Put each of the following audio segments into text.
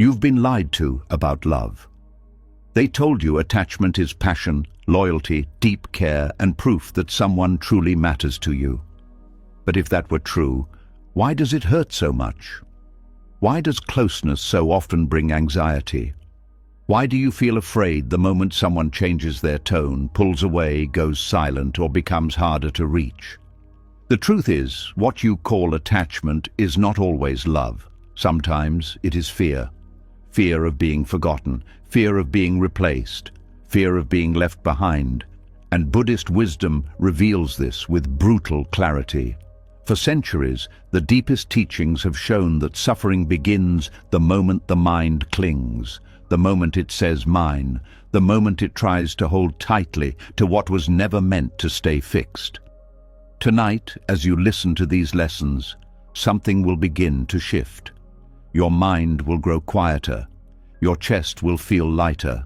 You've been lied to about love. They told you attachment is passion, loyalty, deep care, and proof that someone truly matters to you. But if that were true, why does it hurt so much? Why does closeness so often bring anxiety? Why do you feel afraid the moment someone changes their tone, pulls away, goes silent, or becomes harder to reach? The truth is, what you call attachment is not always love. Sometimes it is fear. Fear of being forgotten, fear of being replaced, fear of being left behind. And Buddhist wisdom reveals this with brutal clarity. For centuries, the deepest teachings have shown that suffering begins the moment the mind clings, the moment it says mine, the moment it tries to hold tightly to what was never meant to stay fixed. Tonight, as you listen to these lessons, something will begin to shift. Your mind will grow quieter. Your chest will feel lighter.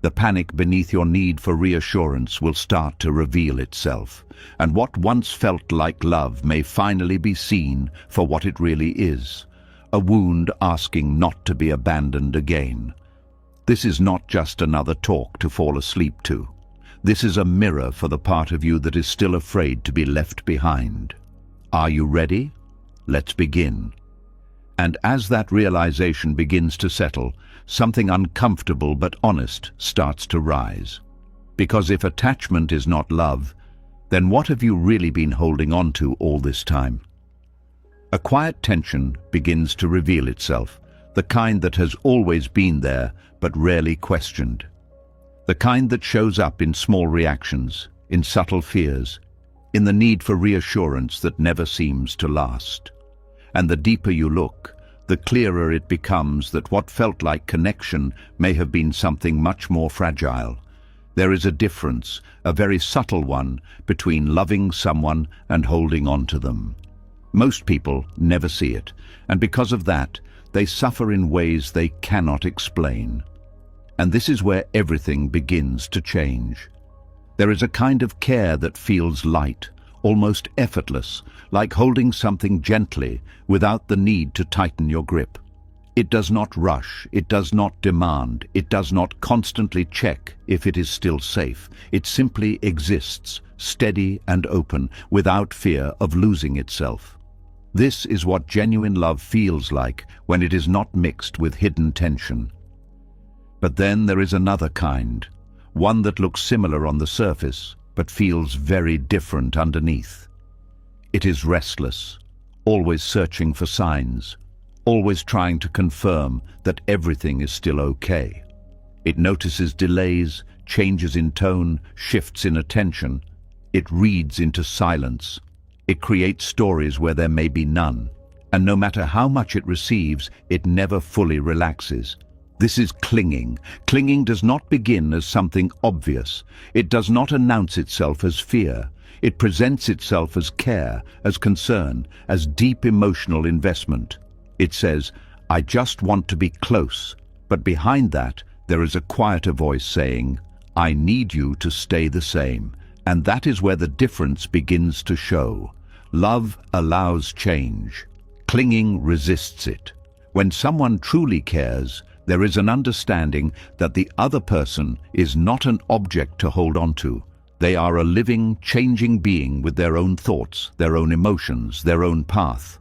The panic beneath your need for reassurance will start to reveal itself, and what once felt like love may finally be seen for what it really is, a wound asking not to be abandoned again. This is not just another talk to fall asleep to. This is a mirror for the part of you that is still afraid to be left behind. Are you ready? Let's begin. And as that realization begins to settle, something uncomfortable but honest starts to rise. Because if attachment is not love, then what have you really been holding on to all this time? A quiet tension begins to reveal itself, the kind that has always been there but rarely questioned. The kind that shows up in small reactions, in subtle fears, in the need for reassurance that never seems to last. And the deeper you look, the clearer it becomes that what felt like connection may have been something much more fragile. There is a difference, a very subtle one, between loving someone and holding on to them. Most people never see it, and because of that, they suffer in ways they cannot explain. And this is where everything begins to change. There is a kind of care that feels light, almost effortless, like holding something gently without the need to tighten your grip. It does not rush, it does not demand, it does not constantly check if it is still safe. It simply exists, steady and open, without fear of losing itself. This is what genuine love feels like when it is not mixed with hidden tension. But then there is another kind, one that looks similar on the surface, but feels very different underneath. It is restless, always searching for signs, always trying to confirm that everything is still okay. It notices delays, changes in tone, shifts in attention. It reads into silence. It creates stories where there may be none. And no matter how much it receives, it never fully relaxes. This is clinging. Clinging does not begin as something obvious. It does not announce itself as fear. It presents itself as care, as concern, as deep emotional investment. It says, I just want to be close. But behind that, there is a quieter voice saying, I need you to stay the same. And that is where the difference begins to show. Love allows change. Clinging resists it. When someone truly cares, there is an understanding that the other person is not an object to hold on to. They are a living, changing being with their own thoughts, their own emotions, their own path.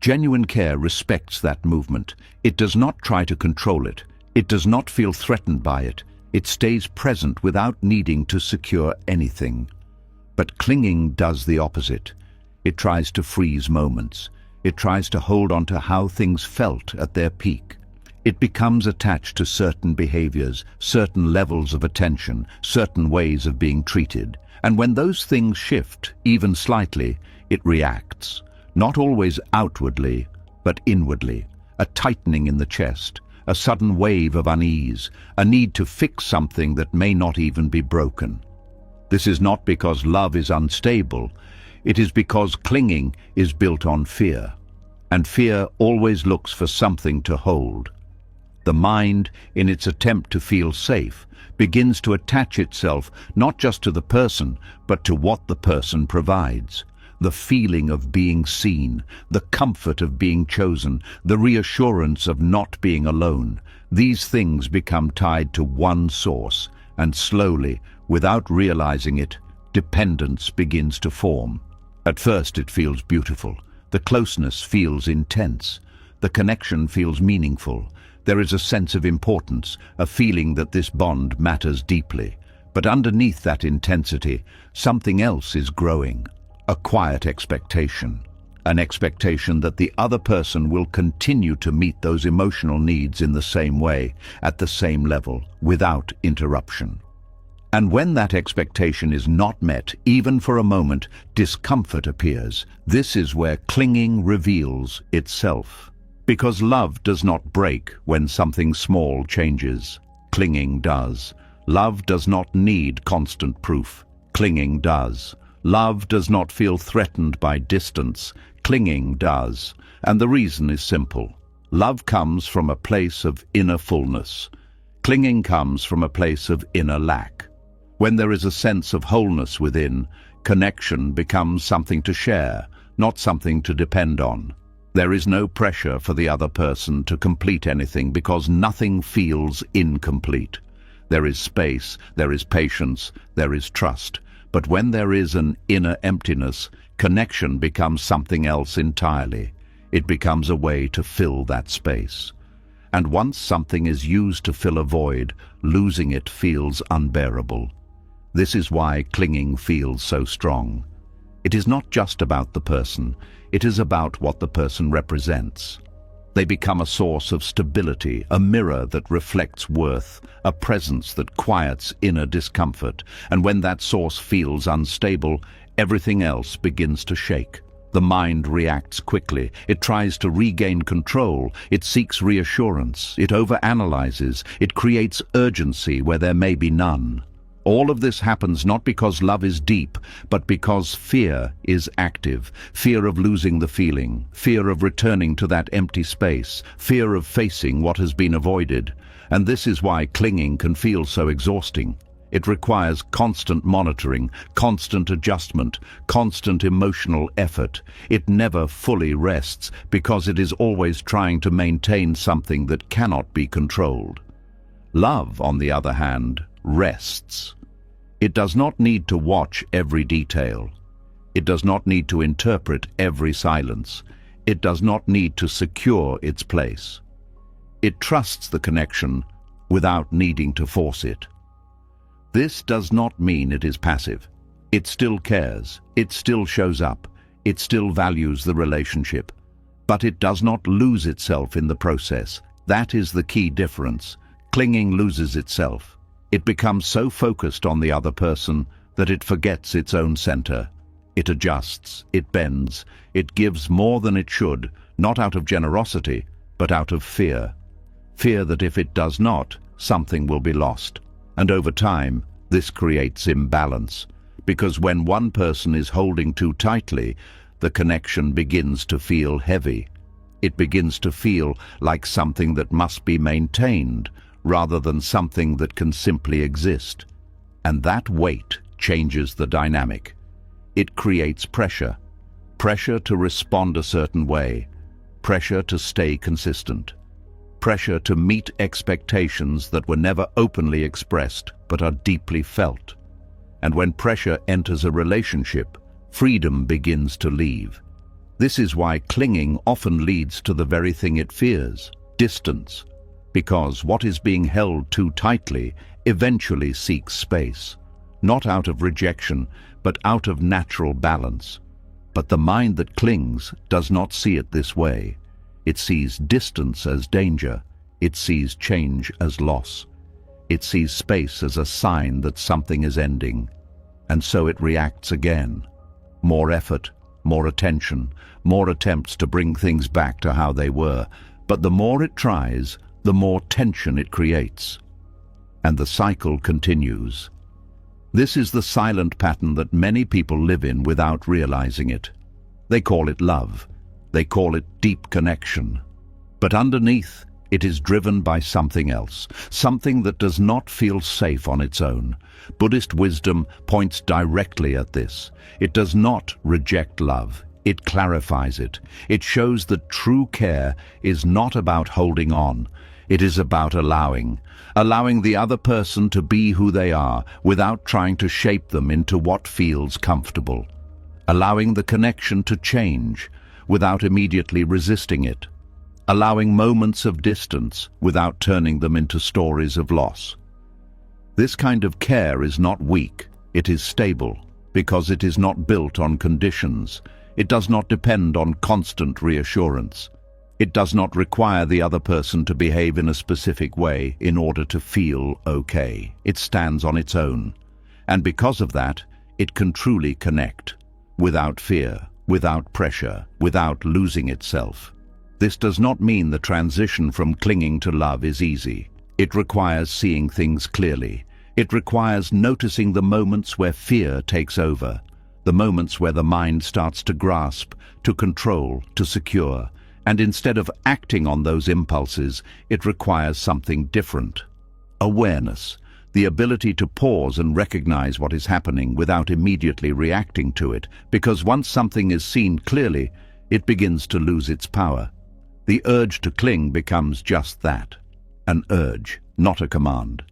Genuine care respects that movement. It does not try to control it. It does not feel threatened by it. It stays present without needing to secure anything. But clinging does the opposite. It tries to freeze moments. It tries to hold on to how things felt at their peak. It becomes attached to certain behaviors, certain levels of attention, certain ways of being treated. And when those things shift, even slightly, it reacts. Not always outwardly, but inwardly. A tightening in the chest, a sudden wave of unease, a need to fix something that may not even be broken. This is not because love is unstable. It is because clinging is built on fear. And fear always looks for something to hold. The mind, in its attempt to feel safe, begins to attach itself not just to the person, but to what the person provides. the feeling of being seen, the comfort of being chosen, the reassurance of not being alone. These things become tied to one source, and slowly, without realizing it, dependence begins to form. At first it feels beautiful. The closeness feels intense. The connection feels meaningful. There is a sense of importance, a feeling that this bond matters deeply. But underneath that intensity, something else is growing. A quiet expectation. An expectation that the other person will continue to meet those emotional needs in the same way, at the same level, without interruption. And when that expectation is not met, even for a moment, discomfort appears. This is where clinging reveals itself. Because love does not break when something small changes. Clinging does. Love does not need constant proof. Clinging does. Love does not feel threatened by distance. Clinging does. And the reason is simple. Love comes from a place of inner fullness. Clinging comes from a place of inner lack. When there is a sense of wholeness within, connection becomes something to share, not something to depend on. There is no pressure for the other person to complete anything because nothing feels incomplete. There is space, there is patience, there is trust. But when there is an inner emptiness, connection becomes something else entirely. It becomes a way to fill that space. And once something is used to fill a void, losing it feels unbearable. This is why clinging feels so strong. It is not just about the person, it is about what the person represents. They become a source of stability, a mirror that reflects worth, a presence that quiets inner discomfort. And when that source feels unstable, everything else begins to shake. The mind reacts quickly. It tries to regain control. It seeks reassurance. It overanalyzes. It creates urgency where there may be none. All of this happens not because love is deep, but because fear is active. Fear of losing the feeling, fear of returning to that empty space, fear of facing what has been avoided. And this is why clinging can feel so exhausting. It requires constant monitoring, constant adjustment, constant emotional effort. It never fully rests because it is always trying to maintain something that cannot be controlled. Love, on the other hand, rests. It does not need to watch every detail. It does not need to interpret every silence. It does not need to secure its place. It trusts the connection without needing to force it. This does not mean it is passive. It still cares. It still shows up. It still values the relationship. But it does not lose itself in the process. That is the key difference. Clinging loses itself. It becomes so focused on the other person that it forgets its own center. It adjusts, it bends, it gives more than it should, not out of generosity, but out of fear. Fear that if it does not, something will be lost. And over time, this creates imbalance, because when one person is holding too tightly, the connection begins to feel heavy. It begins to feel like something that must be maintained, rather than something that can simply exist. And that weight changes the dynamic. It creates pressure. Pressure to respond a certain way. Pressure to stay consistent. Pressure to meet expectations that were never openly expressed but are deeply felt. And when pressure enters a relationship, freedom begins to leave. This is why clinging often leads to the very thing it fears, distance. Because what is being held too tightly eventually seeks space, not out of rejection, but out of natural balance. But the mind that clings does not see it this way. It sees distance as danger. It sees change as loss. It sees space as a sign that something is ending. And so it reacts again. More effort, more attention, more attempts to bring things back to how they were. But the more it tries, the more tension it creates. And the cycle continues. This is the silent pattern that many people live in without realizing it. They call it love. They call it deep connection. But underneath, It is driven by something else, something that does not feel safe on its own. Buddhist wisdom points directly at this. It does not reject love. It clarifies it. It shows that true care is not about holding on. It is about allowing the other person to be who they are without trying to shape them into what feels comfortable. Allowing the connection to change without immediately resisting it. Allowing moments of distance without turning them into stories of loss. This kind of care is not weak, it is stable, because it is not built on conditions. It does not depend on constant reassurance. It does not require the other person to behave in a specific way in order to feel okay. It stands on its own. And because of that, it can truly connect, without fear, without pressure, without losing itself. This does not mean the transition from clinging to love is easy. It requires seeing things clearly. It requires noticing the moments where fear takes over, the moments where the mind starts to grasp, to control, to secure, and instead of acting on those impulses, it requires something different. Awareness, the ability to pause and recognize what is happening without immediately reacting to it, because once something is seen clearly, it begins to lose its power. The urge to cling becomes just that, an urge, not a command.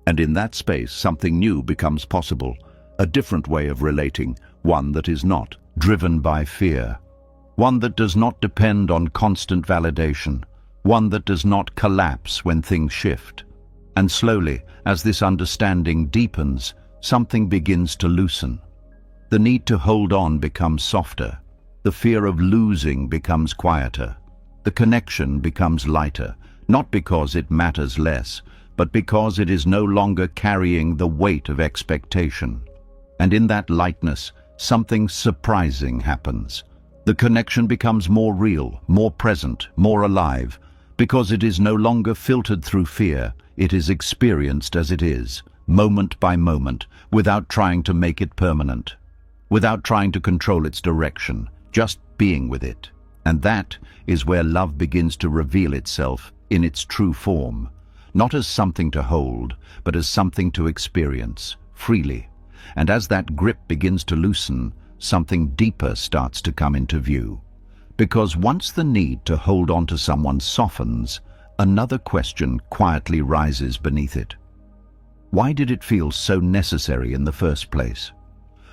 And in that space, something new becomes possible, a different way of relating, one that is not driven by fear, one that does not depend on constant validation, one that does not collapse when things shift. And slowly, as this understanding deepens, something begins to loosen. The need to hold on becomes softer, the fear of losing becomes quieter, the connection becomes lighter, not because it matters less, but because it is no longer carrying the weight of expectation. And in that lightness, something surprising happens. The connection becomes more real, more present, more alive, because it is no longer filtered through fear. It is experienced as it is, moment by moment, without trying to make it permanent, without trying to control its direction, just being with it. And that is where love begins to reveal itself in its true form, not as something to hold, but as something to experience, freely. And as that grip begins to loosen, something deeper starts to come into view. Because once the need to hold on to someone softens, another question quietly rises beneath it. Why did it feel so necessary in the first place?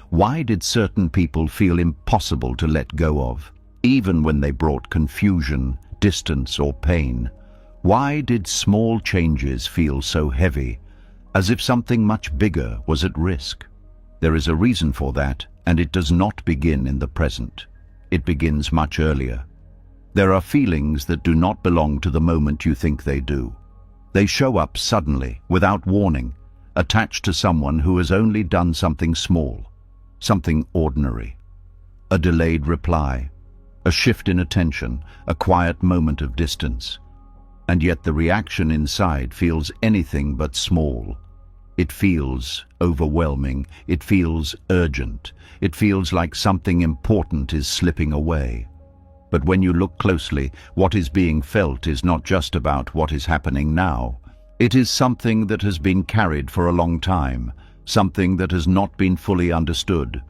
Why did certain people feel impossible to let go of, even when they brought confusion, distance, or pain? Why did small changes feel so heavy, as if something much bigger was at risk? There is a reason for that, and it does not begin in the present. It begins much earlier. There are feelings that do not belong to the moment you think they do. They show up suddenly, without warning, attached to someone who has only done something small, something ordinary. A delayed reply, a shift in attention, a quiet moment of distance. And yet the reaction inside feels anything but small. It feels overwhelming. It feels urgent. It feels like something important is slipping away. But when you look closely, what is being felt is not just about what is happening now. It is something that has been carried for a long time, something that has not been fully understood,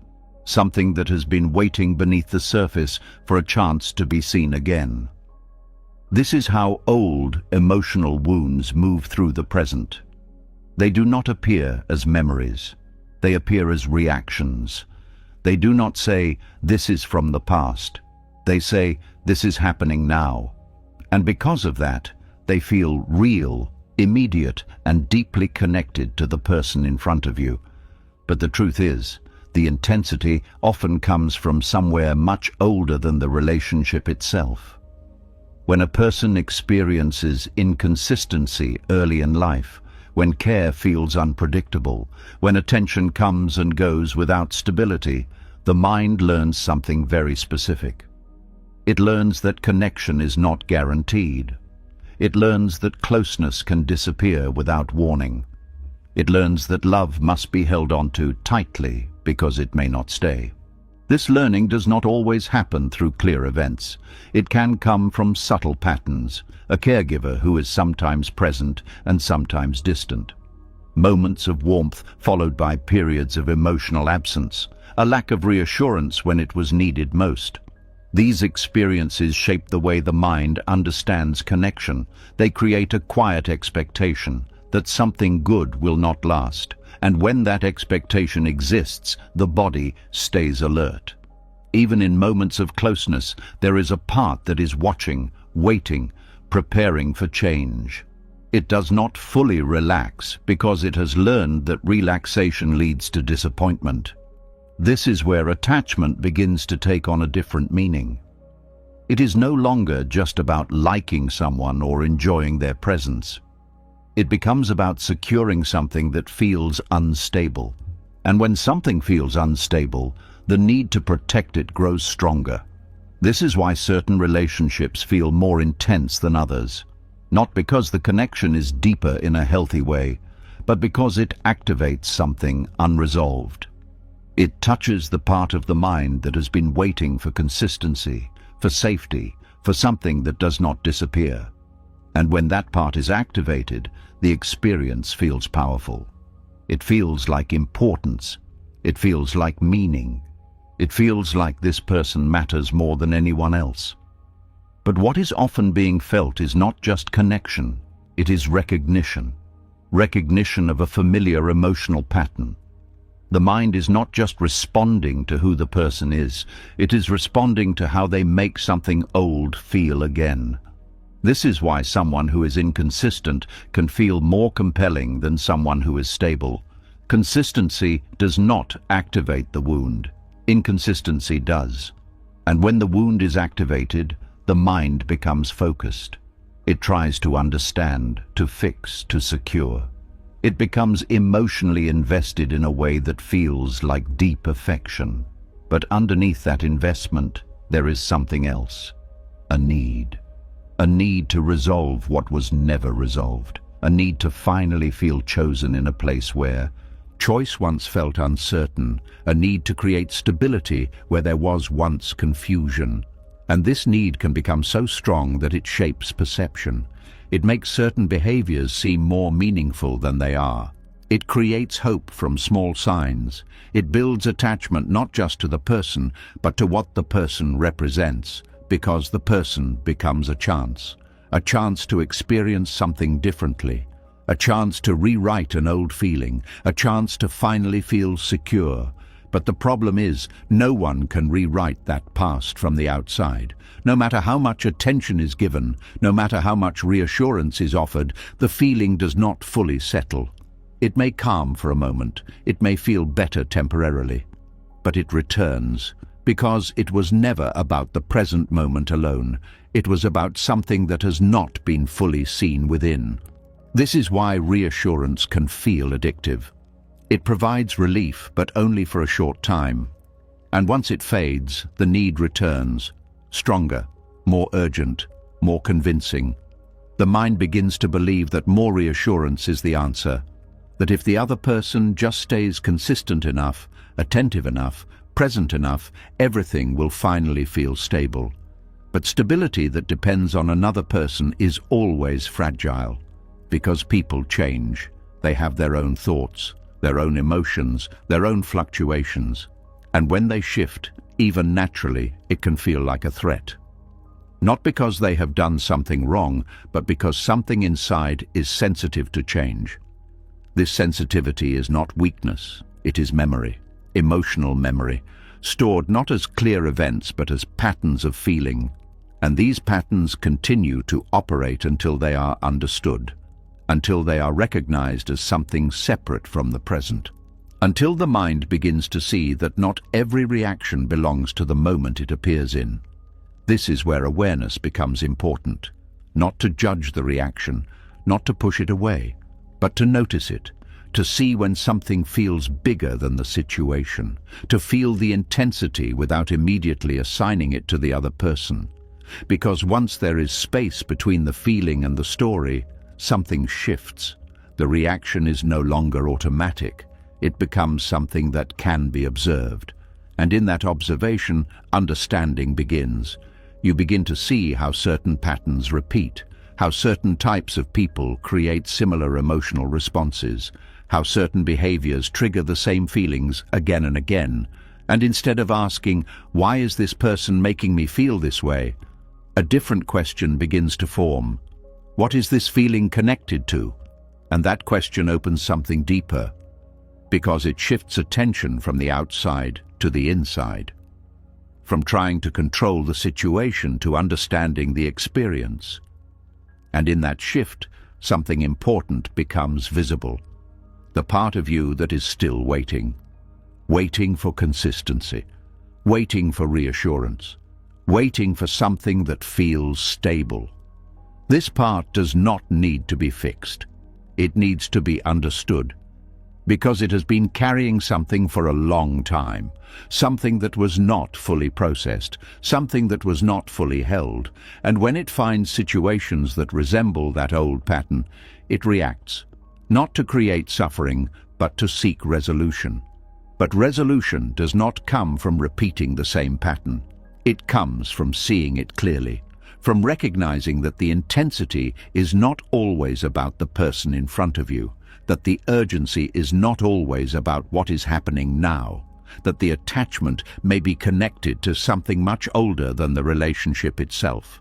something that has been waiting beneath the surface for a chance to be seen again. This is how old emotional wounds move through the present. They do not appear as memories. They appear as reactions. They do not say, "This is from the past." They say, "This is happening now." And because of that, they feel real, immediate, and deeply connected to the person in front of you. But the truth is, the intensity often comes from somewhere much older than the relationship itself. When a person experiences inconsistency early in life, when care feels unpredictable, when attention comes and goes without stability, the mind learns something very specific. It learns that connection is not guaranteed. It learns that closeness can disappear without warning. It learns that love must be held onto tightly because it may not stay. This learning does not always happen through clear events. It can come from subtle patterns, a caregiver who is sometimes present and sometimes distant. Moments of warmth followed by periods of emotional absence, a lack of reassurance when it was needed most. These experiences shape the way the mind understands connection. They create a quiet expectation that something good will not last, and when that expectation exists, the body stays alert. Even in moments of closeness, there is a part that is watching, waiting, preparing for change. It does not fully relax because it has learned that relaxation leads to disappointment. This is where attachment begins to take on a different meaning. It is no longer just about liking someone or enjoying their presence. It becomes about securing something that feels unstable. And when something feels unstable, the need to protect it grows stronger. This is why certain relationships feel more intense than others. Not because the connection is deeper in a healthy way, but because it activates something unresolved. It touches the part of the mind that has been waiting for consistency, for safety, for something that does not disappear. And when that part is activated, the experience feels powerful. It feels like importance. It feels like meaning. It feels like this person matters more than anyone else. But what is often being felt is not just connection, it is recognition. Recognition of a familiar emotional pattern. The mind is not just responding to who the person is, it is responding to how they make something old feel again. This is why someone who is inconsistent can feel more compelling than someone who is stable. Consistency does not activate the wound. Inconsistency does. And when the wound is activated, the mind becomes focused. It tries to understand, to fix, to secure. It becomes emotionally invested in a way that feels like deep affection. But underneath that investment, there is something else. A need. A need to resolve what was never resolved. A need to finally feel chosen in a place where choice once felt uncertain. A need to create stability where there was once confusion. And this need can become so strong that it shapes perception. It makes certain behaviors seem more meaningful than they are. It creates hope from small signs. It builds attachment not just to the person, but to what the person represents, because the person becomes a chance to experience something differently, a chance to rewrite an old feeling, a chance to finally feel secure. But the problem is, no one can rewrite that past from the outside. No matter how much attention is given, no matter how much reassurance is offered, the feeling does not fully settle. It may calm for a moment, it may feel better temporarily, but it returns, because it was never about the present moment alone. It was about something that has not been fully seen within. This is why reassurance can feel addictive. It provides relief, but only for a short time. And once it fades, the need returns, stronger, more urgent, more convincing. The mind begins to believe that more reassurance is the answer, that if the other person just stays consistent enough, attentive enough, present enough, everything will finally feel stable. But stability that depends on another person is always fragile, because people change. They have their own thoughts, their own emotions, their own fluctuations. And when they shift, even naturally, it can feel like a threat. Not because they have done something wrong, but because something inside is sensitive to change. This sensitivity is not weakness, it is memory, emotional memory, stored not as clear events but as patterns of feeling. And these patterns continue to operate until they are understood, until they are recognized as something separate from the present, until the mind begins to see that not every reaction belongs to the moment it appears in. This is where awareness becomes important, not to judge the reaction, not to push it away, but to notice it, to see when something feels bigger than the situation, to feel the intensity without immediately assigning it to the other person. Because once there is space between the feeling and the story, something shifts. The reaction is no longer automatic. It becomes something that can be observed. And in that observation, understanding begins. You begin to see how certain patterns repeat, how certain types of people create similar emotional responses, how certain behaviors trigger the same feelings again and again. And instead of asking, "Why is this person making me feel this way?" a different question begins to form. What is this feeling connected to? And that question opens something deeper, because it shifts attention from the outside to the inside, from trying to control the situation to understanding the experience. And in that shift, something important becomes visible. The part of you that is still waiting for consistency, waiting for reassurance, waiting for something that feels stable. This part does not need to be fixed. It needs to be understood, because it has been carrying something for a long time, something that was not fully processed, something that was not fully held, and when it finds situations that resemble that old pattern, it reacts, not to create suffering, but to seek resolution. But resolution does not come from repeating the same pattern. It comes from seeing it clearly, from recognizing that the intensity is not always about the person in front of you, that the urgency is not always about what is happening now, that the attachment may be connected to something much older than the relationship itself.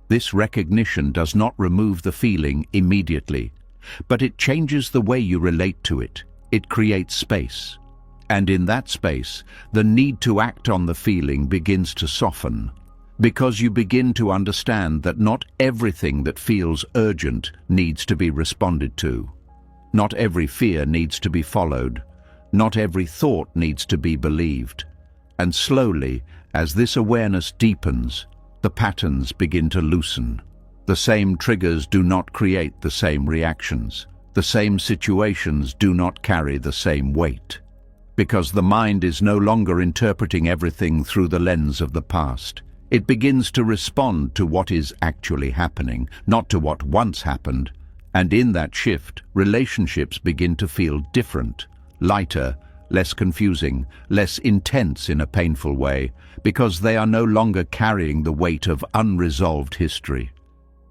This recognition does not remove the feeling immediately, but it changes the way you relate to it. It creates space. And in that space, the need to act on the feeling begins to soften, because you begin to understand that not everything that feels urgent needs to be responded to. Not every fear needs to be followed. Not every thought needs to be believed. And slowly, as this awareness deepens, the patterns begin to loosen. The same triggers do not create the same reactions. The same situations do not carry the same weight, because the mind is no longer interpreting everything through the lens of the past. It begins to respond to what is actually happening, not to what once happened. And in that shift, relationships begin to feel different, lighter, less confusing, less intense in a painful way, because they are no longer carrying the weight of unresolved history.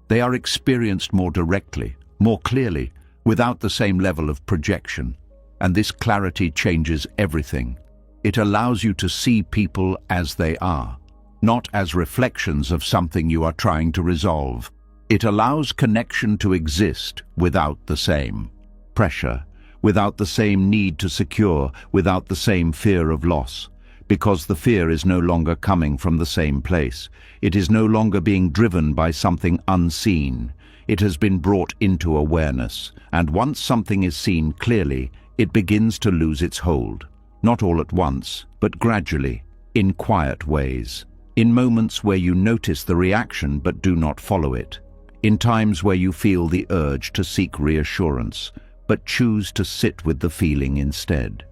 They are experienced more directly, more clearly, without the same level of projection. And this clarity changes everything. It allows you to see people as they are, not as reflections of something you are trying to resolve. It allows connection to exist without the same pressure, without the same need to secure, without the same fear of loss, because the fear is no longer coming from the same place. It is no longer being driven by something unseen. It has been brought into awareness, and once something is seen clearly, it begins to lose its hold, not all at once, but gradually, in quiet ways, in moments where you notice the reaction but do not follow it, in times where you feel the urge to seek reassurance, but choose to sit with the feeling instead,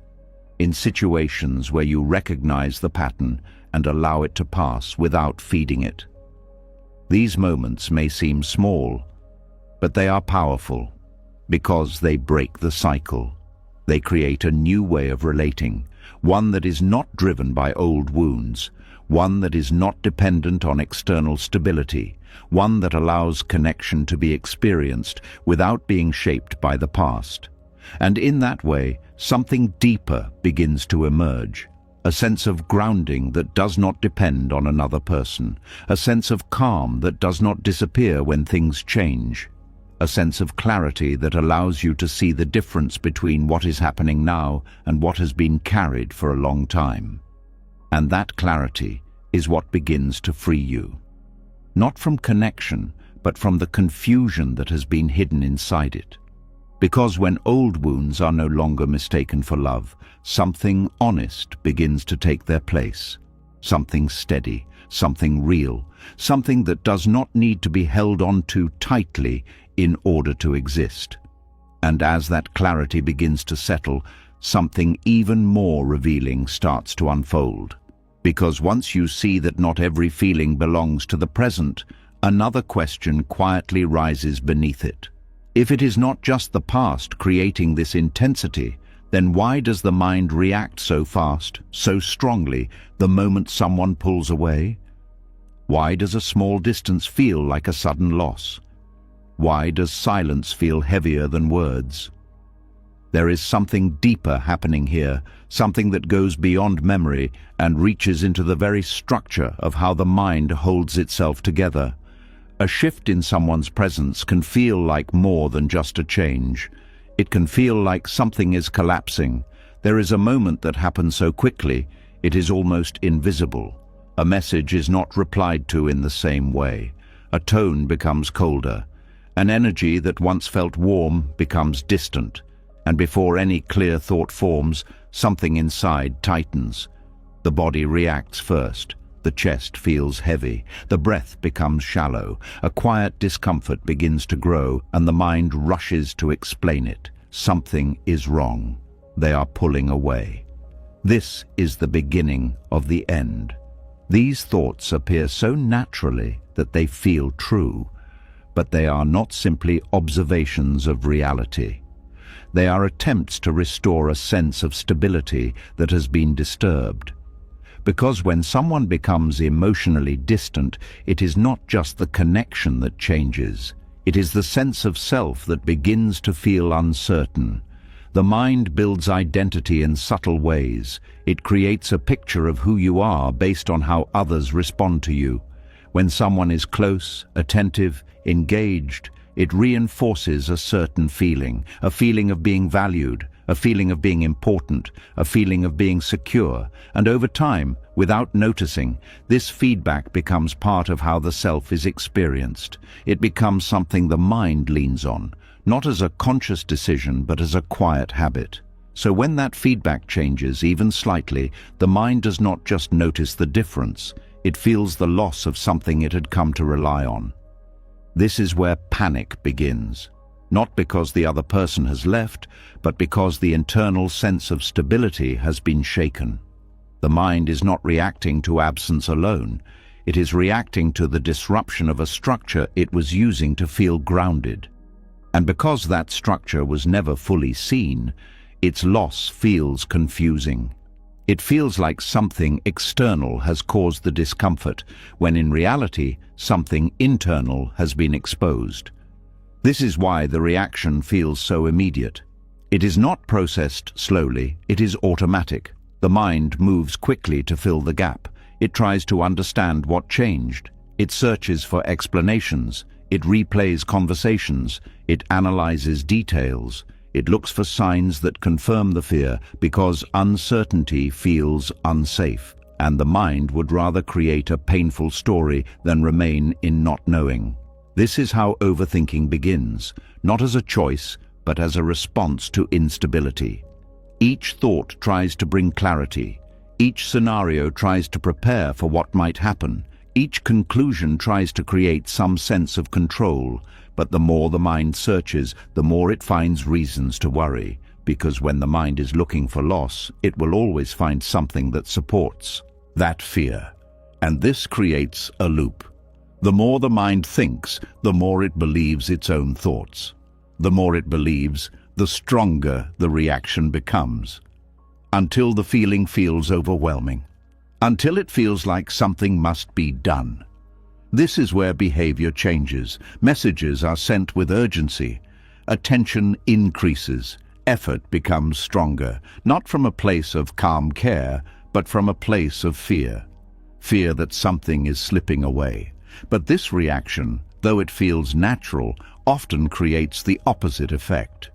in situations where you recognize the pattern and allow it to pass without feeding it. These moments may seem small, but they are powerful, because they break the cycle. They create a new way of relating, one that is not driven by old wounds, one that is not dependent on external stability, one that allows connection to be experienced without being shaped by the past. And in that way, something deeper begins to emerge, a sense of grounding that does not depend on another person, a sense of calm that does not disappear when things change, a sense of clarity that allows you to see the difference between what is happening now and what has been carried for a long time. And that clarity is what begins to free you, not from connection, but from the confusion that has been hidden inside it. Because when old wounds are no longer mistaken for love, something honest begins to take their place, something steady, something real, something that does not need to be held on too tightly in order to exist. And as that clarity begins to settle, something even more revealing starts to unfold. Because once you see that not every feeling belongs to the present, another question quietly rises beneath it. If it is not just the past creating this intensity, then why does the mind react so fast, so strongly, the moment someone pulls away? Why does a small distance feel like a sudden loss? Why does silence feel heavier than words? There is something deeper happening here, something that goes beyond memory and reaches into the very structure of how the mind holds itself together. A shift in someone's presence can feel like more than just a change. It can feel like something is collapsing. There is a moment that happens so quickly, it is almost invisible. A message is not replied to in the same way. A tone becomes colder. An energy that once felt warm becomes distant. And before any clear thought forms, something inside tightens. The body reacts first. The chest feels heavy. The breath becomes shallow. A quiet discomfort begins to grow, and the mind rushes to explain it. Something is wrong. They are pulling away. This is the beginning of the end. These thoughts appear so naturally that they feel true, but they are not simply observations of reality. They are attempts to restore a sense of stability that has been disturbed. Because when someone becomes emotionally distant, it is not just the connection that changes. It is the sense of self that begins to feel uncertain. The mind builds identity in subtle ways. It creates a picture of who you are based on how others respond to you. When someone is close, attentive, engaged, it reinforces a certain feeling, a feeling of being valued, a feeling of being important, a feeling of being secure, and over time, without noticing, this feedback becomes part of how the self is experienced. It becomes something the mind leans on, not as a conscious decision but as a quiet habit. So when that feedback changes, even slightly, the mind does not just notice the difference, it feels the loss of something it had come to rely on. This is where panic begins. Not because the other person has left, but because the internal sense of stability has been shaken. The mind is not reacting to absence alone. It is reacting to the disruption of a structure it was using to feel grounded. And because that structure was never fully seen, its loss feels confusing. It feels like something external has caused the discomfort, when in reality, something internal has been exposed. This is why the reaction feels so immediate. It is not processed slowly, it is automatic. The mind moves quickly to fill the gap. It tries to understand what changed. It searches for explanations. It replays conversations. It analyzes details. It looks for signs that confirm the fear because uncertainty feels unsafe, and the mind would rather create a painful story than remain in not knowing. This is how overthinking begins, not as a choice, but as a response to instability. Each thought tries to bring clarity. Each scenario tries to prepare for what might happen. Each conclusion tries to create some sense of control, but the more the mind searches, the more it finds reasons to worry, because when the mind is looking for loss, it will always find something that supports that fear. And this creates a loop. The more the mind thinks, the more it believes its own thoughts. The more it believes, the stronger the reaction becomes, until the feeling feels overwhelming, until it feels like something must be done. This is where behavior changes. Messages are sent with urgency. Attention increases. Effort becomes stronger, not from a place of calm care, but from a place of fear. Fear that something is slipping away. But this reaction, though it feels natural, often creates the opposite effect.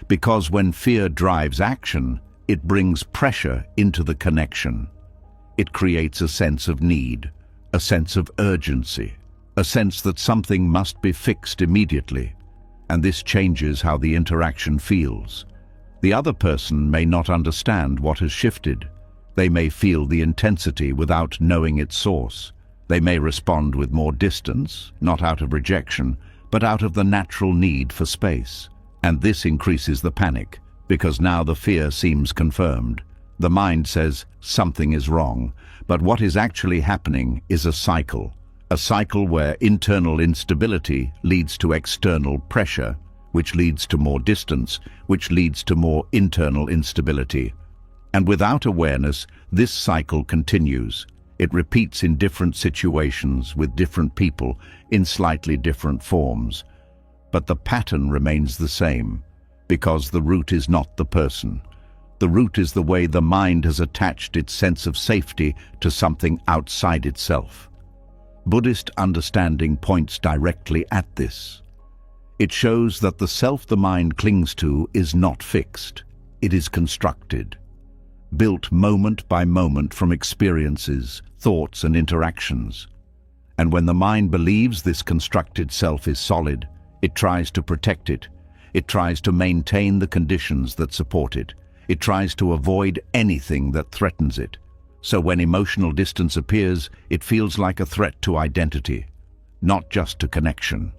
Because when fear drives action, it brings pressure into the connection. It creates a sense of need, a sense of urgency, a sense that something must be fixed immediately. And this changes how the interaction feels. The other person may not understand what has shifted. They may feel the intensity without knowing its source. They may respond with more distance, not out of rejection, but out of the natural need for space. And this increases the panic, because now the fear seems confirmed. The mind says something is wrong, but what is actually happening is a cycle. A cycle where internal instability leads to external pressure, which leads to more distance, which leads to more internal instability. And without awareness, this cycle continues. It repeats in different situations, with different people, in slightly different forms. But the pattern remains the same, because the root is not the person. The root is the way the mind has attached its sense of safety to something outside itself. Buddhist understanding points directly at this. It shows that the self the mind clings to is not fixed. It is constructed, built moment by moment from experiences, thoughts, and interactions. And when the mind believes this constructed self is solid, it tries to protect it. It tries to maintain the conditions that support it. It tries to avoid anything that threatens it. So when emotional distance appears, it feels like a threat to identity, not just to connection.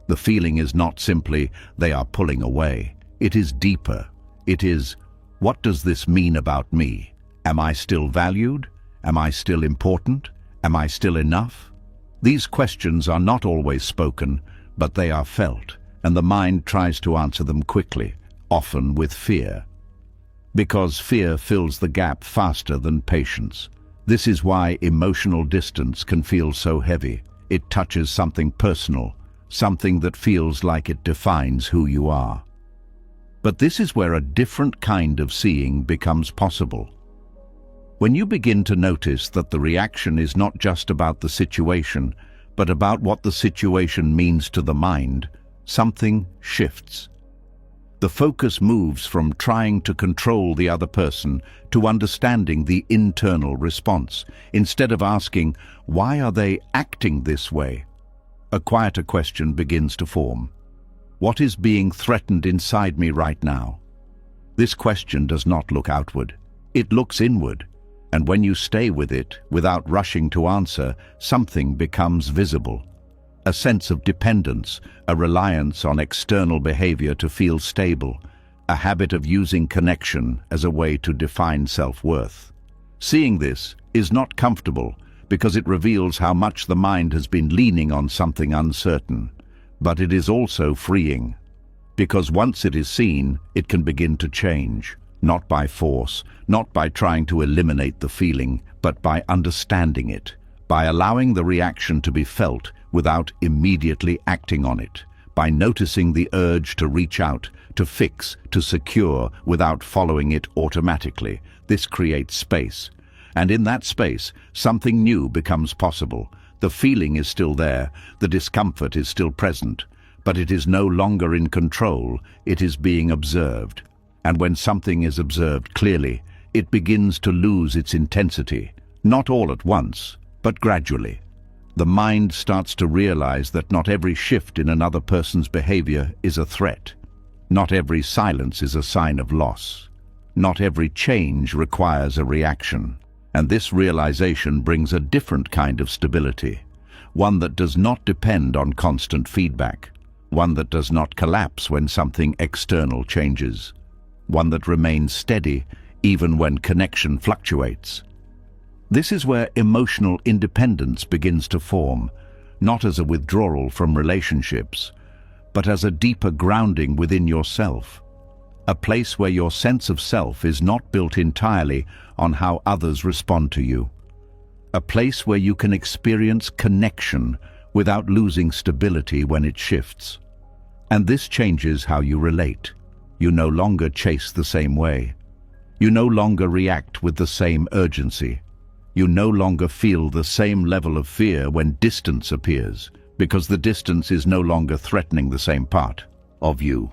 The feeling is not simply, they are pulling away. It is deeper. It is, what does this mean about me? Am I still valued? Am I still important? Am I still enough? These questions are not always spoken, but they are felt, and the mind tries to answer them quickly, often with fear. Because fear fills the gap faster than patience. This is why emotional distance can feel so heavy. It touches something personal, something that feels like it defines who you are. But this is where a different kind of seeing becomes possible. When you begin to notice that the reaction is not just about the situation, but about what the situation means to the mind, something shifts. The focus moves from trying to control the other person to understanding the internal response. Instead of asking, why are they acting this way? A quieter question begins to form. What is being threatened inside me right now? This question does not look outward. It looks inward. And when you stay with it, without rushing to answer, something becomes visible. A sense of dependence, a reliance on external behavior to feel stable, a habit of using connection as a way to define self-worth. Seeing this is not comfortable because it reveals how much the mind has been leaning on something uncertain. But it is also freeing, because once it is seen, it can begin to change. Not by force, not by trying to eliminate the feeling, but by understanding it, by allowing the reaction to be felt without immediately acting on it, by noticing the urge to reach out, to fix, to secure, without following it automatically. This creates space. And in that space, something new becomes possible. The feeling is still there, the discomfort is still present, but it is no longer in control, it is being observed. And when something is observed clearly, it begins to lose its intensity, not all at once, but gradually. The mind starts to realize that not every shift in another person's behavior is a threat. Not every silence is a sign of loss. Not every change requires a reaction. And this realization brings a different kind of stability, one that does not depend on constant feedback, one that does not collapse when something external changes, one that remains steady even when connection fluctuates. This is where emotional independence begins to form, not as a withdrawal from relationships, but as a deeper grounding within yourself, a place where your sense of self is not built entirely on how others respond to you, a place where you can experience connection without losing stability when it shifts. And this changes how you relate. You no longer chase the same way. You no longer react with the same urgency. You no longer feel the same level of fear when distance appears, because the distance is no longer threatening the same part of you.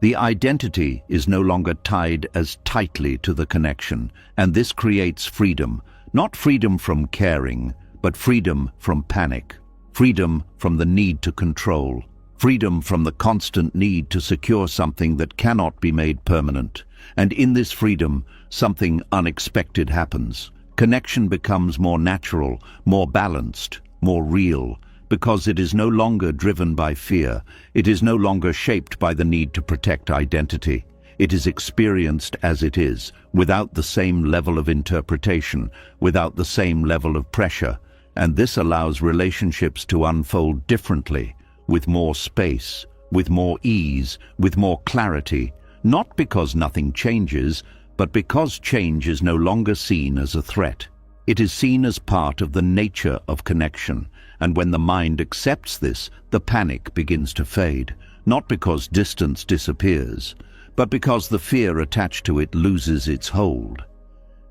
The identity is no longer tied as tightly to the connection, and this creates freedom, not freedom from caring, but freedom from panic, freedom from the need to control, freedom from the constant need to secure something that cannot be made permanent. And in this freedom, something unexpected happens. Connection becomes more natural, more balanced, more real, because it is no longer driven by fear. It is no longer shaped by the need to protect identity. It is experienced as it is, without the same level of interpretation, without the same level of pressure. And this allows relationships to unfold differently, with more space, with more ease, with more clarity, not because nothing changes, but because change is no longer seen as a threat. It is seen as part of the nature of connection, and when the mind accepts this, the panic begins to fade, not because distance disappears, but because the fear attached to it loses its hold.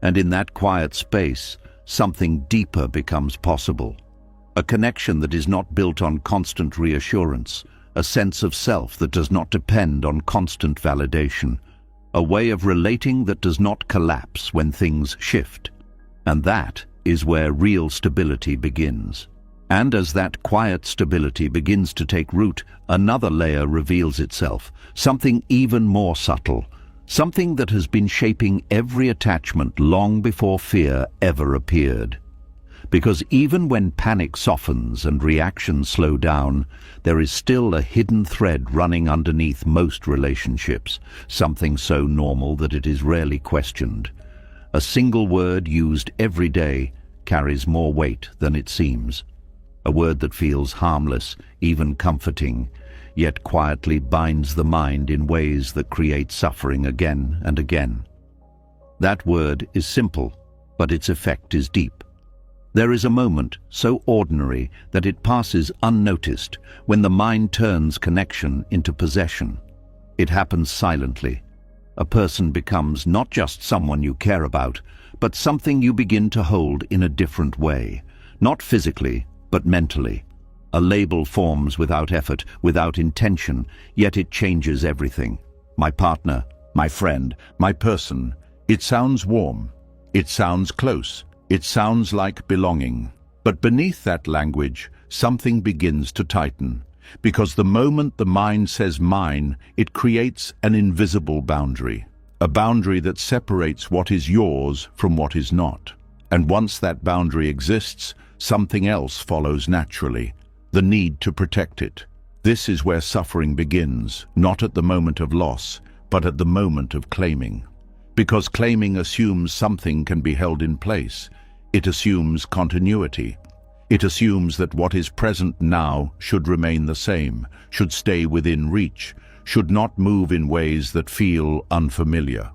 And in that quiet space, something deeper becomes possible. A connection that is not built on constant reassurance, a sense of self that does not depend on constant validation, a way of relating that does not collapse when things shift. And that is where real stability begins. And as that quiet stability begins to take root, another layer reveals itself, something even more subtle, something that has been shaping every attachment long before fear ever appeared. Because even when panic softens and reactions slow down, there is still a hidden thread running underneath most relationships, something so normal that it is rarely questioned. A single word used every day carries more weight than it seems. A word that feels harmless, even comforting, yet quietly binds the mind in ways that create suffering again and again. That word is simple, but its effect is deep. There is a moment so ordinary that it passes unnoticed when the mind turns connection into possession. It happens silently. A person becomes not just someone you care about, but something you begin to hold in a different way, not physically, but mentally. A label forms without effort, without intention, yet it changes everything. My partner, my friend, my person. It sounds warm. It sounds close. It sounds like belonging. But beneath that language, something begins to tighten. Because the moment the mind says mine, it creates an invisible boundary. A boundary that separates what is yours from what is not. And once that boundary exists, something else follows naturally. The need to protect it. This is where suffering begins, not at the moment of loss, but at the moment of claiming. Because claiming assumes something can be held in place. It assumes continuity. It assumes that what is present now should remain the same, should stay within reach, should not move in ways that feel unfamiliar.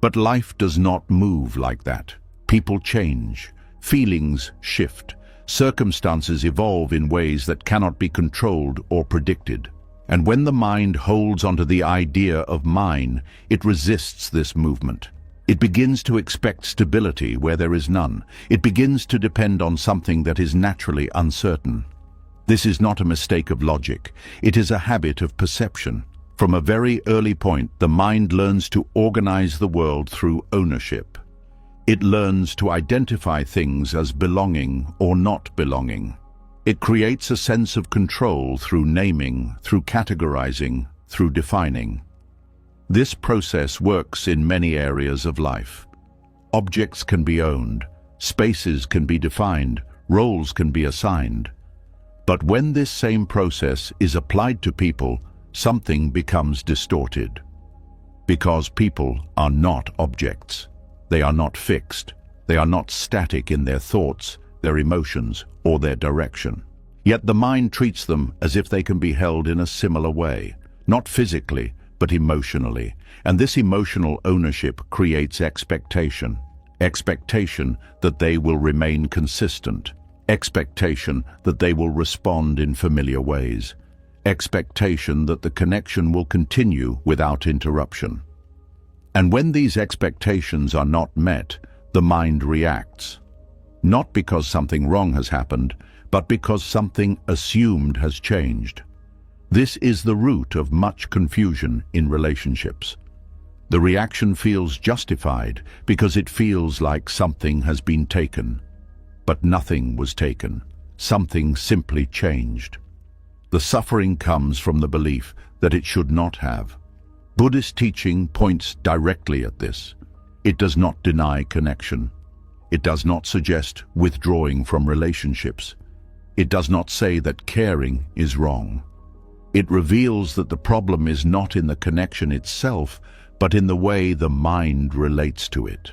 But life does not move like that. People change. Feelings shift. Circumstances evolve in ways that cannot be controlled or predicted. And when the mind holds onto the idea of mine, it resists this movement. It begins to expect stability where there is none. It begins to depend on something that is naturally uncertain. This is not a mistake of logic. It is a habit of perception. From a very early point, the mind learns to organize the world through ownership. It learns to identify things as belonging or not belonging. It creates a sense of control through naming, through categorizing, through defining. This process works in many areas of life. Objects can be owned, spaces can be defined, roles can be assigned. But when this same process is applied to people, something becomes distorted. Because people are not objects. They are not fixed. They are not static in their thoughts, their emotions, or their direction. Yet the mind treats them as if they can be held in a similar way, not physically, but emotionally. And this emotional ownership creates expectation. Expectation that they will remain consistent. Expectation that they will respond in familiar ways. Expectation that the connection will continue without interruption. And when these expectations are not met, the mind reacts. Not because something wrong has happened, but because something assumed has changed. This is the root of much confusion in relationships. The reaction feels justified because it feels like something has been taken. But nothing was taken. Something simply changed. The suffering comes from the belief that it should not have. Buddhist teaching points directly at this. It does not deny connection. It does not suggest withdrawing from relationships. It does not say that caring is wrong. It reveals that the problem is not in the connection itself, but in the way the mind relates to it.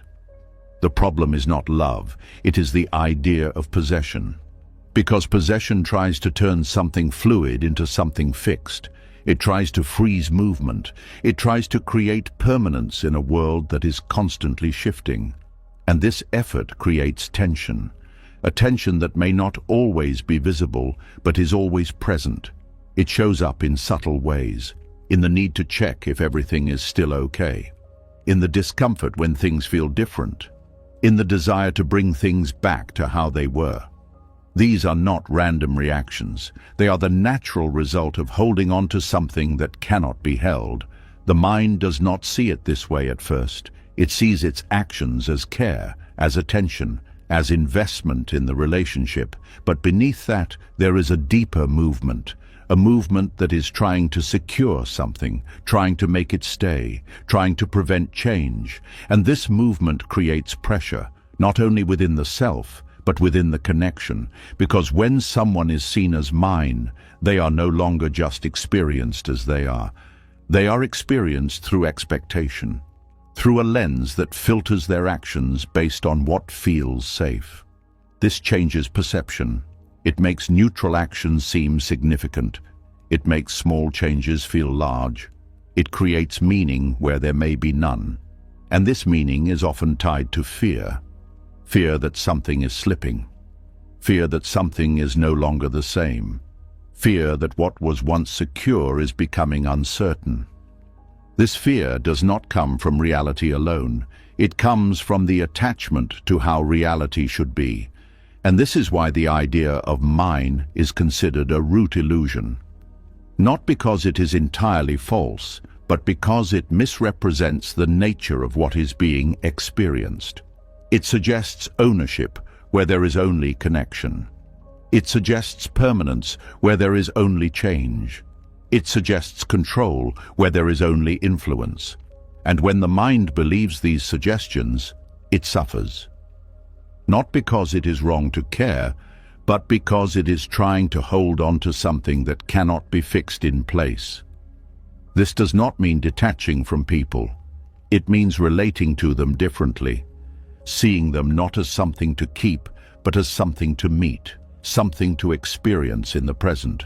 The problem is not love, it is the idea of possession. Because possession tries to turn something fluid into something fixed. It tries to freeze movement. It tries to create permanence in a world that is constantly shifting. And this effort creates tension, a tension that may not always be visible, but is always present. It shows up in subtle ways, in the need to check if everything is still okay, in the discomfort when things feel different, in the desire to bring things back to how they were. These are not random reactions. They are the natural result of holding on to something that cannot be held. The mind does not see it this way at first. It sees its actions as care, as attention, as investment in the relationship. But beneath that, there is a deeper movement, a movement that is trying to secure something, trying to make it stay, trying to prevent change. And this movement creates pressure, not only within the self, but within the connection, because when someone is seen as mine, they are no longer just experienced as they are. They are experienced through expectation, through a lens that filters their actions based on what feels safe. This changes perception. It makes neutral actions seem significant. It makes small changes feel large. It creates meaning where there may be none. And this meaning is often tied to fear. Fear that something is slipping. Fear that something is no longer the same. Fear that what was once secure is becoming uncertain. This fear does not come from reality alone. It comes from the attachment to how reality should be. And this is why the idea of mine is considered a root illusion. Not because it is entirely false, but because it misrepresents the nature of what is being experienced. It suggests ownership where there is only connection. It suggests permanence where there is only change. It suggests control where there is only influence. And when the mind believes these suggestions, it suffers. Not because it is wrong to care, but because it is trying to hold on to something that cannot be fixed in place. This does not mean detaching from people. It means relating to them differently. Seeing them not as something to keep, but as something to meet, something to experience in the present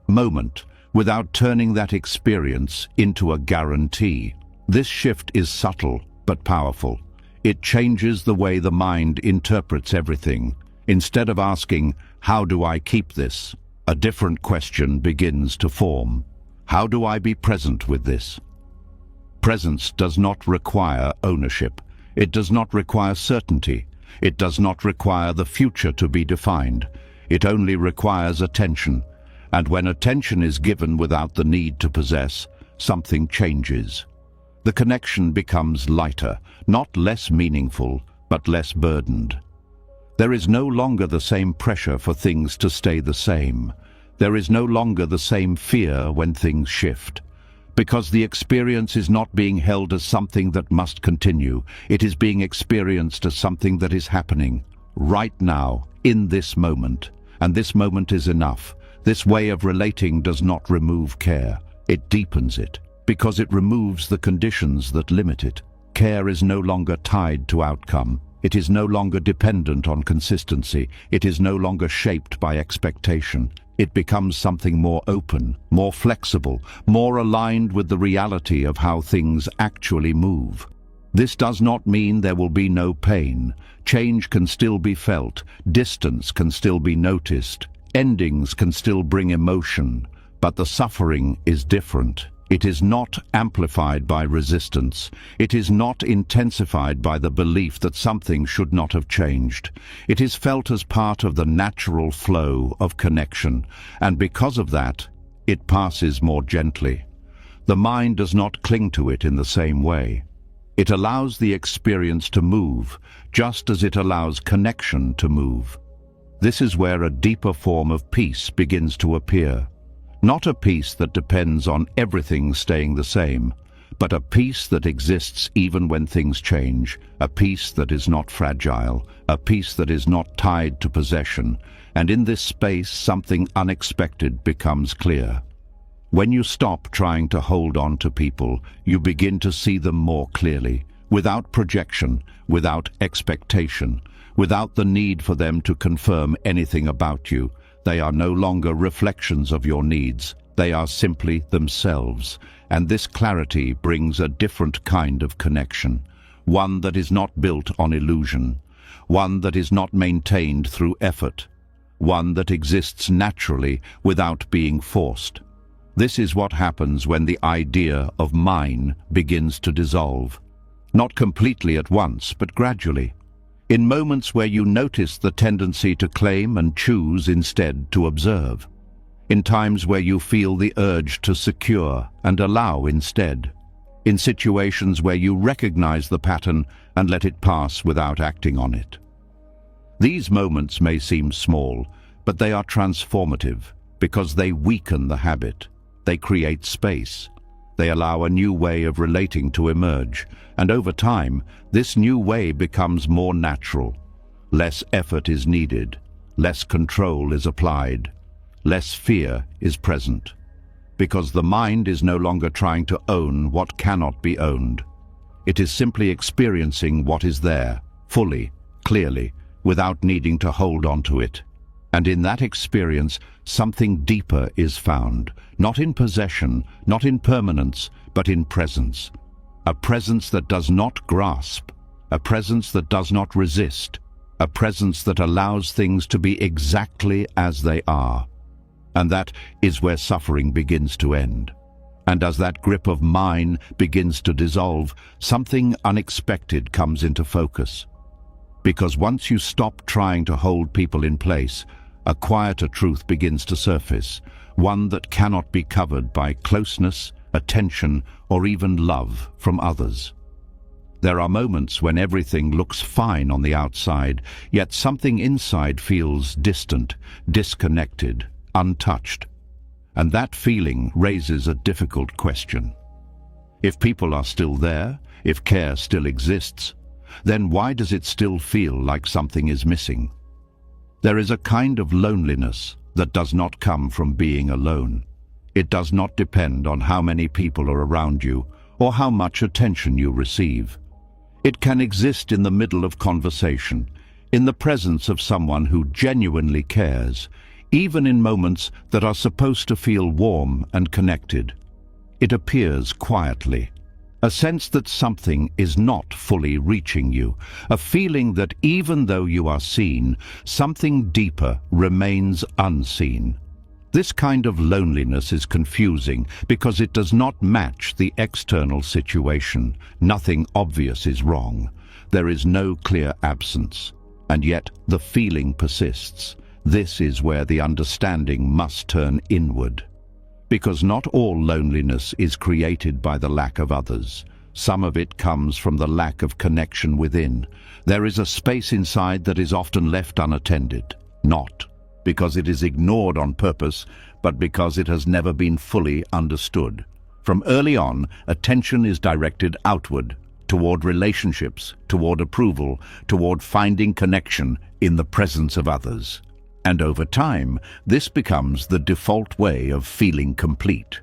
moment, without turning that experience into a guarantee. This shift is subtle but powerful. It changes the way the mind interprets everything. Instead of asking, "How do I keep this?" a different question begins to form. How do I be present with this? Presence does not require ownership. It does not require certainty. It does not require the future to be defined. It only requires attention. And when attention is given without the need to possess, something changes. The connection becomes lighter, not less meaningful, but less burdened. There is no longer the same pressure for things to stay the same. There is no longer the same fear when things shift. Because the experience is not being held as something that must continue. It is being experienced as something that is happening right now, in this moment. And this moment is enough. This way of relating does not remove care. It deepens it, because it removes the conditions that limit it. Care is no longer tied to outcome. It is no longer dependent on consistency. It is no longer shaped by expectation. It becomes something more open, more flexible, more aligned with the reality of how things actually move. This does not mean there will be no pain. Change can still be felt, distance can still be noticed, endings can still bring emotion, but the suffering is different. It is not amplified by resistance. It is not intensified by the belief that something should not have changed. It is felt as part of the natural flow of connection, and because of that, it passes more gently. The mind does not cling to it in the same way. It allows the experience to move, just as it allows connection to move. This is where a deeper form of peace begins to appear. Not a peace that depends on everything staying the same, but a peace that exists even when things change, a peace that is not fragile, a peace that is not tied to possession, and in this space something unexpected becomes clear. When you stop trying to hold on to people, you begin to see them more clearly, without projection, without expectation, without the need for them to confirm anything about you. They are no longer reflections of your needs. They are simply themselves, and this clarity brings a different kind of connection, one that is not built on illusion, one that is not maintained through effort, one that exists naturally without being forced. This is what happens when the idea of mine begins to dissolve. Not completely at once, but gradually. In moments where you notice the tendency to claim and choose instead to observe. In times where you feel the urge to secure and allow instead. In situations where you recognize the pattern and let it pass without acting on it. These moments may seem small, but they are transformative because they weaken the habit. They create space. They allow a new way of relating to emerge, and over time, this new way becomes more natural. Less effort is needed, less control is applied, less fear is present, because the mind is no longer trying to own what cannot be owned. It is simply experiencing what is there, fully, clearly, without needing to hold on to it. And in that experience, something deeper is found, not in possession, not in permanence, but in presence. A presence that does not grasp, a presence that does not resist, a presence that allows things to be exactly as they are. And that is where suffering begins to end. And as that grip of mine begins to dissolve, something unexpected comes into focus. Because once you stop trying to hold people in place, a quieter truth begins to surface, one that cannot be covered by closeness, attention, or even love from others. There are moments when everything looks fine on the outside, yet something inside feels distant, disconnected, untouched. And that feeling raises a difficult question. If people are still there, if care still exists, then why does it still feel like something is missing? There is a kind of loneliness that does not come from being alone. It does not depend on how many people are around you or how much attention you receive. It can exist in the middle of conversation, in the presence of someone who genuinely cares, even in moments that are supposed to feel warm and connected. It appears quietly. A sense that something is not fully reaching you, a feeling that even though you are seen, something deeper remains unseen. This kind of loneliness is confusing because it does not match the external situation. Nothing obvious is wrong. There is no clear absence, and yet the feeling persists. This is where the understanding must turn inward. Because not all loneliness is created by the lack of others. Some of it comes from the lack of connection within. There is a space inside that is often left unattended, not because it is ignored on purpose, but because it has never been fully understood. From early on, attention is directed outward, toward relationships, toward approval, toward finding connection in the presence of others. And over time, this becomes the default way of feeling complete.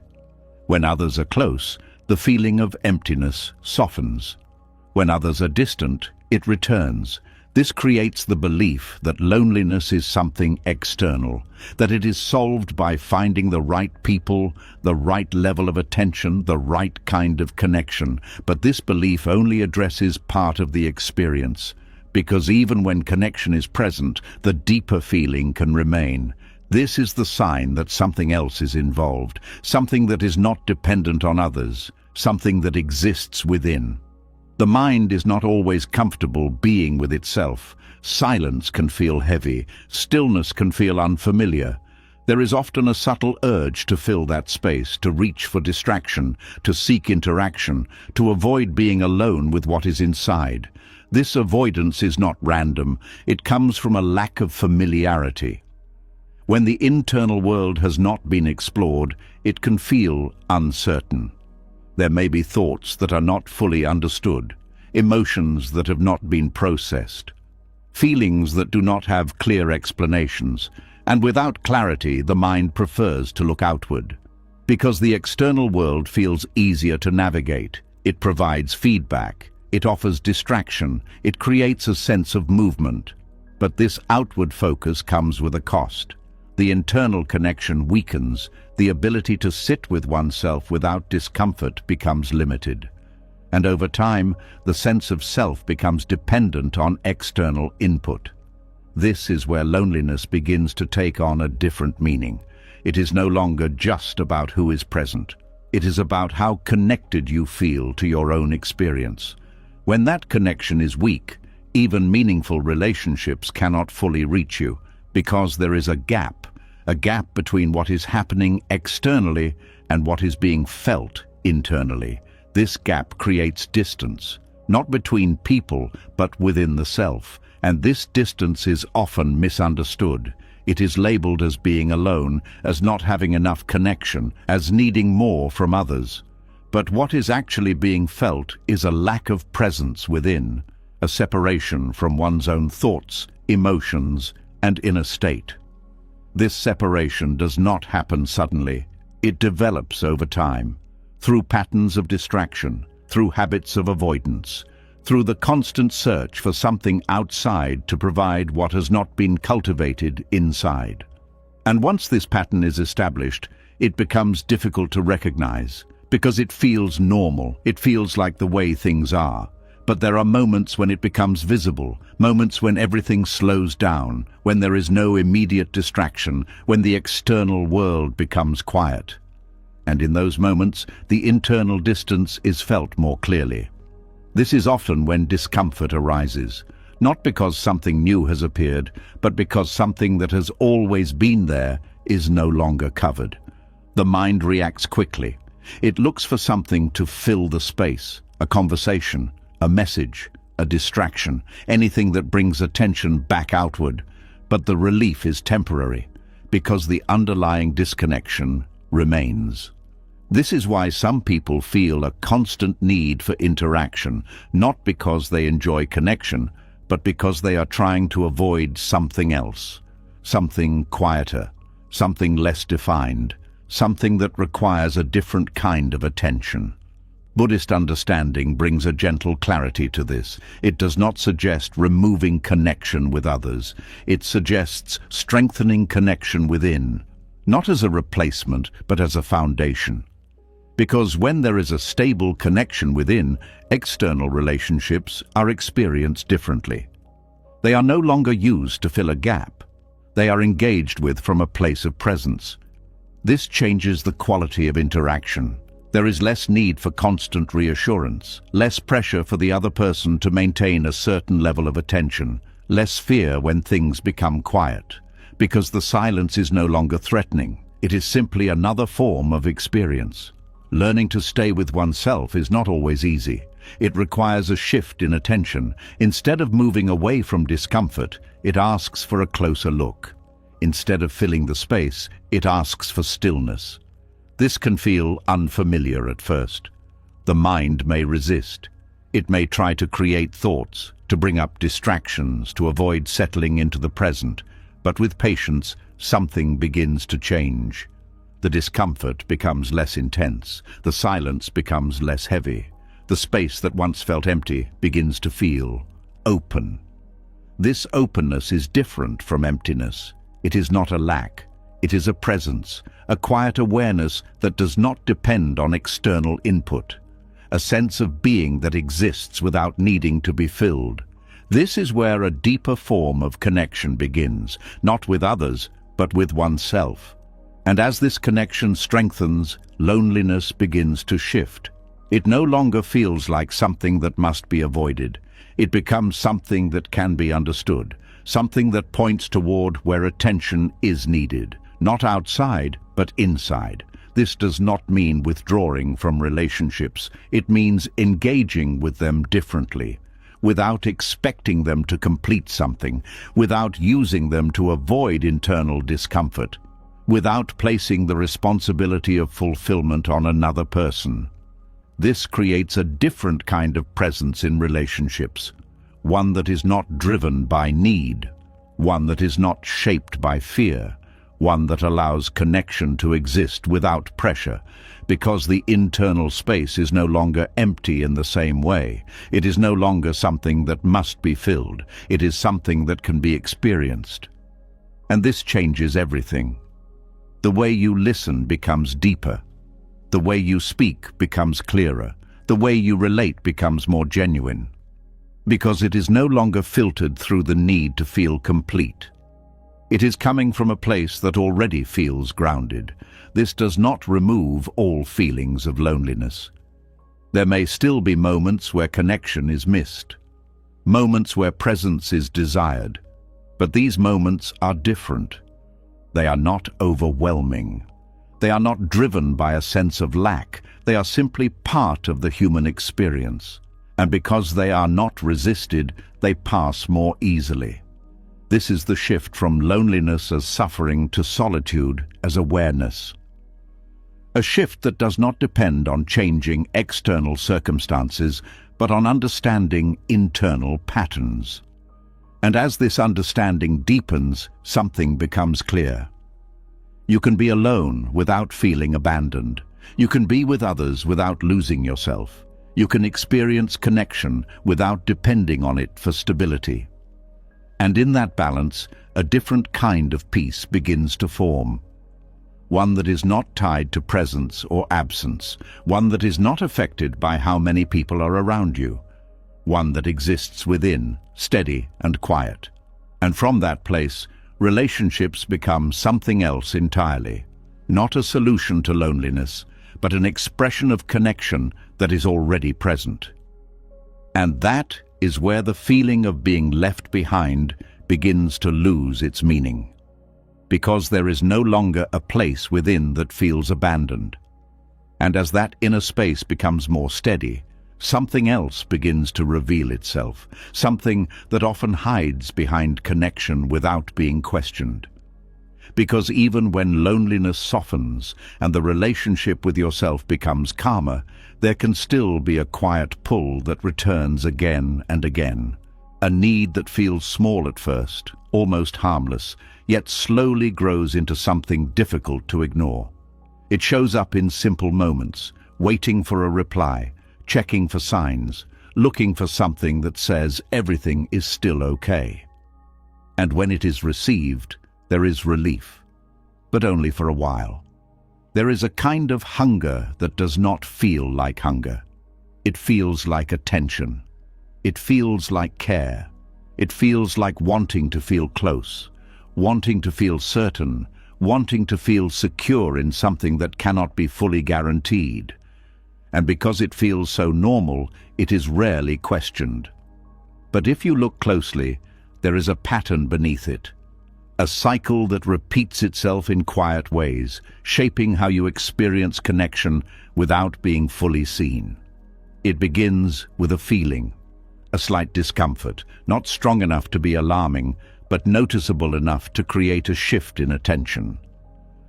When others are close, the feeling of emptiness softens. When others are distant, it returns. This creates the belief that loneliness is something external, that it is solved by finding the right people, the right level of attention, the right kind of connection. But this belief only addresses part of the experience. Because even when connection is present, the deeper feeling can remain. This is the sign that something else is involved, something that is not dependent on others, something that exists within. The mind is not always comfortable being with itself. Silence can feel heavy, stillness can feel unfamiliar. There is often a subtle urge to fill that space, to reach for distraction, to seek interaction, to avoid being alone with what is inside. This avoidance is not random. It comes from a lack of familiarity. When the internal world has not been explored, it can feel uncertain. There may be thoughts that are not fully understood, emotions that have not been processed, feelings that do not have clear explanations, and without clarity, the mind prefers to look outward. Because the external world feels easier to navigate, it provides feedback. It offers distraction, it creates a sense of movement. But this outward focus comes with a cost. The internal connection weakens, the ability to sit with oneself without discomfort becomes limited. And over time, the sense of self becomes dependent on external input. This is where loneliness begins to take on a different meaning. It is no longer just about who is present. It is about how connected you feel to your own experience. When that connection is weak, even meaningful relationships cannot fully reach you, because there is a gap between what is happening externally and what is being felt internally. This gap creates distance, not between people, but within the self. And this distance is often misunderstood. It is labeled as being alone, as not having enough connection, as needing more from others. But what is actually being felt is a lack of presence within, a separation from one's own thoughts, emotions, and inner state. This separation does not happen suddenly. It develops over time, through patterns of distraction, through habits of avoidance, through the constant search for something outside to provide what has not been cultivated inside. And once this pattern is established, it becomes difficult to recognize, because it feels normal, it feels like the way things are. But there are moments when it becomes visible, moments when everything slows down, when there is no immediate distraction, when the external world becomes quiet. And in those moments, the internal distance is felt more clearly. This is often when discomfort arises, not because something new has appeared, but because something that has always been there is no longer covered. The mind reacts quickly. It looks for something to fill the space, a conversation, a message, a distraction, anything that brings attention back outward. But the relief is temporary, because the underlying disconnection remains. This is why some people feel a constant need for interaction, not because they enjoy connection, but because they are trying to avoid something else, something quieter, something less defined, something that requires a different kind of attention. Buddhist understanding brings a gentle clarity to this. It does not suggest removing connection with others. It suggests strengthening connection within, not as a replacement, but as a foundation. Because when there is a stable connection within, external relationships are experienced differently. They are no longer used to fill a gap. They are engaged with from a place of presence. This changes the quality of interaction. There is less need for constant reassurance, less pressure for the other person to maintain a certain level of attention, less fear when things become quiet, because the silence is no longer threatening. It is simply another form of experience. Learning to stay with oneself is not always easy. It requires a shift in attention. Instead of moving away from discomfort, it asks for a closer look. Instead of filling the space, it asks for stillness. This can feel unfamiliar at first. The mind may resist. It may try to create thoughts, to bring up distractions, to avoid settling into the present. But with patience, something begins to change. The discomfort becomes less intense. The silence becomes less heavy. The space that once felt empty begins to feel open. This openness is different from emptiness. It is not a lack. It is a presence, a quiet awareness that does not depend on external input, a sense of being that exists without needing to be filled. This is where a deeper form of connection begins, not with others, but with oneself. And as this connection strengthens, loneliness begins to shift. It no longer feels like something that must be avoided. It becomes something that can be understood, something that points toward where attention is needed, not outside, but inside. This does not mean withdrawing from relationships. It means engaging with them differently, without expecting them to complete something, without using them to avoid internal discomfort, without placing the responsibility of fulfillment on another person. This creates a different kind of presence in relationships, one that is not driven by need, one that is not shaped by fear, one that allows connection to exist without pressure, because the internal space is no longer empty in the same way. It is no longer something that must be filled. It is something that can be experienced. And this changes everything. The way you listen becomes deeper. The way you speak becomes clearer. The way you relate becomes more genuine. Because it is no longer filtered through the need to feel complete. It is coming from a place that already feels grounded. This does not remove all feelings of loneliness. There may still be moments where connection is missed, moments where presence is desired, but these moments are different. They are not overwhelming. They are not driven by a sense of lack. They are simply part of the human experience. And because they are not resisted, they pass more easily. This is the shift from loneliness as suffering to solitude as awareness. A shift that does not depend on changing external circumstances, but on understanding internal patterns. And as this understanding deepens, something becomes clear. You can be alone without feeling abandoned. You can be with others without losing yourself. You can experience connection without depending on it for stability. And in that balance, a different kind of peace begins to form. One that is not tied to presence or absence. One that is not affected by how many people are around you. One that exists within, steady and quiet. And from that place, relationships become something else entirely. Not a solution to loneliness, but an expression of connection that is already present. And that is where the feeling of being left behind begins to lose its meaning. Because there is no longer a place within that feels abandoned. And as that inner space becomes more steady, something else begins to reveal itself, something that often hides behind connection without being questioned. Because even when loneliness softens and the relationship with yourself becomes calmer, there can still be a quiet pull that returns again and again. A need that feels small at first, almost harmless, yet slowly grows into something difficult to ignore. It shows up in simple moments, waiting for a reply, checking for signs, looking for something that says everything is still okay. And when it is received, there is relief, but only for a while. There is a kind of hunger that does not feel like hunger. It feels like attention. It feels like care. It feels like wanting to feel close, wanting to feel certain, wanting to feel secure in something that cannot be fully guaranteed. And because it feels so normal, it is rarely questioned. But if you look closely, there is a pattern beneath it. A cycle that repeats itself in quiet ways, shaping how you experience connection without being fully seen. It begins with a feeling, a slight discomfort, not strong enough to be alarming, but noticeable enough to create a shift in attention.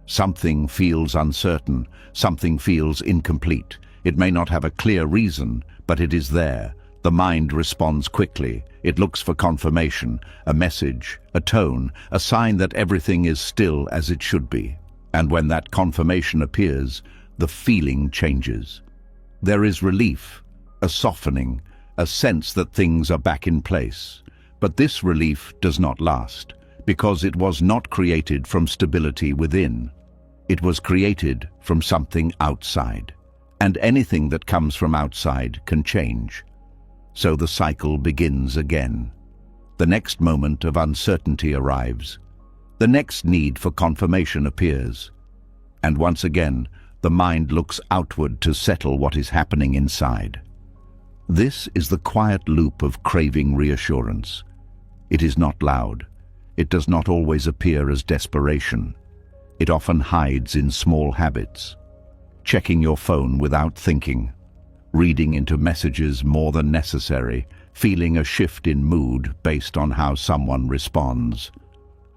Something feels uncertain, something feels incomplete. It may not have a clear reason, but it is there. The mind responds quickly. It looks for confirmation, a message, a tone, a sign that everything is still as it should be. And when that confirmation appears, the feeling changes. There is relief, a softening, a sense that things are back in place. But this relief does not last, because it was not created from stability within. It was created from something outside. And anything that comes from outside can change. So the cycle begins again. The next moment of uncertainty arrives. The next need for confirmation appears. And once again, the mind looks outward to settle what is happening inside. This is the quiet loop of craving reassurance. It is not loud. It does not always appear as desperation. It often hides in small habits. Checking your phone without thinking, reading into messages more than necessary, feeling a shift in mood based on how someone responds.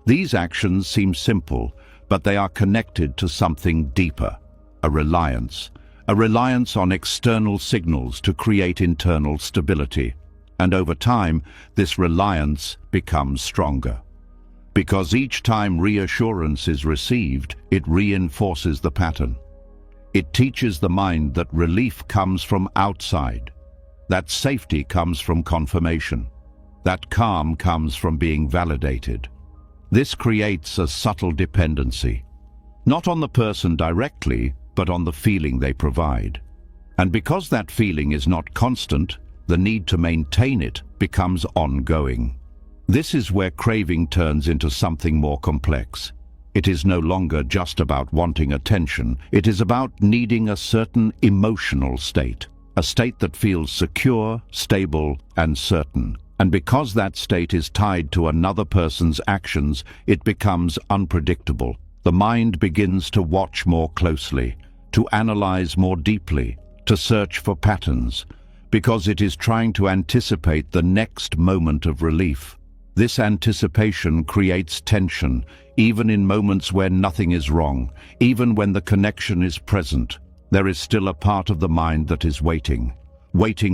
These actions seem simple, but they are connected to something deeper, a reliance on external signals to create internal stability. And over time, this reliance becomes stronger. Because each time reassurance is received, it reinforces the pattern. It teaches the mind that relief comes from outside, that safety comes from confirmation, that calm comes from being validated. This creates a subtle dependency, not on the person directly, but on the feeling they provide. And because that feeling is not constant, the need to maintain it becomes ongoing. This is where craving turns into something more complex. It is no longer just about wanting attention. It is about needing a certain emotional state, a state that feels secure, stable, and certain. And because that state is tied to another person's actions, it becomes unpredictable. The mind begins to watch more closely, to analyze more deeply, to search for patterns, because it is trying to anticipate the next moment of relief. This anticipation creates tension, even in moments where nothing is wrong, even when the connection is present. There is still a part of the mind that is waiting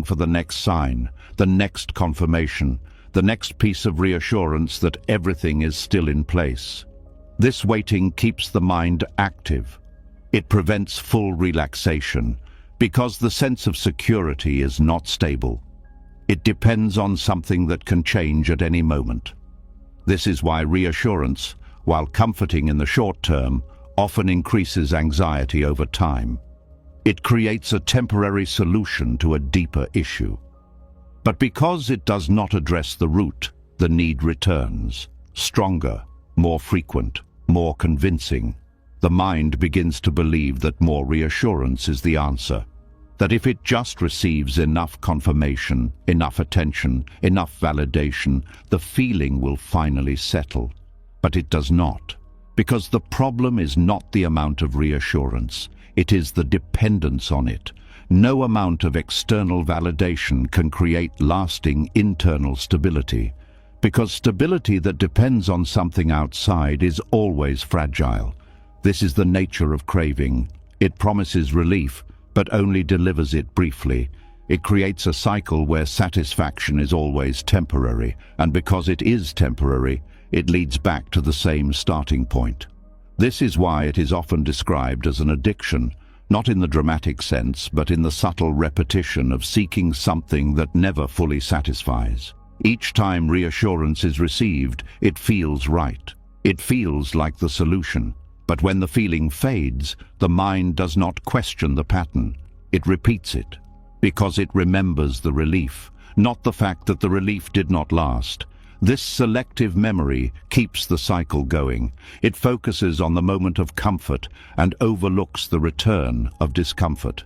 for the next sign, the next confirmation, the next piece of reassurance that everything is still in place. This waiting keeps the mind active. It prevents full relaxation, because the sense of security is not stable. It depends on something that can change at any moment. This is why reassurance, while comforting in the short term, often increases anxiety over time. It creates a temporary solution to a deeper issue. But because it does not address the root, the need returns, stronger, more frequent, more convincing. The mind begins to believe that more reassurance is the answer, that if it just receives enough confirmation, enough attention, enough validation, the feeling will finally settle. But it does not, because the problem is not the amount of reassurance, it is the dependence on it. No amount of external validation can create lasting internal stability, because stability that depends on something outside is always fragile. This is the nature of craving. It promises relief, but only delivers it briefly. It creates a cycle where satisfaction is always temporary, and because it is temporary, it leads back to the same starting point. This is why it is often described as an addiction, not in the dramatic sense, but in the subtle repetition of seeking something that never fully satisfies. Each time reassurance is received, it feels right. It feels like the solution. But when the feeling fades, the mind does not question the pattern. It repeats it, because it remembers the relief, not the fact that the relief did not last. This selective memory keeps the cycle going. It focuses on the moment of comfort and overlooks the return of discomfort.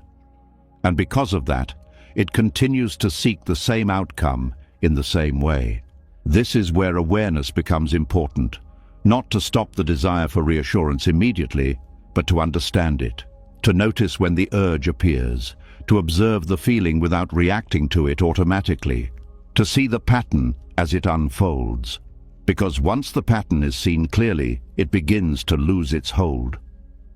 And because of that, it continues to seek the same outcome in the same way. This is where awareness becomes important. Not to stop the desire for reassurance immediately, but to understand it, to notice when the urge appears, to observe the feeling without reacting to it automatically, to see the pattern as it unfolds. Because once the pattern is seen clearly, it begins to lose its hold.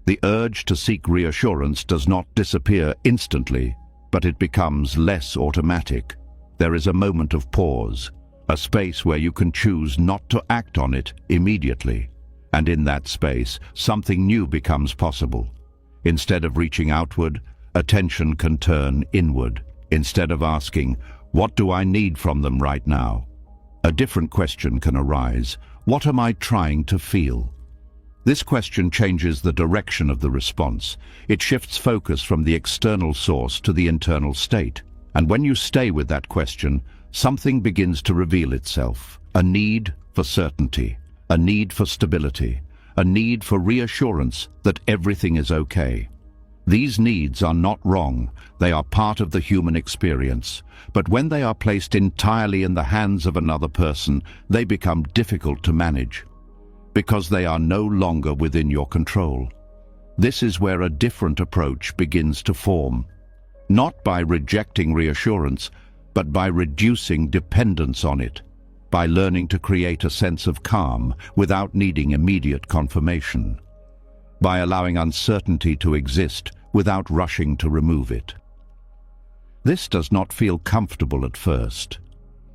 The urge to seek reassurance does not disappear instantly, but it becomes less automatic. There is a moment of pause, a space where you can choose not to act on it immediately. And in that space, something new becomes possible. Instead of reaching outward, attention can turn inward. Instead of asking, "What do I need from them right now?" a different question can arise. What am I trying to feel? This question changes the direction of the response. It shifts focus from the external source to the internal state. And when you stay with that question, something begins to reveal itself. A need for certainty, a need for stability, a need for reassurance that everything is okay. These needs are not wrong, they are part of the human experience. But when they are placed entirely in the hands of another person, they become difficult to manage, because they are no longer within your control. This is where a different approach begins to form. Not by rejecting reassurance, but by reducing dependence on it, by learning to create a sense of calm without needing immediate confirmation, by allowing uncertainty to exist without rushing to remove it. This does not feel comfortable at first.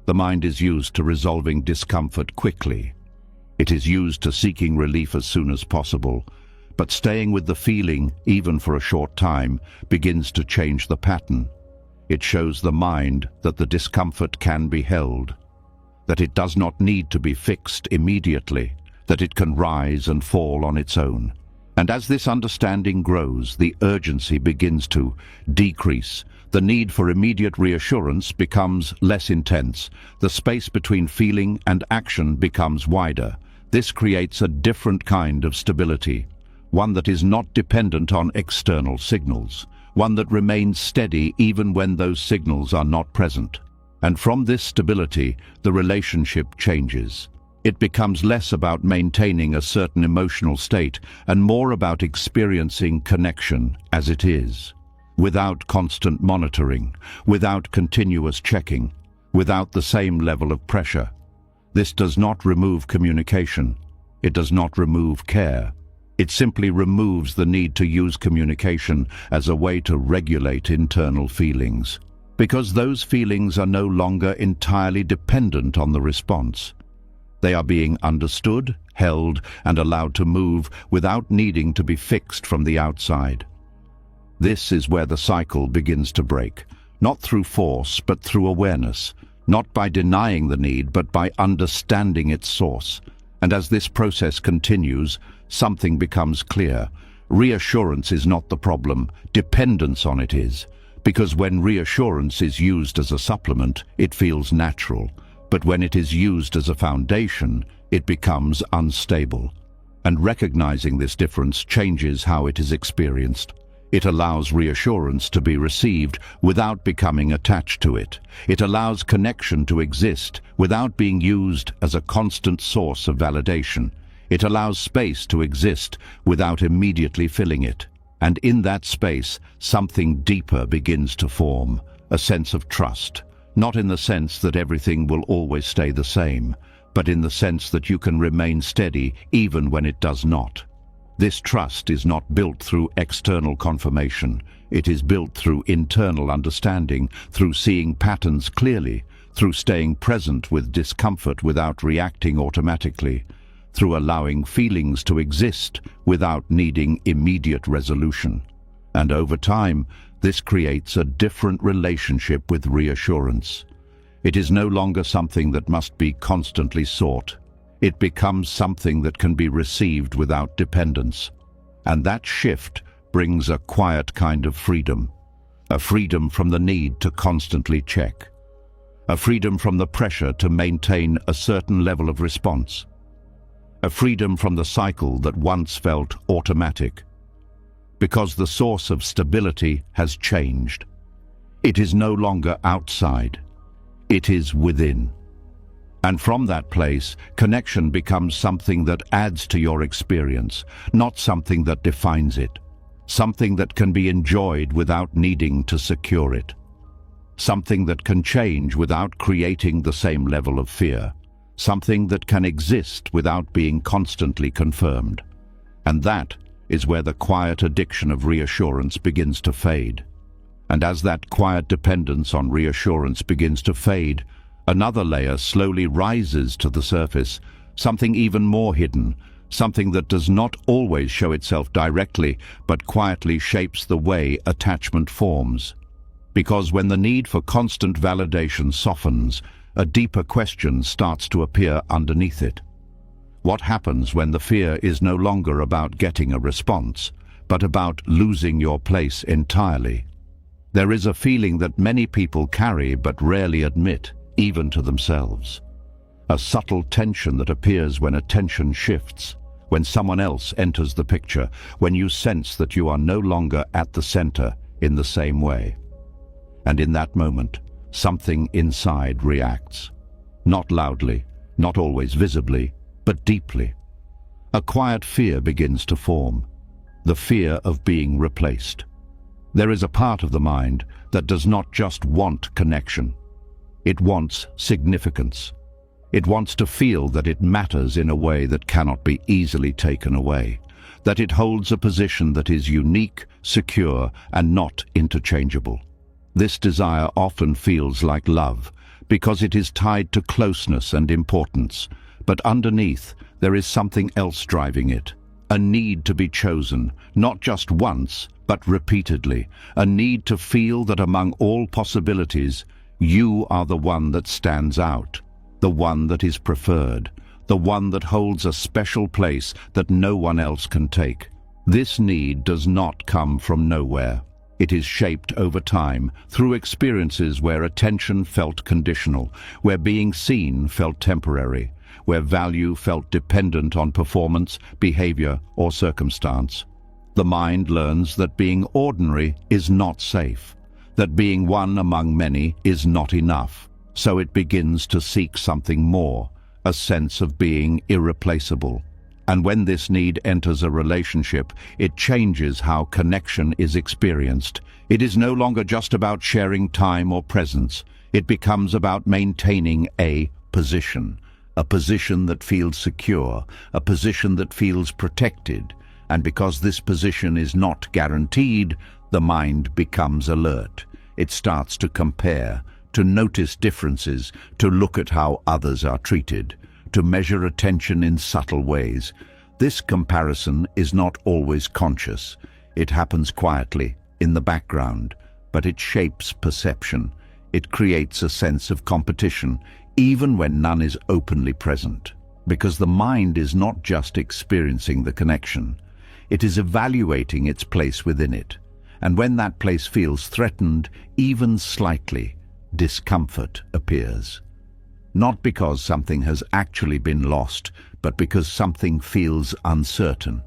The mind is used to resolving discomfort quickly. It is used to seeking relief as soon as possible, but staying with the feeling, even for a short time, begins to change the pattern. It shows the mind that the discomfort can be held, that it does not need to be fixed immediately, that it can rise and fall on its own. And as this understanding grows, the urgency begins to decrease. The need for immediate reassurance becomes less intense. The space between feeling and action becomes wider. This creates a different kind of stability, one that is not dependent on external signals, one that remains steady even when those signals are not present. And from this stability, the relationship changes. It becomes less about maintaining a certain emotional state and more about experiencing connection as it is, without constant monitoring, without continuous checking, without the same level of pressure. This does not remove communication. It does not remove care. It simply removes the need to use communication as a way to regulate internal feelings, because those feelings are no longer entirely dependent on the response. They are being understood, held, and allowed to move without needing to be fixed from the outside. This is where the cycle begins to break, not through force, but through awareness, not by denying the need, but by understanding its source. And as this process continues, something becomes clear. Reassurance is not the problem, dependence on it is. Because when reassurance is used as a supplement, it feels natural. But when it is used as a foundation, it becomes unstable. And recognizing this difference changes how it is experienced. It allows reassurance to be received without becoming attached to it. It allows connection to exist without being used as a constant source of validation. It allows space to exist without immediately filling it. And in that space, something deeper begins to form, a sense of trust. Not in the sense that everything will always stay the same, but in the sense that you can remain steady even when it does not. This trust is not built through external confirmation. It is built through internal understanding, through seeing patterns clearly, through staying present with discomfort without reacting automatically, through allowing feelings to exist without needing immediate resolution. And over time, this creates a different relationship with reassurance. It is no longer something that must be constantly sought. It becomes something that can be received without dependence. And that shift brings a quiet kind of freedom. A freedom from the need to constantly check. A freedom from the pressure to maintain a certain level of response. A freedom from the cycle that once felt automatic. Because the source of stability has changed. It is no longer outside. It is within. And from that place, connection becomes something that adds to your experience, not something that defines it. Something that can be enjoyed without needing to secure it. Something that can change without creating the same level of fear. Something that can exist without being constantly confirmed. And that is where the quiet addiction of reassurance begins to fade. And as that quiet dependence on reassurance begins to fade, another layer slowly rises to the surface, something even more hidden, something that does not always show itself directly, but quietly shapes the way attachment forms. Because when the need for constant validation softens, a deeper question starts to appear underneath it. What happens when the fear is no longer about getting a response, but about losing your place entirely? There is a feeling that many people carry but rarely admit, even to themselves. A subtle tension that appears when attention shifts, when someone else enters the picture, when you sense that you are no longer at the center in the same way. And in that moment, something inside reacts. Not loudly, not always visibly, but deeply. A quiet fear begins to form, the fear of being replaced. There is a part of the mind that does not just want connection. It wants significance. It wants to feel that it matters in a way that cannot be easily taken away, that it holds a position that is unique, secure, and not interchangeable. This desire often feels like love, because it is tied to closeness and importance, but underneath there is something else driving it, a need to be chosen, not just once, but repeatedly, a need to feel that among all possibilities, you are the one that stands out, the one that is preferred, the one that holds a special place that no one else can take. This need does not come from nowhere. It is shaped over time through experiences where attention felt conditional, where being seen felt temporary, where value felt dependent on performance, behavior, or circumstance. The mind learns that being ordinary is not safe, that being one among many is not enough. So it begins to seek something more, a sense of being irreplaceable. And when this need enters a relationship, it changes how connection is experienced. It is no longer just about sharing time or presence. It becomes about maintaining a position that feels secure, a position that feels protected. And because this position is not guaranteed, the mind becomes alert. It starts to compare, to notice differences, to look at how others are treated, to measure attention in subtle ways. This comparison is not always conscious. It happens quietly, in the background, but it shapes perception. It creates a sense of competition, even when none is openly present. Because the mind is not just experiencing the connection, it is evaluating its place within it. And when that place feels threatened, even slightly, discomfort appears. Not because something has actually been lost, but because something feels uncertain.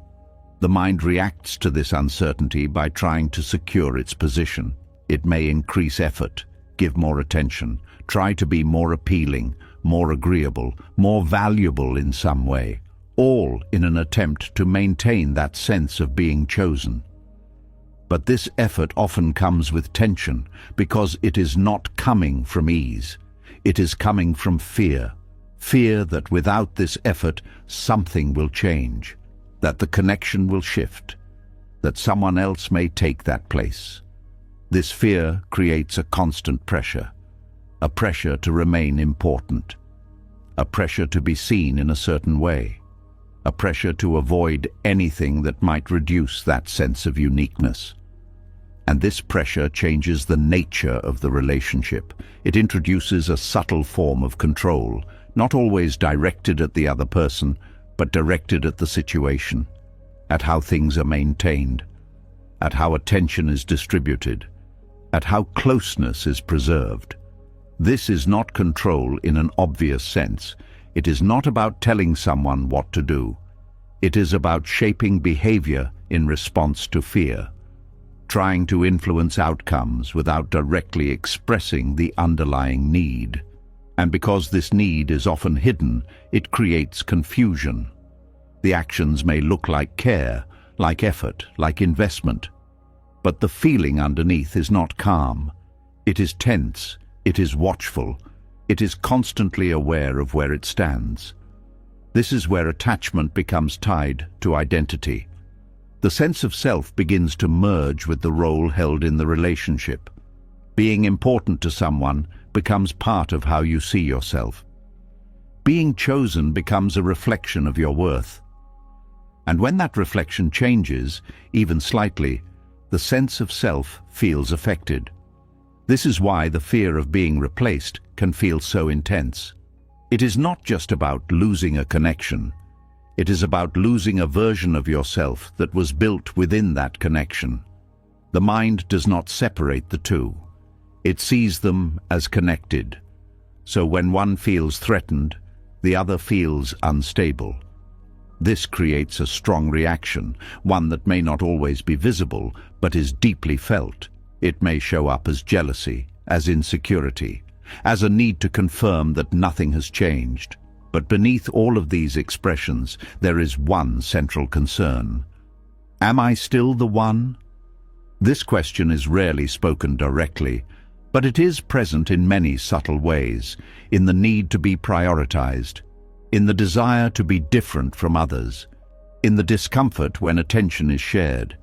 The mind reacts to this uncertainty by trying to secure its position. It may increase effort, give more attention, try to be more appealing, more agreeable, more valuable in some way, all in an attempt to maintain that sense of being chosen. But this effort often comes with tension because it is not coming from ease. It is coming from fear. Fear that without this effort, something will change, that the connection will shift, that someone else may take that place. This fear creates a constant pressure, a pressure to remain important, a pressure to be seen in a certain way, a pressure to avoid anything that might reduce that sense of uniqueness. And this pressure changes the nature of the relationship. It introduces a subtle form of control, not always directed at the other person, but directed at the situation, at how things are maintained, at how attention is distributed, at how closeness is preserved. This is not control in an obvious sense. It is not about telling someone what to do. It is about shaping behavior in response to fear, trying to influence outcomes without directly expressing the underlying need. And because this need is often hidden, it creates confusion. The actions may look like care, like effort, like investment, but the feeling underneath is not calm. It is tense, it is watchful, it is constantly aware of where it stands. This is where attachment becomes tied to identity. The sense of self begins to merge with the role held in the relationship. Being important to someone becomes part of how you see yourself. Being chosen becomes a reflection of your worth. And when that reflection changes, even slightly, the sense of self feels affected. This is why the fear of being replaced can feel so intense. It is not just about losing a connection. It is about losing a version of yourself that was built within that connection. The mind does not separate the two. It sees them as connected. So when one feels threatened, the other feels unstable. This creates a strong reaction, one that may not always be visible, but is deeply felt. It may show up as jealousy, as insecurity, as a need to confirm that nothing has changed. But beneath all of these expressions, there is one central concern. Am I still the one? This question is rarely spoken directly, but it is present in many subtle ways, in the need to be prioritized, in the desire to be different from others, in the discomfort when attention is shared.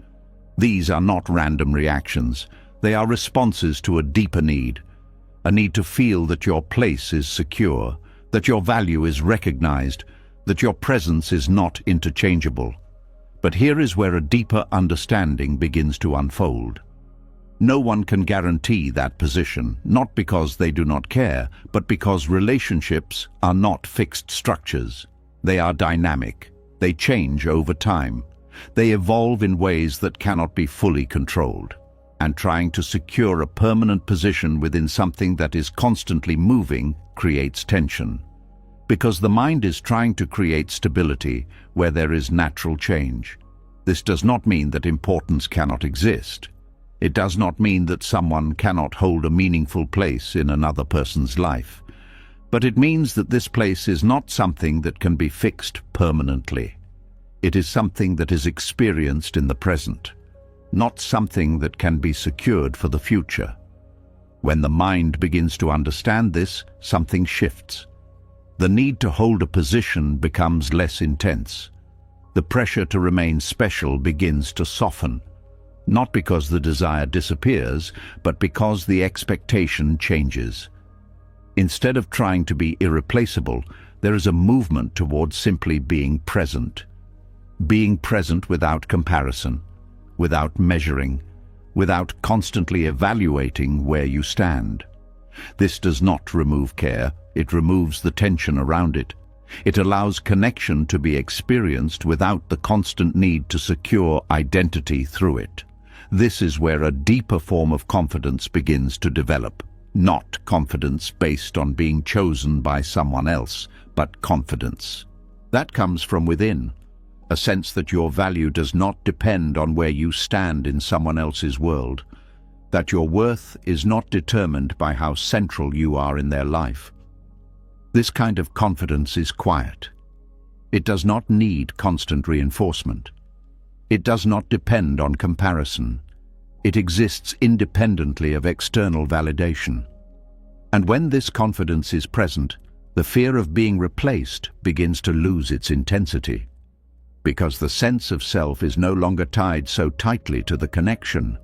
These are not random reactions. They are responses to a deeper need, a need to feel that your place is secure, that your value is recognized, that your presence is not interchangeable. But here is where a deeper understanding begins to unfold. No one can guarantee that position, not because they do not care, but because relationships are not fixed structures. They are dynamic. They change over time. They evolve in ways that cannot be fully controlled. And trying to secure a permanent position within something that is constantly moving creates tension. Because the mind is trying to create stability where there is natural change. This does not mean that importance cannot exist. It does not mean that someone cannot hold a meaningful place in another person's life. But it means that this place is not something that can be fixed permanently. It is something that is experienced in the present, not something that can be secured for the future. When the mind begins to understand this, something shifts. The need to hold a position becomes less intense. The pressure to remain special begins to soften, not because the desire disappears, but because the expectation changes. Instead of trying to be irreplaceable, there is a movement towards simply being present. Being present without comparison, without measuring, without constantly evaluating where you stand. This does not remove care, it removes the tension around it. It allows connection to be experienced without the constant need to secure identity through it. This is where a deeper form of confidence begins to develop. Not confidence based on being chosen by someone else, but confidence that comes from within. A sense that your value does not depend on where you stand in someone else's world, that your worth is not determined by how central you are in their life. This kind of confidence is quiet. It does not need constant reinforcement. It does not depend on comparison. It exists independently of external validation. And when this confidence is present, the fear of being replaced begins to lose its intensity. Because the sense of self is no longer tied so tightly to the connection.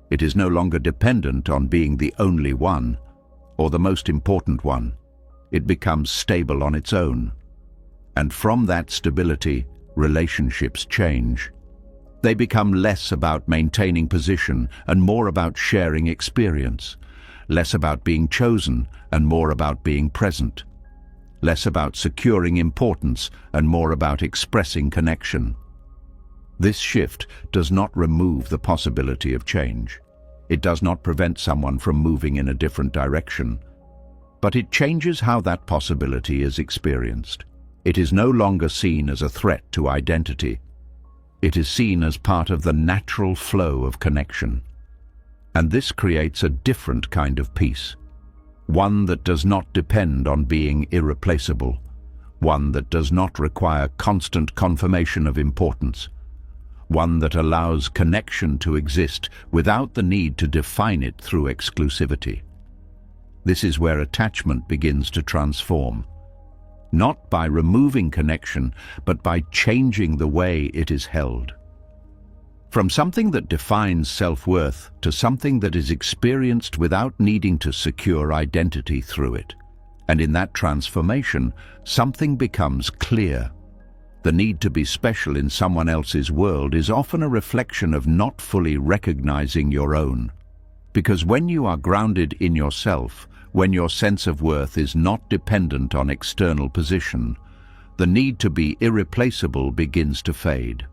It is no longer dependent on being the only one, or the most important one. It becomes stable on its own. And from that stability, relationships change. They become less about maintaining position and more about sharing experience. Less about being chosen and more about being present. Less about securing importance and more about expressing connection. This shift does not remove the possibility of change. It does not prevent someone from moving in a different direction. But it changes how that possibility is experienced. It is no longer seen as a threat to identity. It is seen as part of the natural flow of connection. And this creates a different kind of peace. One that does not depend on being irreplaceable. One that does not require constant confirmation of importance. One that allows connection to exist without the need to define it through exclusivity. This is where attachment begins to transform. Not by removing connection, but by changing the way it is held. From something that defines self-worth to something that is experienced without needing to secure identity through it. And in that transformation, something becomes clear. The need to be special in someone else's world is often a reflection of not fully recognizing your own. Because when you are grounded in yourself, when your sense of worth is not dependent on external position, the need to be irreplaceable begins to fade.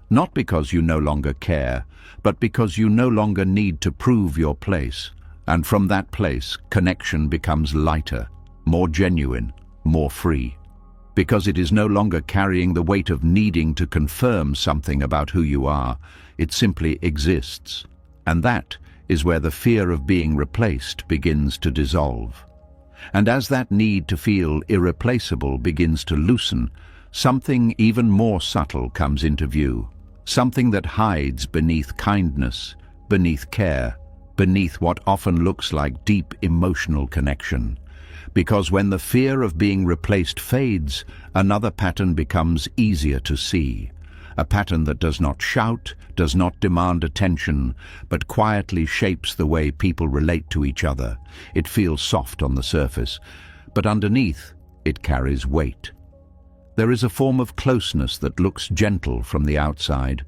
Not because you no longer care, but because you no longer need to prove your place. And from that place, connection becomes lighter, more genuine, more free. Because it is no longer carrying the weight of needing to confirm something about who you are, it simply exists. And that is where the fear of being replaced begins to dissolve. And as that need to feel irreplaceable begins to loosen, something even more subtle comes into view. Something that hides beneath kindness, beneath care, beneath what often looks like deep emotional connection. Because when the fear of being replaced fades, another pattern becomes easier to see. A pattern that does not shout, does not demand attention, but quietly shapes the way people relate to each other. It feels soft on the surface, but underneath, it carries weight. There is a form of closeness that looks gentle from the outside.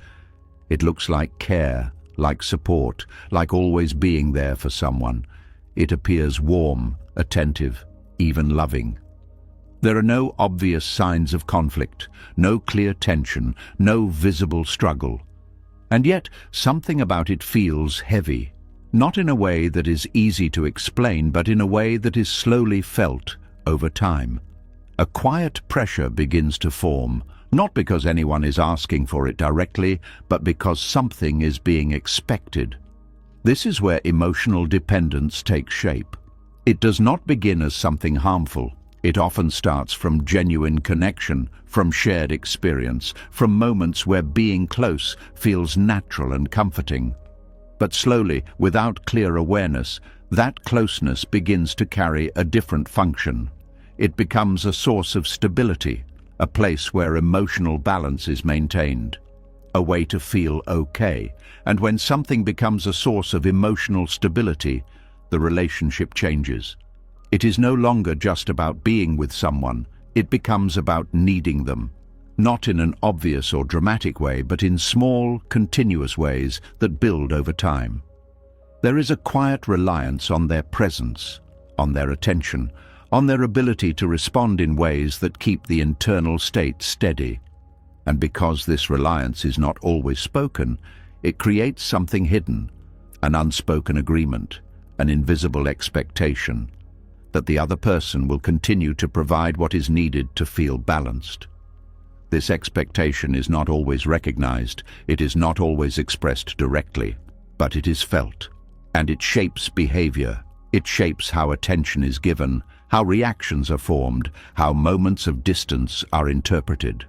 It looks like care, like support, like always being there for someone. It appears warm, attentive, even loving. There are no obvious signs of conflict, no clear tension, no visible struggle. And yet, something about it feels heavy, not in a way that is easy to explain, but in a way that is slowly felt over time. A quiet pressure begins to form, not because anyone is asking for it directly, but because something is being expected. This is where emotional dependence takes shape. It does not begin as something harmful. It often starts from genuine connection, from shared experience, from moments where being close feels natural and comforting. But slowly, without clear awareness, that closeness begins to carry a different function. It becomes a source of stability, a place where emotional balance is maintained, a way to feel okay. And when something becomes a source of emotional stability, the relationship changes. It is no longer just about being with someone, it becomes about needing them. Not in an obvious or dramatic way, but in small, continuous ways that build over time. There is a quiet reliance on their presence, on their attention, on their ability to respond in ways that keep the internal state steady. And because this reliance is not always spoken, it creates something hidden, an unspoken agreement, an invisible expectation, that the other person will continue to provide what is needed to feel balanced. This expectation is not always recognized, it is not always expressed directly, but it is felt. And it shapes behavior. It shapes how attention is given, how reactions are formed, how moments of distance are interpreted.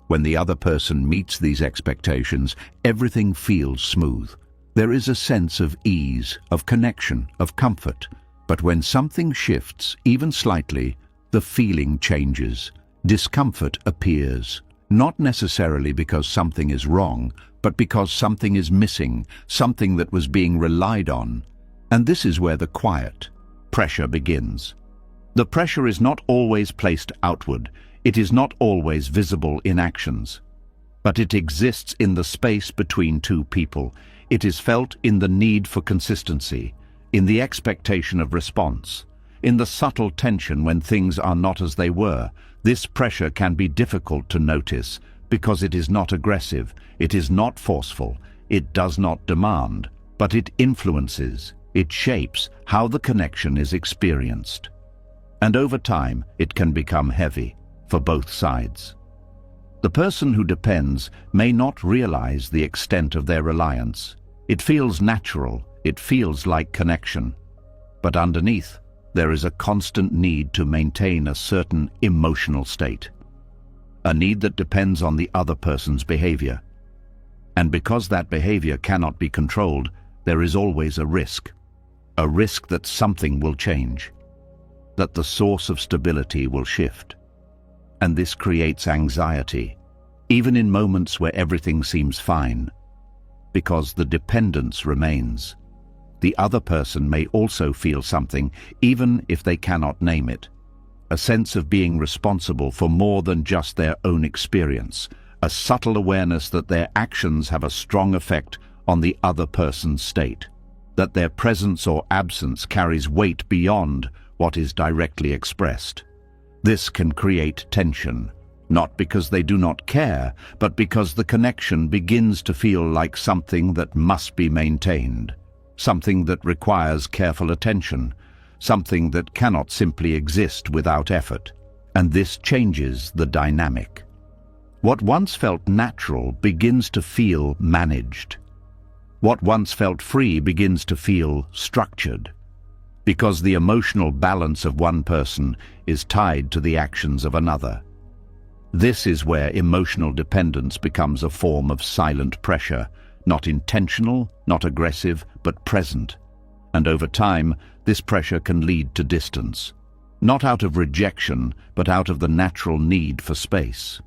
When the other person meets these expectations, everything feels smooth. There is a sense of ease, of connection, of comfort. But when something shifts, even slightly, the feeling changes. Discomfort appears, not necessarily because something is wrong, but because something is missing, something that was being relied on. And this is where the quiet pressure begins. The pressure is not always placed outward, it is not always visible in actions. But it exists in the space between two people. It is felt in the need for consistency, in the expectation of response, in the subtle tension when things are not as they were. This pressure can be difficult to notice because it is not aggressive, it is not forceful, it does not demand, but it influences, it shapes how the connection is experienced. And over time, it can become heavy for both sides. The person who depends may not realize the extent of their reliance. It feels natural, it feels like connection. But underneath, there is a constant need to maintain a certain emotional state. A need that depends on the other person's behavior. And because that behavior cannot be controlled, there is always a risk. A risk that something will change, that the source of stability will shift. And this creates anxiety, even in moments where everything seems fine, because the dependence remains. The other person may also feel something, even if they cannot name it. A sense of being responsible for more than just their own experience, a subtle awareness that their actions have a strong effect on the other person's state, that their presence or absence carries weight beyond what is directly expressed. This can create tension, not because they do not care, but because the connection begins to feel like something that must be maintained. Something that requires careful attention, something that cannot simply exist without effort. And this changes the dynamic. What once felt natural begins to feel managed. What once felt free begins to feel structured, because the emotional balance of one person is tied to the actions of another. This is where emotional dependence becomes a form of silent pressure, not intentional, not aggressive, but present. And over time, this pressure can lead to distance. Not out of rejection, but out of the natural need for space.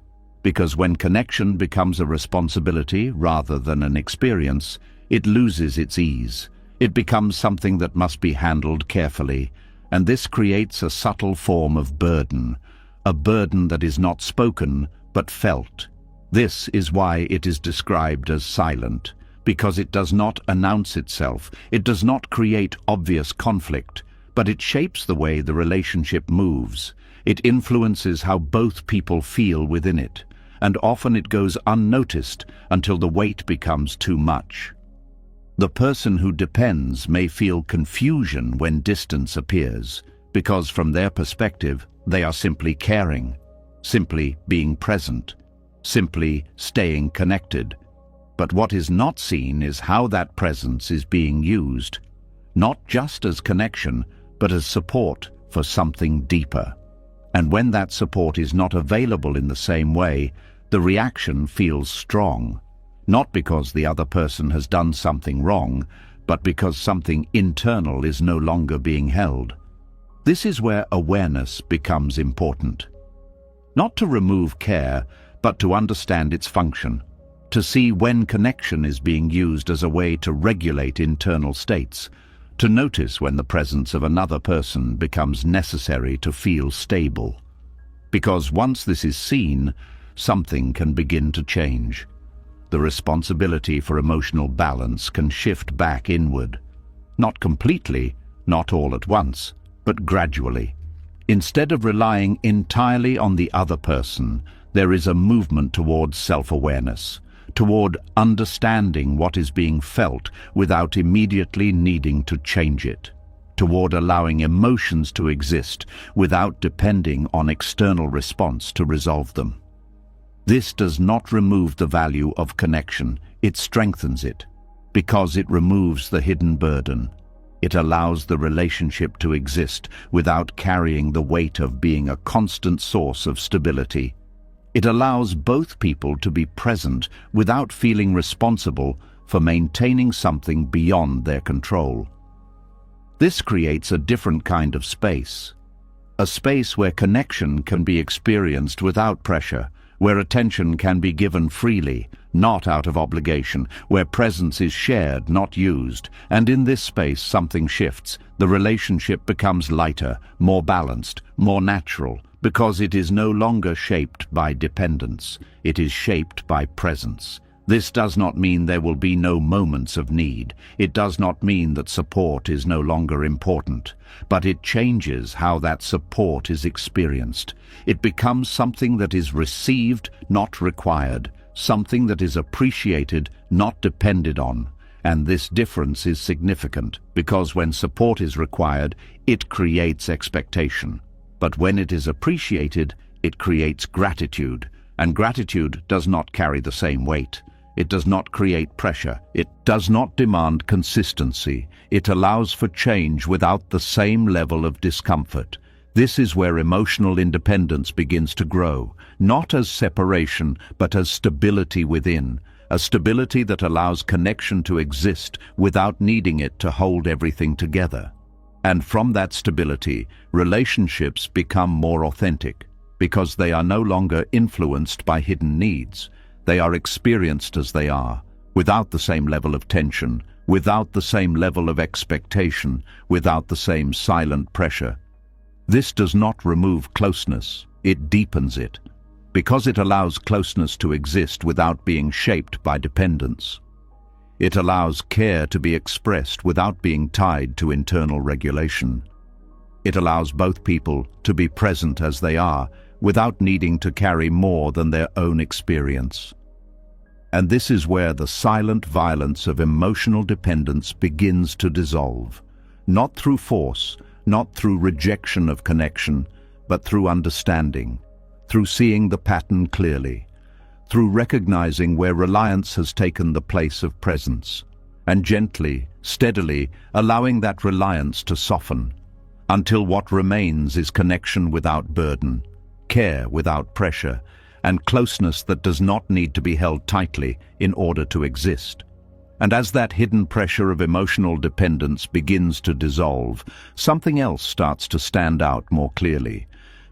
Because when connection becomes a responsibility rather than an experience, it loses its ease. It becomes something that must be handled carefully, and this creates a subtle form of burden, a burden that is not spoken, but felt. This is why it is described as silent, because it does not announce itself, it does not create obvious conflict, but it shapes the way the relationship moves. It influences how both people feel within it, and often it goes unnoticed until the weight becomes too much. The person who depends may feel confusion when distance appears, because from their perspective, they are simply caring, simply being present, simply staying connected. But what is not seen is how that presence is being used, not just as connection, but as support for something deeper. And when that support is not available in the same way, the reaction feels strong, not because the other person has done something wrong, but because something internal is no longer being held. This is where awareness becomes important. Not to remove care, but to understand its function, to see when connection is being used as a way to regulate internal states, to notice when the presence of another person becomes necessary to feel stable. Because once this is seen, something can begin to change. The responsibility for emotional balance can shift back inward. Not completely, not all at once, but gradually. Instead of relying entirely on the other person, there is a movement towards self-awareness, toward understanding what is being felt without immediately needing to change it, toward allowing emotions to exist without depending on external response to resolve them. This does not remove the value of connection, it strengthens it, because it removes the hidden burden. It allows the relationship to exist without carrying the weight of being a constant source of stability. It allows both people to be present without feeling responsible for maintaining something beyond their control. This creates a different kind of space, a space where connection can be experienced without pressure, where attention can be given freely, not out of obligation, where presence is shared, not used, and in this space something shifts. The relationship becomes lighter, more balanced, more natural, because it is no longer shaped by dependence, it is shaped by presence. This does not mean there will be no moments of need. It does not mean that support is no longer important, but it changes how that support is experienced. It becomes something that is received, not required, something that is appreciated, not depended on. And this difference is significant, because when support is required, it creates expectation. But when it is appreciated, it creates gratitude, and gratitude does not carry the same weight. It does not create pressure. It does not demand consistency. It allows for change without the same level of discomfort. This is where emotional independence begins to grow, not as separation, but as stability within, a stability that allows connection to exist without needing it to hold everything together. And from that stability, relationships become more authentic, because they are no longer influenced by hidden needs. They are experienced as they are, without the same level of tension, without the same level of expectation, without the same silent pressure. This does not remove closeness, it deepens it, because it allows closeness to exist without being shaped by dependence. It allows care to be expressed without being tied to internal regulation. It allows both people to be present as they are, without needing to carry more than their own experience. And this is where the silent violence of emotional dependence begins to dissolve, not through force, not through rejection of connection, but through understanding, through seeing the pattern clearly, through recognizing where reliance has taken the place of presence, and gently, steadily allowing that reliance to soften, until what remains is connection without burden, care without pressure, and closeness that does not need to be held tightly in order to exist. And as that hidden pressure of emotional dependence begins to dissolve, something else starts to stand out more clearly.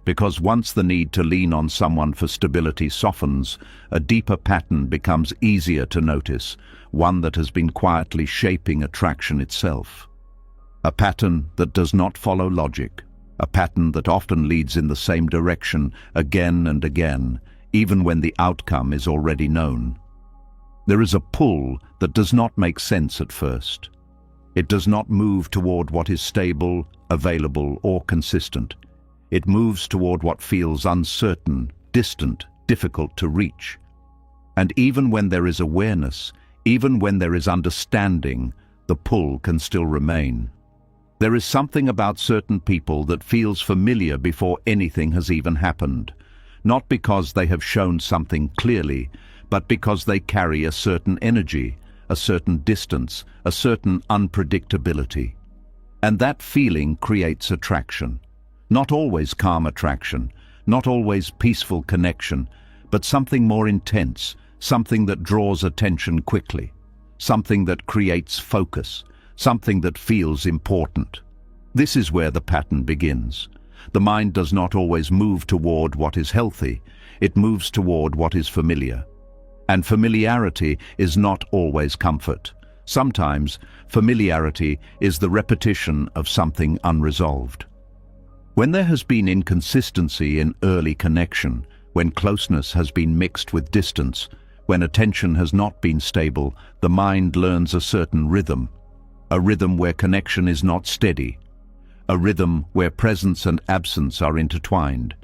Because once the need to lean on someone for stability softens, a deeper pattern becomes easier to notice, one that has been quietly shaping attraction itself. A pattern that does not follow logic, a pattern that often leads in the same direction again and again, even when the outcome is already known. There is a pull that does not make sense at first. It does not move toward what is stable, available, or consistent. It moves toward what feels uncertain, distant, difficult to reach. And even when there is awareness, even when there is understanding, the pull can still remain. There is something about certain people that feels familiar before anything has even happened, not because they have shown something clearly, but because they carry a certain energy, a certain distance, a certain unpredictability. And that feeling creates attraction. Not always calm attraction, not always peaceful connection, but something more intense, something that draws attention quickly, something that creates focus, something that feels important. This is where the pattern begins. The mind does not always move toward what is healthy, it moves toward what is familiar. And familiarity is not always comfort. Sometimes, familiarity is the repetition of something unresolved. When there has been inconsistency in early connection, when closeness has been mixed with distance, when attention has not been stable, the mind learns a certain rhythm, a rhythm where connection is not steady, a rhythm where presence and absence are intertwined.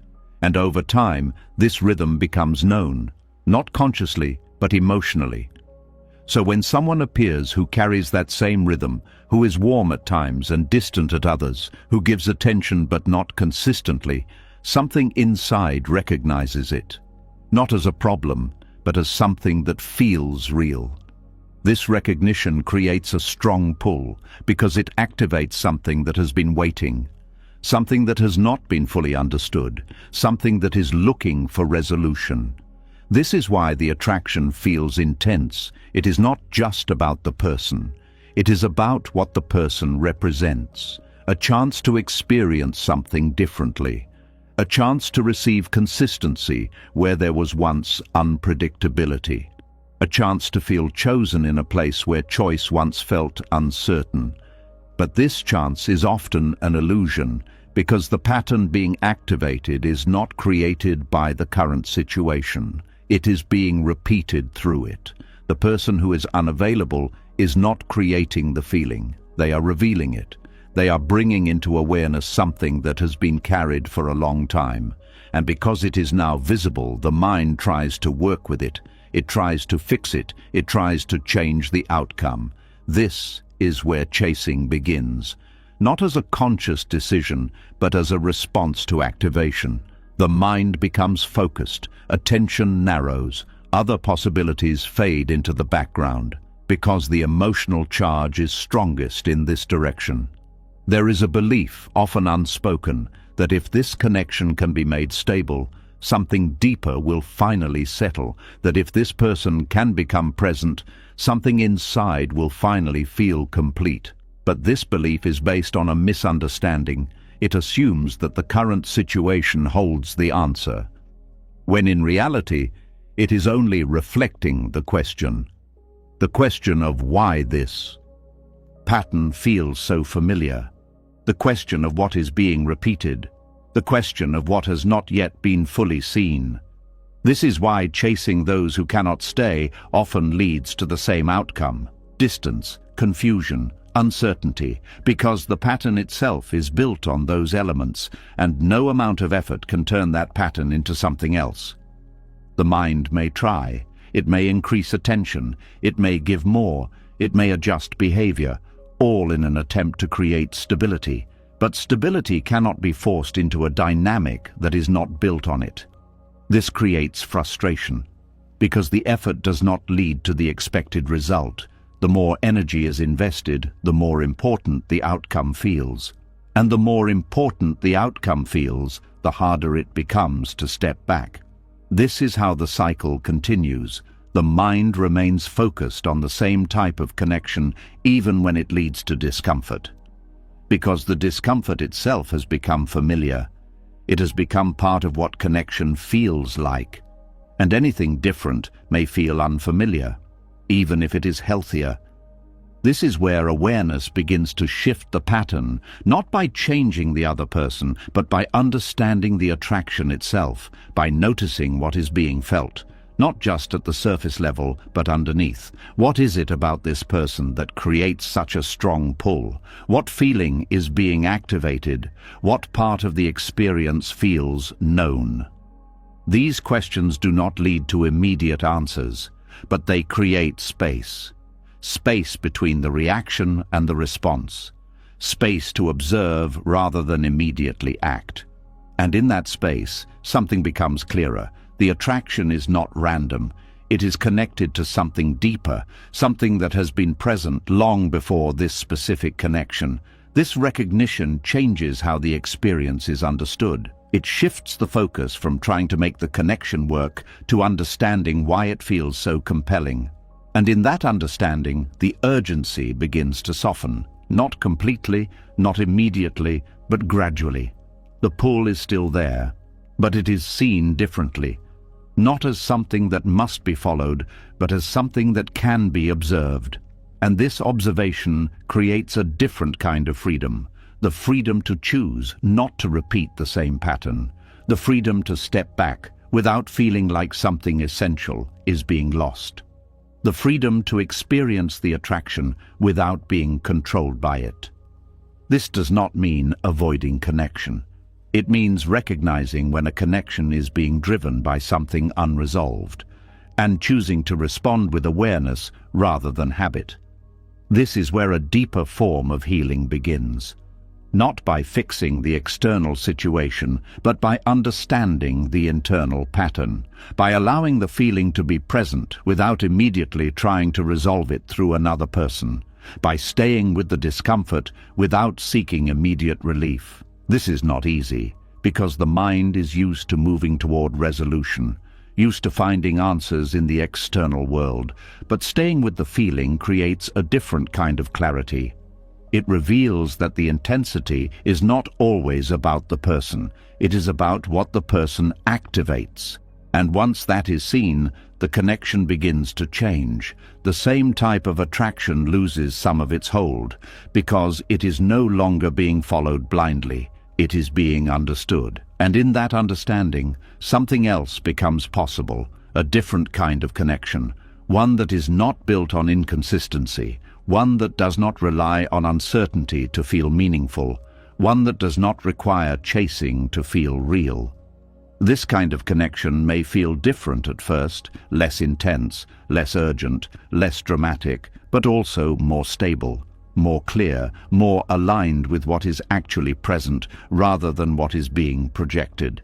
And over time, this rhythm becomes known, not consciously, but emotionally. So when someone appears who carries that same rhythm, who is warm at times and distant at others, who gives attention but not consistently, something inside recognizes it, not as a problem, but as something that feels real. This recognition creates a strong pull because it activates something that has been waiting, something that has not been fully understood, something that is looking for resolution. This is why the attraction feels intense. It is not just about the person. It is about what the person represents. A chance to experience something differently. A chance to receive consistency where there was once unpredictability. A chance to feel chosen in a place where choice once felt uncertain. But this chance is often an illusion because the pattern being activated is not created by the current situation. It is being repeated through it. The person who is unavailable is not creating the feeling. They are revealing it. They are bringing into awareness something that has been carried for a long time. And because it is now visible, the mind tries to work with it. It tries to fix it. It tries to change the outcome. This is where chasing begins. Not as a conscious decision, but as a response to activation. The mind becomes focused, attention narrows, other possibilities fade into the background, because the emotional charge is strongest in this direction. There is a belief, often unspoken, that if this connection can be made stable, something deeper will finally settle, that if this person can become present, something inside will finally feel complete. But this belief is based on a misunderstanding. It assumes that the current situation holds the answer, when in reality, it is only reflecting the question of why this pattern feels so familiar, the question of what is being repeated, the question of what has not yet been fully seen. This is why chasing those who cannot stay often leads to the same outcome: distance, confusion, uncertainty, because the pattern itself is built on those elements, and no amount of effort can turn that pattern into something else. The mind may try, it may increase attention, it may give more, it may adjust behavior, all in an attempt to create stability. But stability cannot be forced into a dynamic that is not built on it. This creates frustration, because the effort does not lead to the expected result. The more energy is invested, the more important the outcome feels. And the more important the outcome feels, the harder it becomes to step back. This is how the cycle continues. The mind remains focused on the same type of connection even when it leads to discomfort. Because the discomfort itself has become familiar. It has become part of what connection feels like. And anything different may feel unfamiliar, even if it is healthier. This is where awareness begins to shift the pattern, not by changing the other person, but by understanding the attraction itself, by noticing what is being felt, Not just at the surface level, but underneath. What is it about this person that creates such a strong pull? What feeling is being activated? What part of the experience feels known? These questions do not lead to immediate answers, but they create space. Space between the reaction and the response. Space to observe rather than immediately act. And in that space, something becomes clearer. The attraction is not random. It is connected to something deeper, something that has been present long before this specific connection. This recognition changes how the experience is understood. It shifts the focus from trying to make the connection work to understanding why it feels so compelling. And in that understanding, the urgency begins to soften. Not completely, not immediately, but gradually. The pull is still there, but it is seen differently. Not as something that must be followed, but as something that can be observed. And this observation creates a different kind of freedom. The freedom to choose not to repeat the same pattern. The freedom to step back without feeling like something essential is being lost. The freedom to experience the attraction without being controlled by it. This does not mean avoiding connection. It means recognizing when a connection is being driven by something unresolved, and choosing to respond with awareness rather than habit. This is where a deeper form of healing begins. Not by fixing the external situation, but by understanding the internal pattern, by allowing the feeling to be present without immediately trying to resolve it through another person, by staying with the discomfort without seeking immediate relief. This is not easy, because the mind is used to moving toward resolution, used to finding answers in the external world, but staying with the feeling creates a different kind of clarity. It reveals that the intensity is not always about the person, it is about what the person activates. And once that is seen, the connection begins to change. The same type of attraction loses some of its hold, because it is no longer being followed blindly, it is being understood. And in that understanding, something else becomes possible, a different kind of connection, one that is not built on inconsistency, one that does not rely on uncertainty to feel meaningful, one that does not require chasing to feel real. This kind of connection may feel different at first, less intense, less urgent, less dramatic, but also more stable, more clear, more aligned with what is actually present rather than what is being projected.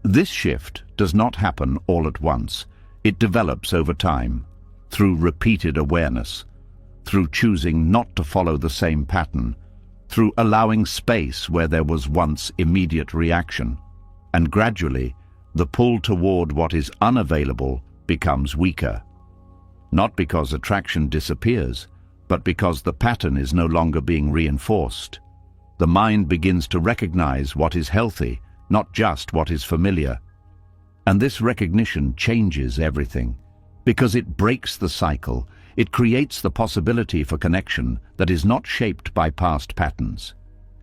This shift does not happen all at once. It develops over time, through repeated awareness, through choosing not to follow the same pattern, through allowing space where there was once immediate reaction. And gradually, the pull toward what is unavailable becomes weaker. Not because attraction disappears, but because the pattern is no longer being reinforced. The mind begins to recognize what is healthy, not just what is familiar. And this recognition changes everything, because it breaks the cycle. It creates the possibility for connection that is not shaped by past patterns.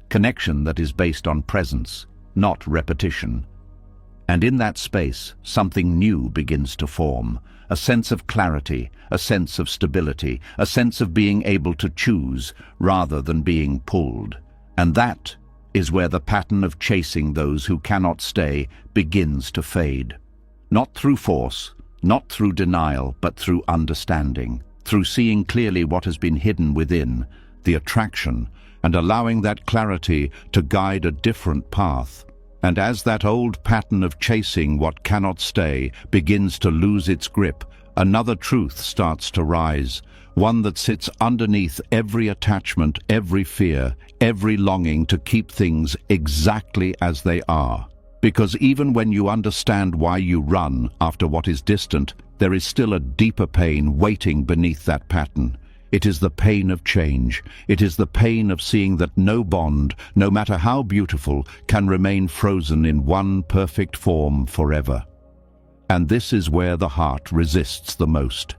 Connection that is based on presence, not repetition. And in that space, something new begins to form. A sense of clarity, a sense of stability, a sense of being able to choose rather than being pulled. And that is where the pattern of chasing those who cannot stay begins to fade. Not through force, not through denial, but through understanding. Through seeing clearly what has been hidden within, the attraction, and allowing that clarity to guide a different path. And as that old pattern of chasing what cannot stay begins to lose its grip, another truth starts to rise, one that sits underneath every attachment, every fear, every longing to keep things exactly as they are. Because even when you understand why you run after what is distant, there is still a deeper pain waiting beneath that pattern. It is the pain of change. It is the pain of seeing that no bond, no matter how beautiful, can remain frozen in one perfect form forever. And this is where the heart resists the most.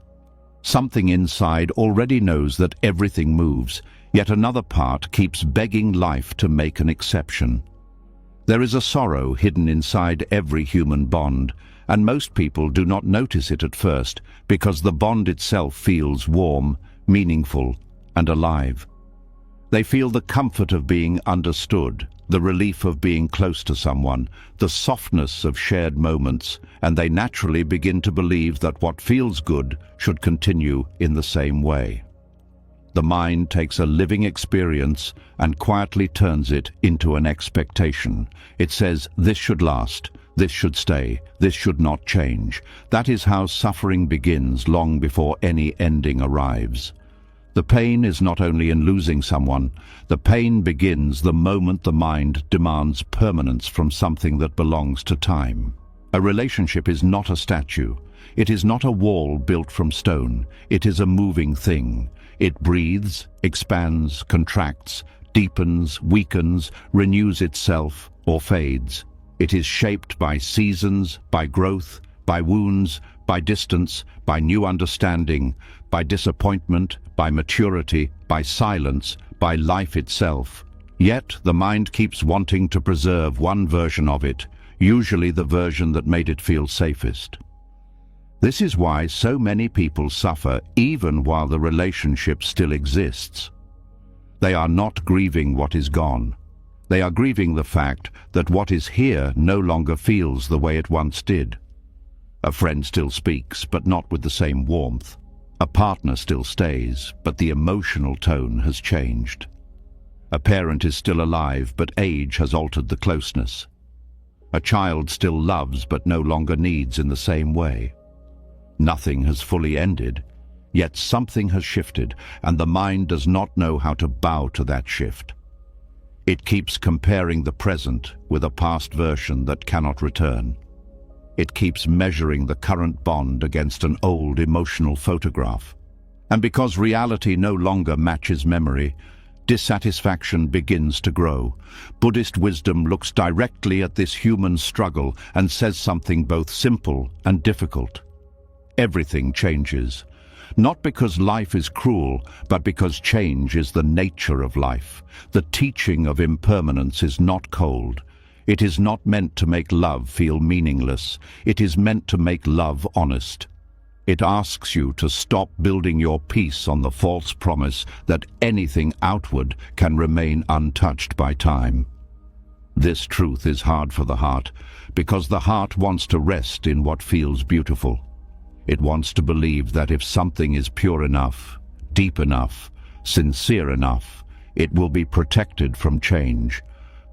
Something inside already knows that everything moves, yet another part keeps begging life to make an exception. There is a sorrow hidden inside every human bond, and most people do not notice it at first because the bond itself feels warm, meaningful, and alive. They feel the comfort of being understood, the relief of being close to someone, the softness of shared moments, and they naturally begin to believe that what feels good should continue in the same way. The mind takes a living experience and quietly turns it into an expectation. It says, this should last, this should stay, this should not change. That is how suffering begins long before any ending arrives. The pain is not only in losing someone, the pain begins the moment the mind demands permanence from something that belongs to time. A relationship is not a statue. It is not a wall built from stone. It is a moving thing. It breathes, expands, contracts, deepens, weakens, renews itself, or fades. It is shaped by seasons, by growth, by wounds, by distance, by new understanding, by disappointment, by maturity, by silence, by life itself. Yet the mind keeps wanting to preserve one version of it, usually the version that made it feel safest. This is why so many people suffer even while the relationship still exists. They are not grieving what is gone. They are grieving the fact that what is here no longer feels the way it once did. A friend still speaks, but not with the same warmth. A partner still stays, but the emotional tone has changed. A parent is still alive, but age has altered the closeness. A child still loves, but no longer needs in the same way. Nothing has fully ended, yet something has shifted, and the mind does not know how to bow to that shift. It keeps comparing the present with a past version that cannot return. It keeps measuring the current bond against an old emotional photograph. And because reality no longer matches memory, dissatisfaction begins to grow. Buddhist wisdom looks directly at this human struggle and says something both simple and difficult. Everything changes, not because life is cruel, but because change is the nature of life. The teaching of impermanence is not cold. It is not meant to make love feel meaningless. It is meant to make love honest. It asks you to stop building your peace on the false promise that anything outward can remain untouched by time. This truth is hard for the heart, because the heart wants to rest in what feels beautiful. It wants to believe that if something is pure enough, deep enough, sincere enough, it will be protected from change.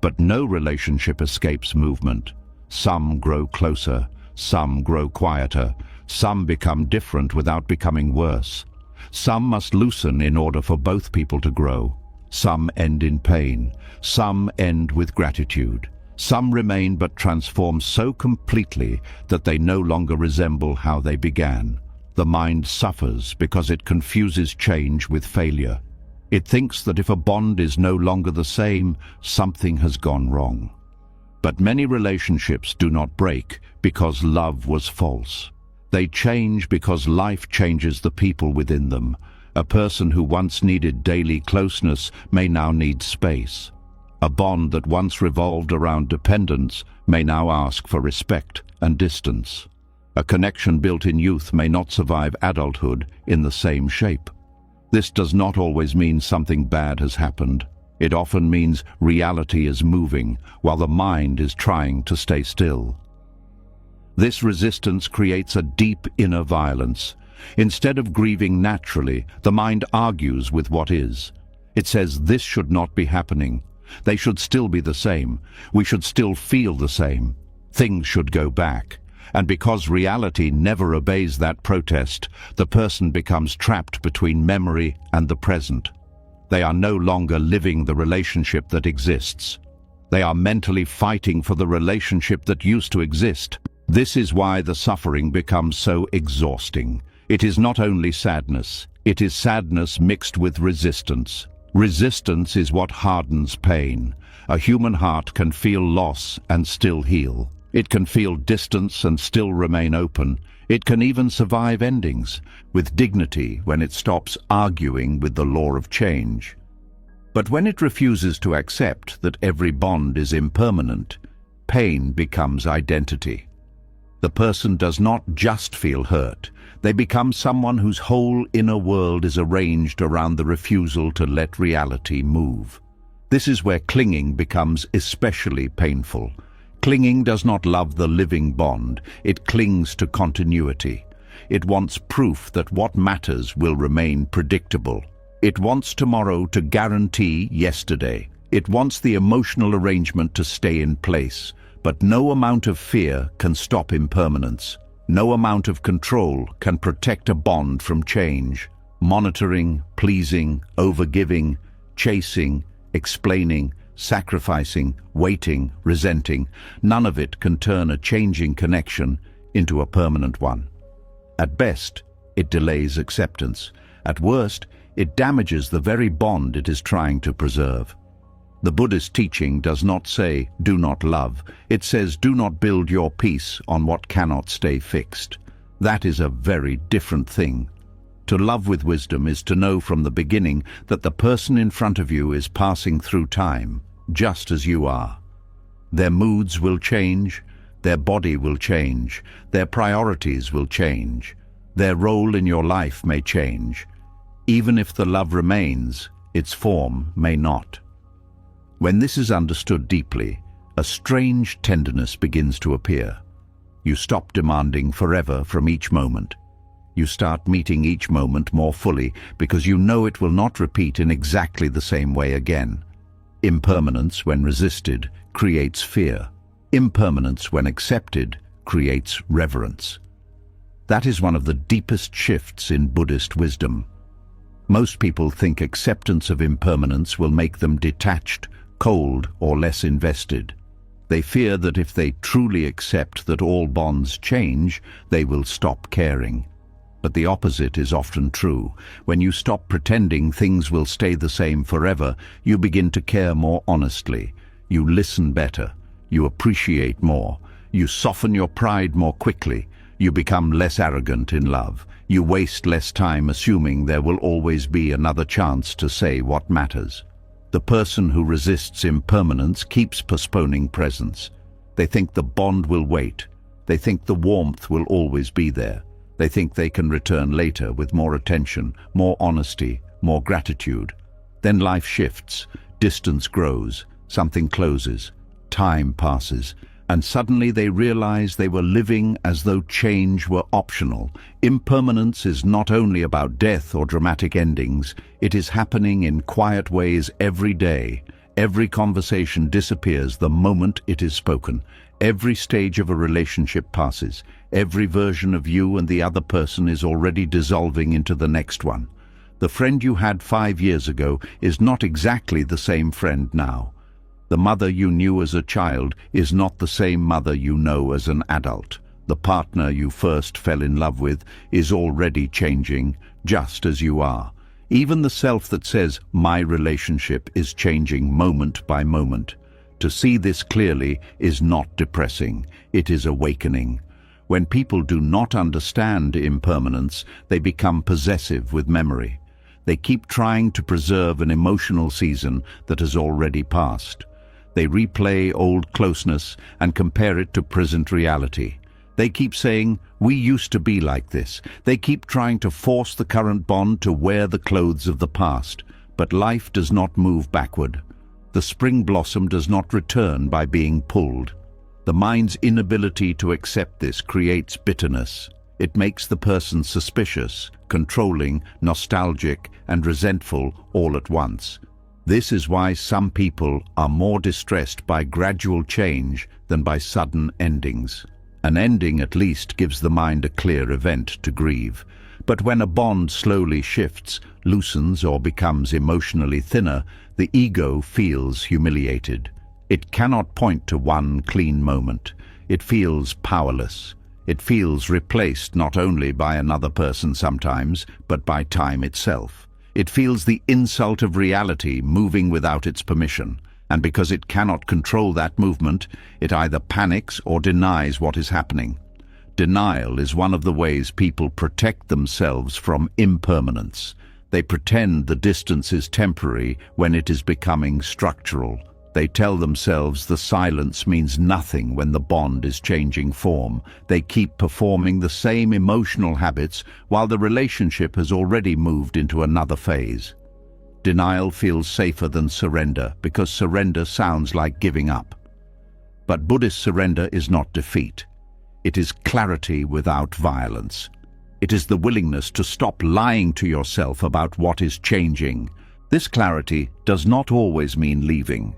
But no relationship escapes movement. Some grow closer, some grow quieter, some become different without becoming worse. Some must loosen in order for both people to grow. Some end in pain, some end with gratitude. Some remain but transform so completely that they no longer resemble how they began. The mind suffers because it confuses change with failure. It thinks that if a bond is no longer the same, something has gone wrong. But many relationships do not break because love was false. They change because life changes the people within them. A person who once needed daily closeness may now need space. A bond that once revolved around dependence may now ask for respect and distance. A connection built in youth may not survive adulthood in the same shape. This does not always mean something bad has happened. It often means reality is moving while the mind is trying to stay still. This resistance creates a deep inner violence. Instead of grieving naturally, the mind argues with what is. It says, this should not be happening. They should still be the same. We should still feel the same. Things should go back. And because reality never obeys that protest, the person becomes trapped between memory and the present. They are no longer living the relationship that exists. They are mentally fighting for the relationship that used to exist. This is why the suffering becomes so exhausting. It is not only sadness. It is sadness mixed with resistance. Resistance is what hardens pain. A human heart can feel loss and still heal. It can feel distance and still remain open. It can even survive endings with dignity when it stops arguing with the law of change. But when it refuses to accept that every bond is impermanent, pain becomes identity. The person does not just feel hurt. They become someone whose whole inner world is arranged around the refusal to let reality move. This is where clinging becomes especially painful. Clinging does not love the living bond, it clings to continuity. It wants proof that what matters will remain predictable. It wants tomorrow to guarantee yesterday. It wants the emotional arrangement to stay in place. But no amount of fear can stop impermanence. No amount of control can protect a bond from change. Monitoring, pleasing, overgiving, chasing, explaining, sacrificing, waiting, resenting, none of it can turn a changing connection into a permanent one. At best, it delays acceptance. At worst, it damages the very bond it is trying to preserve. The Buddhist teaching does not say, do not love. It says, do not build your peace on what cannot stay fixed. That is a very different thing. To love with wisdom is to know from the beginning that the person in front of you is passing through time, just as you are. Their moods will change, their body will change, their priorities will change, their role in your life may change. Even if the love remains, its form may not. When this is understood deeply, a strange tenderness begins to appear. You stop demanding forever from each moment. You start meeting each moment more fully because you know it will not repeat in exactly the same way again. Impermanence, when resisted, creates fear. Impermanence, when accepted, creates reverence. That is one of the deepest shifts in Buddhist wisdom. Most people think acceptance of impermanence will make them detached, cold, or less invested. They fear that if they truly accept that all bonds change, they will stop caring. But the opposite is often true. When you stop pretending things will stay the same forever, you begin to care more honestly. You listen better. You appreciate more. You soften your pride more quickly. You become less arrogant in love. You waste less time assuming there will always be another chance to say what matters. The person who resists impermanence keeps postponing presence. They think the bond will wait. They think the warmth will always be there. They think they can return later with more attention, more honesty, more gratitude. Then life shifts, distance grows, something closes, time passes, and suddenly they realize they were living as though change were optional. Impermanence is not only about death or dramatic endings, it is happening in quiet ways every day. Every conversation disappears the moment it is spoken. Every stage of a relationship passes. Every version of you and the other person is already dissolving into the next one. The friend you had 5 years ago is not exactly the same friend now. The mother you knew as a child is not the same mother you know as an adult. The partner you first fell in love with is already changing, just as you are. Even the self that says, my relationship is changing moment by moment. To see this clearly is not depressing, it is awakening. When people do not understand impermanence, they become possessive with memory. They keep trying to preserve an emotional season that has already passed. They replay old closeness and compare it to present reality. They keep saying, we used to be like this. They keep trying to force the current bond to wear the clothes of the past. But life does not move backward. The spring blossom does not return by being pulled. The mind's inability to accept this creates bitterness. It makes the person suspicious, controlling, nostalgic, and resentful all at once. This is why some people are more distressed by gradual change than by sudden endings. An ending at least gives the mind a clear event to grieve. But when a bond slowly shifts, loosens, or becomes emotionally thinner, the ego feels humiliated. It cannot point to one clean moment. It feels powerless. It feels replaced not only by another person sometimes, but by time itself. It feels the insult of reality moving without its permission, and because it cannot control that movement, it either panics or denies what is happening. Denial is one of the ways people protect themselves from impermanence. They pretend the distance is temporary when it is becoming structural. They tell themselves the silence means nothing when the bond is changing form. They keep performing the same emotional habits while the relationship has already moved into another phase. Denial feels safer than surrender because surrender sounds like giving up. But Buddhist surrender is not defeat. It is clarity without violence. It is the willingness to stop lying to yourself about what is changing. This clarity does not always mean leaving.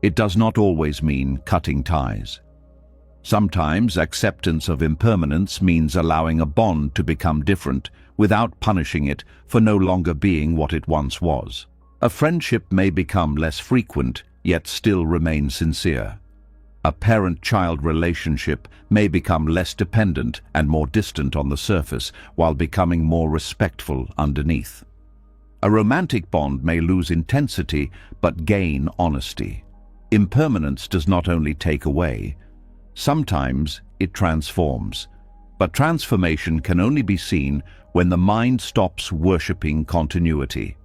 It does not always mean cutting ties. Sometimes acceptance of impermanence means allowing a bond to become different without punishing it for no longer being what it once was. A friendship may become less frequent, yet still remain sincere. A parent-child relationship may become less dependent and more distant on the surface while becoming more respectful underneath. A romantic bond may lose intensity but gain honesty. Impermanence does not only take away, sometimes it transforms. But transformation can only be seen when the mind stops worshipping continuity.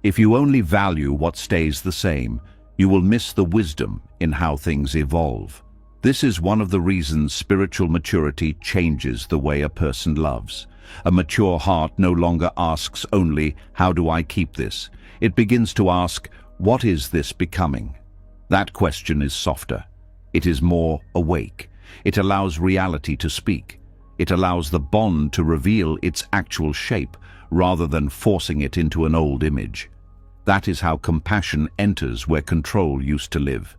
If you only value what stays the same, you will miss the wisdom in how things evolve. This is one of the reasons spiritual maturity changes the way a person loves. A mature heart no longer asks only, "How do I keep this?" It begins to ask, "What is this becoming?" That question is softer. It is more awake. It allows reality to speak. It allows the bond to reveal its actual shape rather than forcing it into an old image. That is how compassion enters where control used to live.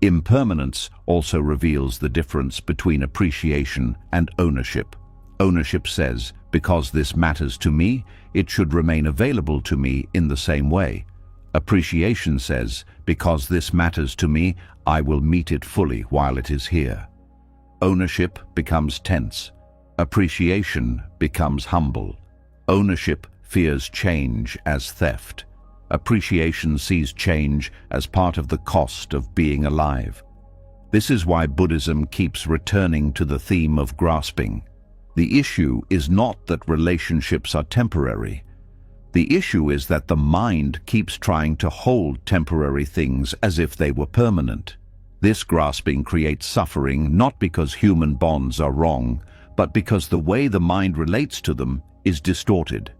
Impermanence also reveals the difference between appreciation and ownership. Ownership says, because this matters to me, it should remain available to me in the same way. Appreciation says, because this matters to me, I will meet it fully while it is here. Ownership becomes tense. Appreciation becomes humble. Ownership fears change as theft. Appreciation sees change as part of the cost of being alive. This is why Buddhism keeps returning to the theme of grasping. The issue is not that relationships are temporary. The issue is that the mind keeps trying to hold temporary things as if they were permanent. This grasping creates suffering not because human bonds are wrong, but because the way the mind relates to them is distorted.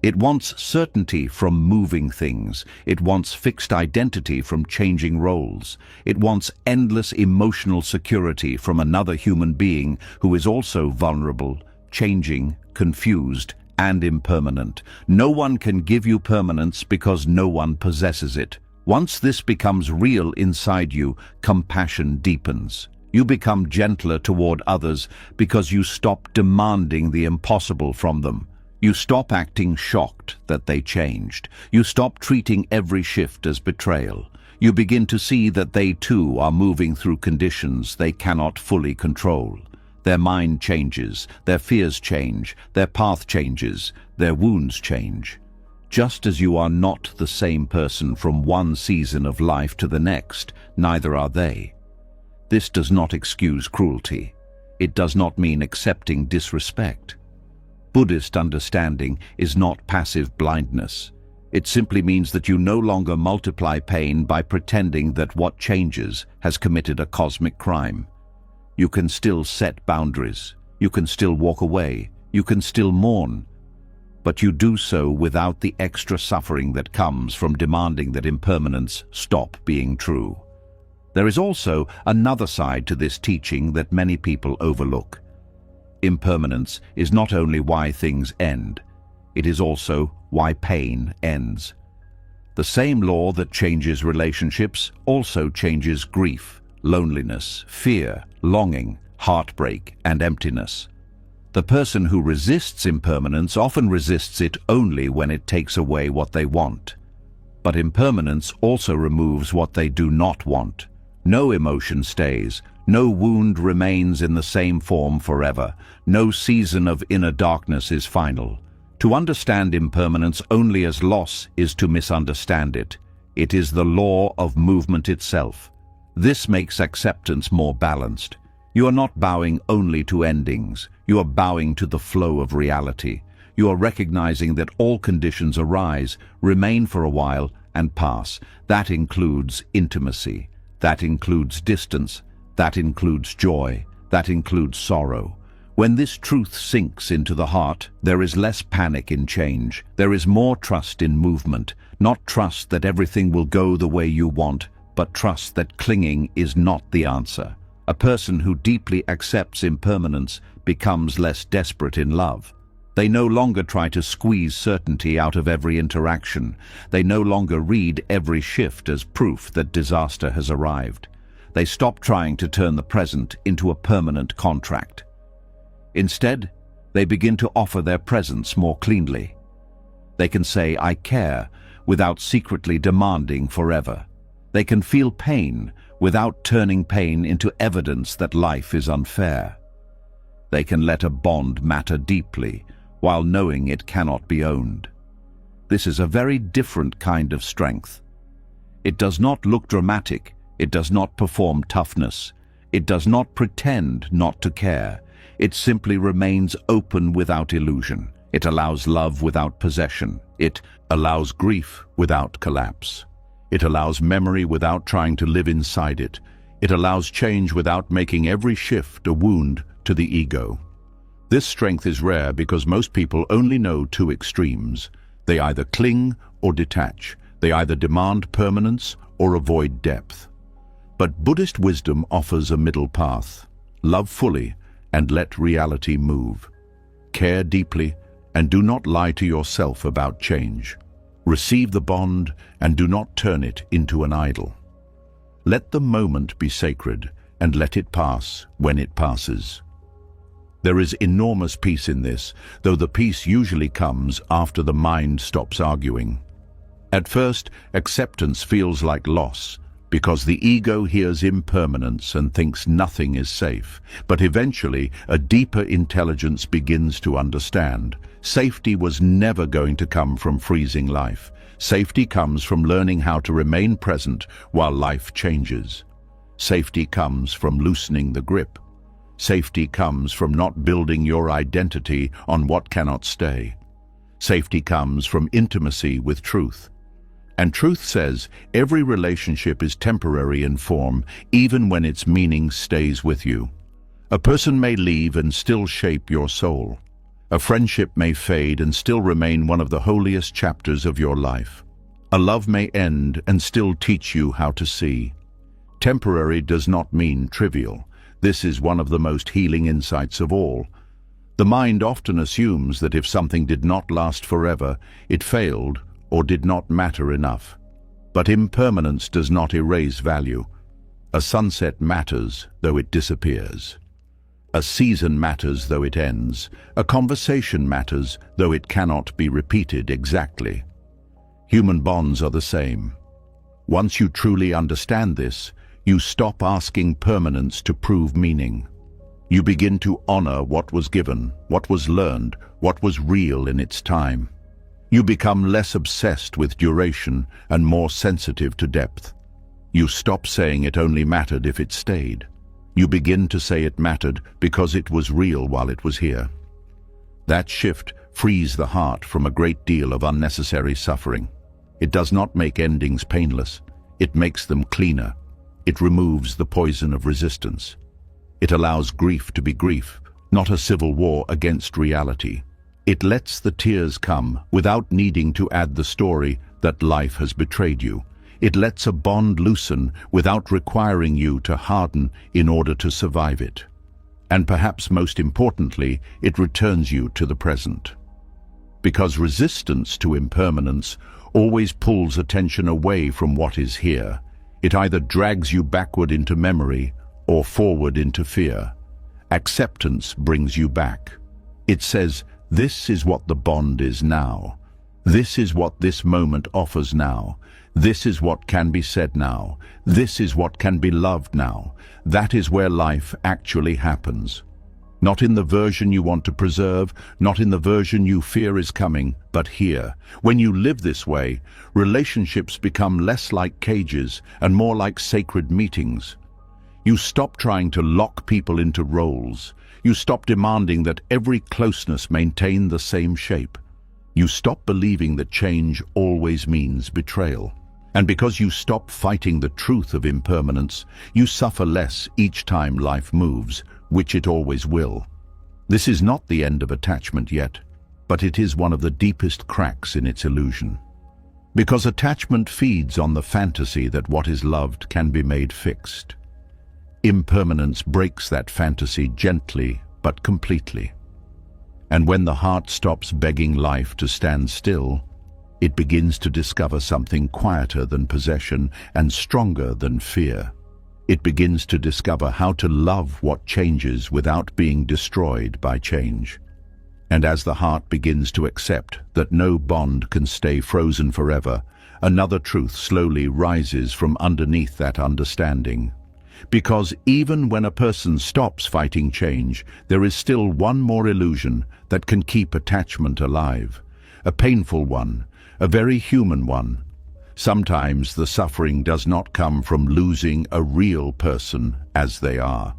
It wants certainty from moving things. It wants fixed identity from changing roles. It wants endless emotional security from another human being who is also vulnerable, changing, confused, and impermanent. No one can give you permanence because no one possesses it. Once this becomes real inside you, compassion deepens. You become gentler toward others because you stop demanding the impossible from them. You stop acting shocked that they changed. You stop treating every shift as betrayal. You begin to see that they too are moving through conditions they cannot fully control. Their mind changes, their fears change, their path changes, their wounds change. Just as you are not the same person from one season of life to the next, neither are they. This does not excuse cruelty. It does not mean accepting disrespect. Buddhist understanding is not passive blindness. It simply means that you no longer multiply pain by pretending that what changes has committed a cosmic crime. You can still set boundaries. You can still walk away. You can still mourn. But you do so without the extra suffering that comes from demanding that impermanence stop being true. There is also another side to this teaching that many people overlook. Impermanence is not only why things end, it is also why pain ends. The same law that changes relationships also changes grief, loneliness, fear, longing, heartbreak, and emptiness. The person who resists impermanence often resists it only when it takes away what they want. But impermanence also removes what they do not want. No emotion stays. No wound remains in the same form forever. No season of inner darkness is final. To understand impermanence only as loss is to misunderstand it. It is the law of movement itself. This makes acceptance more balanced. You are not bowing only to endings. You are bowing to the flow of reality. You are recognizing that all conditions arise, remain for a while, and pass. That includes intimacy. That includes distance. That includes joy. That includes sorrow. When this truth sinks into the heart, there is less panic in change. There is more trust in movement. Not trust that everything will go the way you want, but trust that clinging is not the answer. A person who deeply accepts impermanence becomes less desperate in love. They no longer try to squeeze certainty out of every interaction. They no longer read every shift as proof that disaster has arrived. They stop trying to turn the present into a permanent contract. Instead, they begin to offer their presence more cleanly. They can say, "I care," without secretly demanding forever. They can feel pain without turning pain into evidence that life is unfair. They can let a bond matter deeply while knowing it cannot be owned. This is a very different kind of strength. It does not look dramatic. It does not perform toughness. It does not pretend not to care. It simply remains open without illusion. It allows love without possession. It allows grief without collapse. It allows memory without trying to live inside it. It allows change without making every shift a wound to the ego. This strength is rare because most people only know two extremes. They either cling or detach. They either demand permanence or avoid depth. But Buddhist wisdom offers a middle path. Love fully and let reality move. Care deeply and do not lie to yourself about change. Receive the bond and do not turn it into an idol. Let the moment be sacred and let it pass when it passes. There is enormous peace in this, though the peace usually comes after the mind stops arguing. At first, acceptance feels like loss, because the ego hears impermanence and thinks nothing is safe. But eventually, a deeper intelligence begins to understand. Safety was never going to come from freezing life. Safety comes from learning how to remain present while life changes. Safety comes from loosening the grip. Safety comes from not building your identity on what cannot stay. Safety comes from intimacy with truth. And truth says every relationship is temporary in form, even when its meaning stays with you. A person may leave and still shape your soul. A friendship may fade and still remain one of the holiest chapters of your life. A love may end and still teach you how to see. Temporary does not mean trivial. This is one of the most healing insights of all. The mind often assumes that if something did not last forever, it failed or did not matter enough. But impermanence does not erase value. A sunset matters, though it disappears. A season matters, though it ends. A conversation matters, though it cannot be repeated exactly. Human bonds are the same. Once you truly understand this, you stop asking permanence to prove meaning. You begin to honor what was given, what was learned, what was real in its time. You become less obsessed with duration and more sensitive to depth. You stop saying it only mattered if it stayed. You begin to say it mattered because it was real while it was here. That shift frees the heart from a great deal of unnecessary suffering. It does not make endings painless. It makes them cleaner. It removes the poison of resistance. It allows grief to be grief, not a civil war against reality. It lets the tears come without needing to add the story that life has betrayed you. It lets a bond loosen without requiring you to harden in order to survive it. And perhaps most importantly, it returns you to the present. Because resistance to impermanence always pulls attention away from what is here. It either drags you backward into memory or forward into fear. Acceptance brings you back. It says, this is what the bond is now. This is what this moment offers now. This is what can be said now. This is what can be loved now. That is where life actually happens. Not in the version you want to preserve, not in the version you fear is coming, but here. When you live this way, relationships become less like cages and more like sacred meetings. You stop trying to lock people into roles. You stop demanding that every closeness maintain the same shape. You stop believing that change always means betrayal. And because you stop fighting the truth of impermanence, you suffer less each time life moves, which it always will. This is not the end of attachment yet, but it is one of the deepest cracks in its illusion. Because attachment feeds on the fantasy that what is loved can be made fixed. Impermanence breaks that fantasy gently but completely. And when the heart stops begging life to stand still, it begins to discover something quieter than possession and stronger than fear. It begins to discover how to love what changes without being destroyed by change. And as the heart begins to accept that no bond can stay frozen forever, another truth slowly rises from underneath that understanding. Because even when a person stops fighting change, there is still one more illusion that can keep attachment alive. A painful one, a very human one. Sometimes the suffering does not come from losing a real person as they are.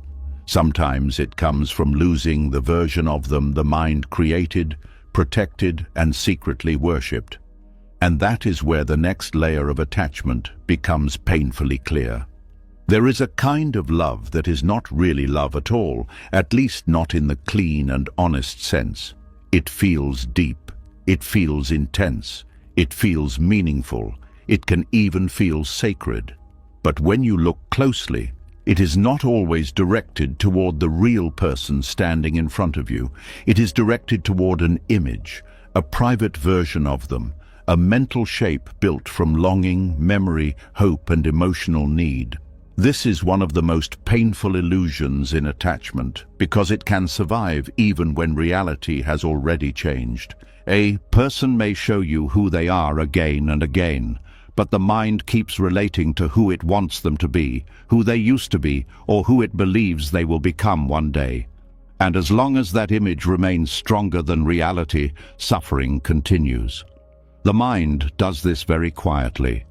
Sometimes it comes from losing the version of them the mind created, protected, and secretly worshipped. And that is where the next layer of attachment becomes painfully clear. There is a kind of love that is not really love at all, at least not in the clean and honest sense. It feels deep, it feels intense, it feels meaningful, it can even feel sacred. But when you look closely, it is not always directed toward the real person standing in front of you. It is directed toward an image, a private version of them, a mental shape built from longing, memory, hope, and emotional need. This is one of the most painful illusions in attachment, because it can survive even when reality has already changed. A person may show you who they are again and again, but the mind keeps relating to who it wants them to be, who they used to be, or who it believes they will become one day. And as long as that image remains stronger than reality, suffering continues. The mind does this very quietly.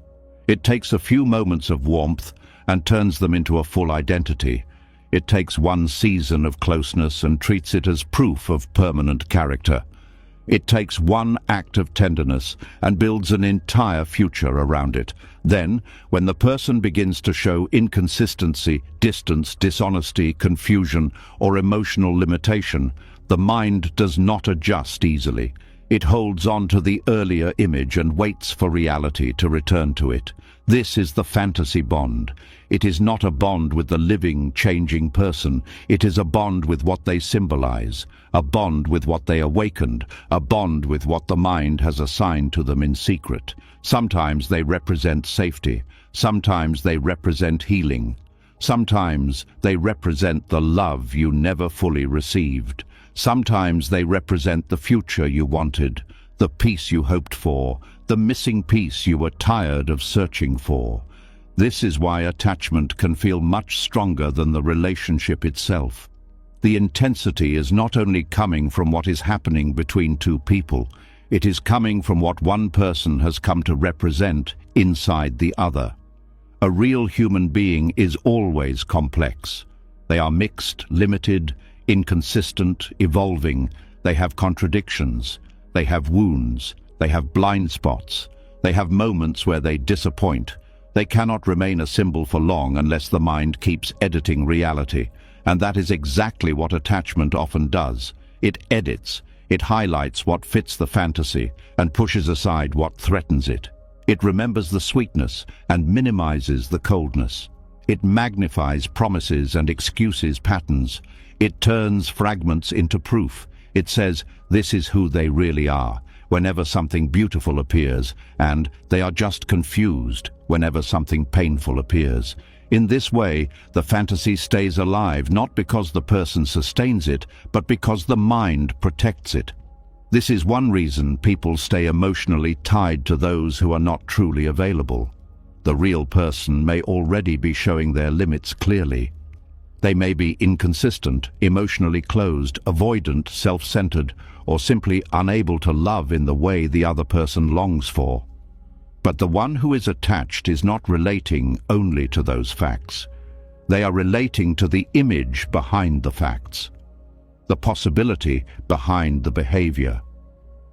It takes a few moments of warmth and turns them into a full identity. It takes one season of closeness and treats it as proof of permanent character. It takes one act of tenderness and builds an entire future around it. Then, when the person begins to show inconsistency, distance, dishonesty, confusion, or emotional limitation, the mind does not adjust easily. It holds on to the earlier image and waits for reality to return to it. This is the fantasy bond. It is not a bond with the living, changing person. It is a bond with what they symbolize, a bond with what they awakened, a bond with what the mind has assigned to them in secret. Sometimes they represent safety. Sometimes they represent healing. Sometimes they represent the love you never fully received. Sometimes they represent the future you wanted, the peace you hoped for, the missing piece you were tired of searching for. This is why attachment can feel much stronger than the relationship itself. The intensity is not only coming from what is happening between two people, it is coming from what one person has come to represent inside the other. A real human being is always complex. They are mixed, limited, inconsistent, evolving. They have contradictions. They have wounds. They have blind spots. They have moments where they disappoint. They cannot remain a symbol for long unless the mind keeps editing reality. And that is exactly what attachment often does. It edits. It highlights what fits the fantasy and pushes aside what threatens it. It remembers the sweetness and minimizes the coldness. It magnifies promises and excuses patterns. It turns fragments into proof. It says, this is who they really are, whenever something beautiful appears, and they are just confused whenever something painful appears. In this way, the fantasy stays alive, not because the person sustains it, but because the mind protects it. This is one reason people stay emotionally tied to those who are not truly available. The real person may already be showing their limits clearly. They may be inconsistent, emotionally closed, avoidant, self-centered, or simply unable to love in the way the other person longs for. But the one who is attached is not relating only to those facts. They are relating to the image behind the facts, the possibility behind the behavior,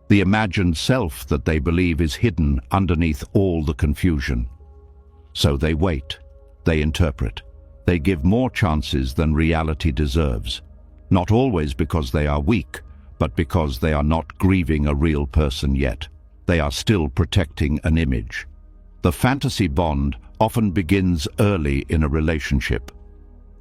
the imagined self that they believe is hidden underneath all the confusion. So they wait, they interpret, they give more chances than reality deserves. Not always because they are weak, but because they are not grieving a real person yet. They are still protecting an image. The fantasy bond often begins early in a relationship.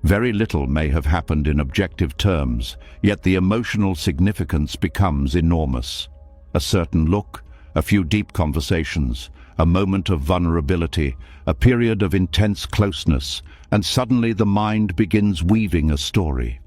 Very little may have happened in objective terms, yet the emotional significance becomes enormous. A certain look, a few deep conversations, a moment of vulnerability, a period of intense closeness, and suddenly the mind begins weaving a story.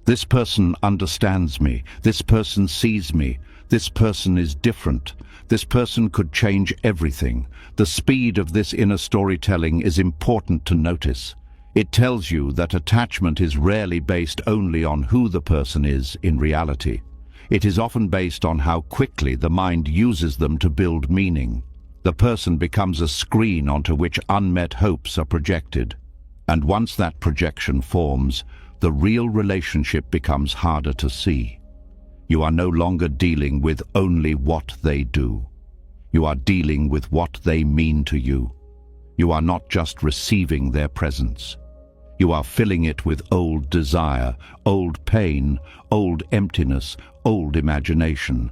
This person understands me, this person sees me, this person is different, this person could change everything. The speed of this inner storytelling is important to notice. It tells you that attachment is rarely based only on who the person is in reality. It is often based on how quickly the mind uses them to build meaning. The person becomes a screen onto which unmet hopes are projected. And once that projection forms, the real relationship becomes harder to see. You are no longer dealing with only what they do. You are dealing with what they mean to you. You are not just receiving their presence. You are filling it with old desire, old pain, old emptiness, old imagination.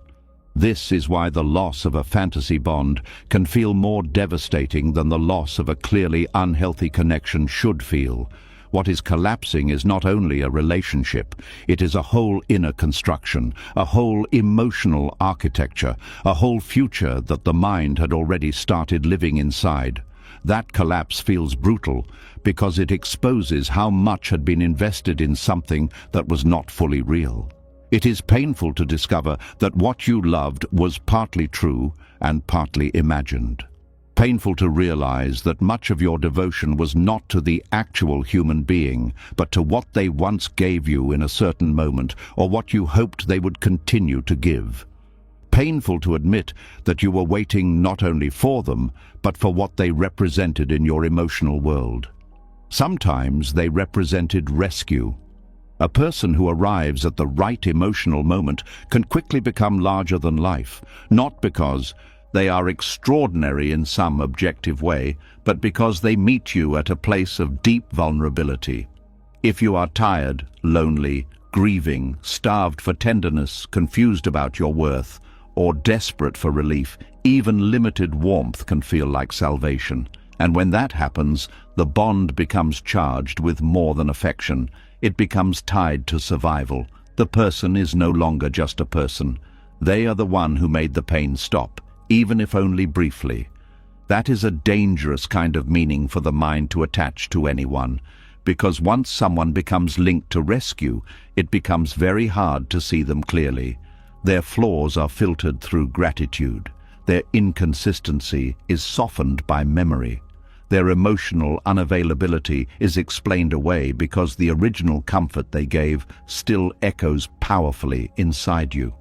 This is why the loss of a fantasy bond can feel more devastating than the loss of a clearly unhealthy connection should feel. What is collapsing is not only a relationship, it is a whole inner construction, a whole emotional architecture, a whole future that the mind had already started living inside. That collapse feels brutal because it exposes how much had been invested in something that was not fully real. It is painful to discover that what you loved was partly true and partly imagined. Painful to realize that much of your devotion was not to the actual human being, but to what they once gave you in a certain moment, or what you hoped they would continue to give. Painful to admit that you were waiting not only for them, but for what they represented in your emotional world. Sometimes they represented rescue. A person who arrives at the right emotional moment can quickly become larger than life, not because they are extraordinary in some objective way, but because they meet you at a place of deep vulnerability. If you are tired, lonely, grieving, starved for tenderness, confused about your worth, or desperate for relief, even limited warmth can feel like salvation. And when that happens, the bond becomes charged with more than affection. It becomes tied to survival. The person is no longer just a person. They are the one who made the pain stop, even if only briefly. That is a dangerous kind of meaning for the mind to attach to anyone, because once someone becomes linked to rescue, it becomes very hard to see them clearly. Their flaws are filtered through gratitude. Their inconsistency is softened by memory. Their emotional unavailability is explained away because the original comfort they gave still echoes powerfully inside you.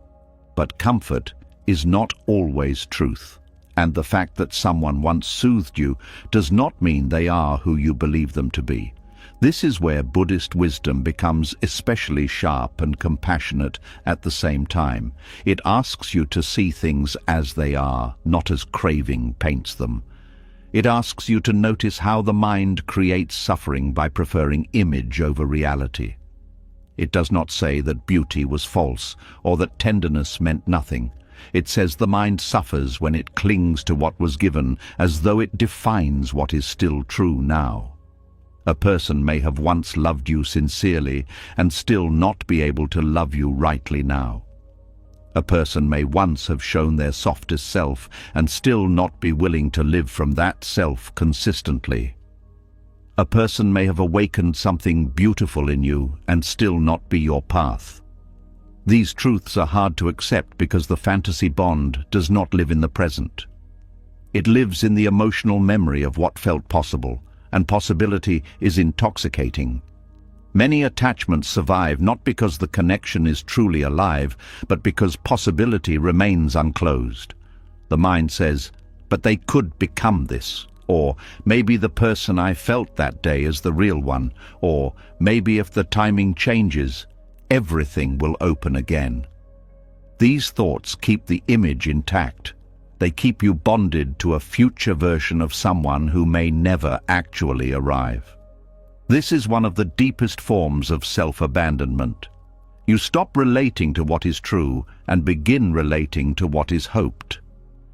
But comfort is not always truth, and the fact that someone once soothed you does not mean they are who you believe them to be. This is where Buddhist wisdom becomes especially sharp and compassionate at the same time. It asks you to see things as they are, not as craving paints them. It asks you to notice how the mind creates suffering by preferring image over reality. It does not say that beauty was false or that tenderness meant nothing. It says the mind suffers when it clings to what was given as though it defines what is still true now. A person may have once loved you sincerely and still not be able to love you rightly now. A person may once have shown their softest self and still not be willing to live from that self consistently. A person may have awakened something beautiful in you and still not be your path. These truths are hard to accept because the fantasy bond does not live in the present. It lives in the emotional memory of what felt possible, and possibility is intoxicating. Many attachments survive not because the connection is truly alive, but because possibility remains unclosed. The mind says, but they could become this, or maybe the person I felt that day is the real one, or maybe if the timing changes, everything will open again. These thoughts keep the image intact, They keep you bonded to a future version of someone who may never actually arrive. This is one of the deepest forms of self-abandonment. You stop relating to what is true and begin relating to what is hoped.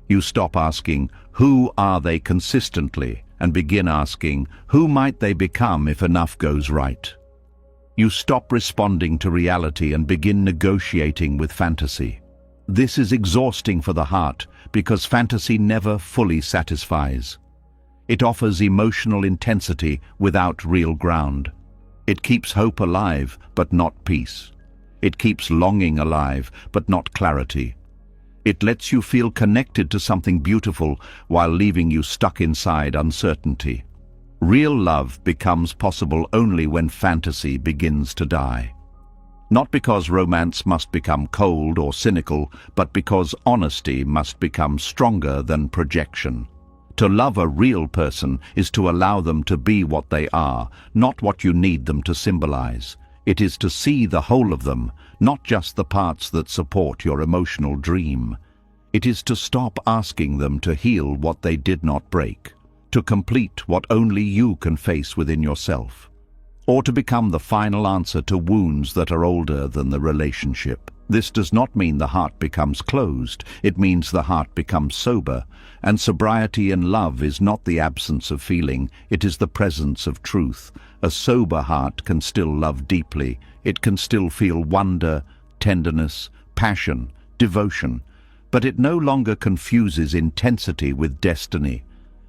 You stop asking, who are they consistently, and begin asking, who might they become if enough goes right? You stop responding to reality and begin negotiating with fantasy. This is exhausting for the heart because fantasy never fully satisfies. It offers emotional intensity without real ground. It keeps hope alive, but not peace. It keeps longing alive, but not clarity. It lets you feel connected to something beautiful while leaving you stuck inside uncertainty. Real love becomes possible only when fantasy begins to die. Not because romance must become cold or cynical, but because honesty must become stronger than projection. To love a real person is to allow them to be what they are, not what you need them to symbolize. It is to see the whole of them, not just the parts that support your emotional dream. It is to stop asking them to heal what they did not break, to complete what only you can face within yourself, or to become the final answer to wounds that are older than the relationship. This does not mean the heart becomes closed, it means the heart becomes sober, and sobriety in love is not the absence of feeling, it is the presence of truth. A sober heart can still love deeply, it can still feel wonder, tenderness, passion, devotion, but it no longer confuses intensity with destiny.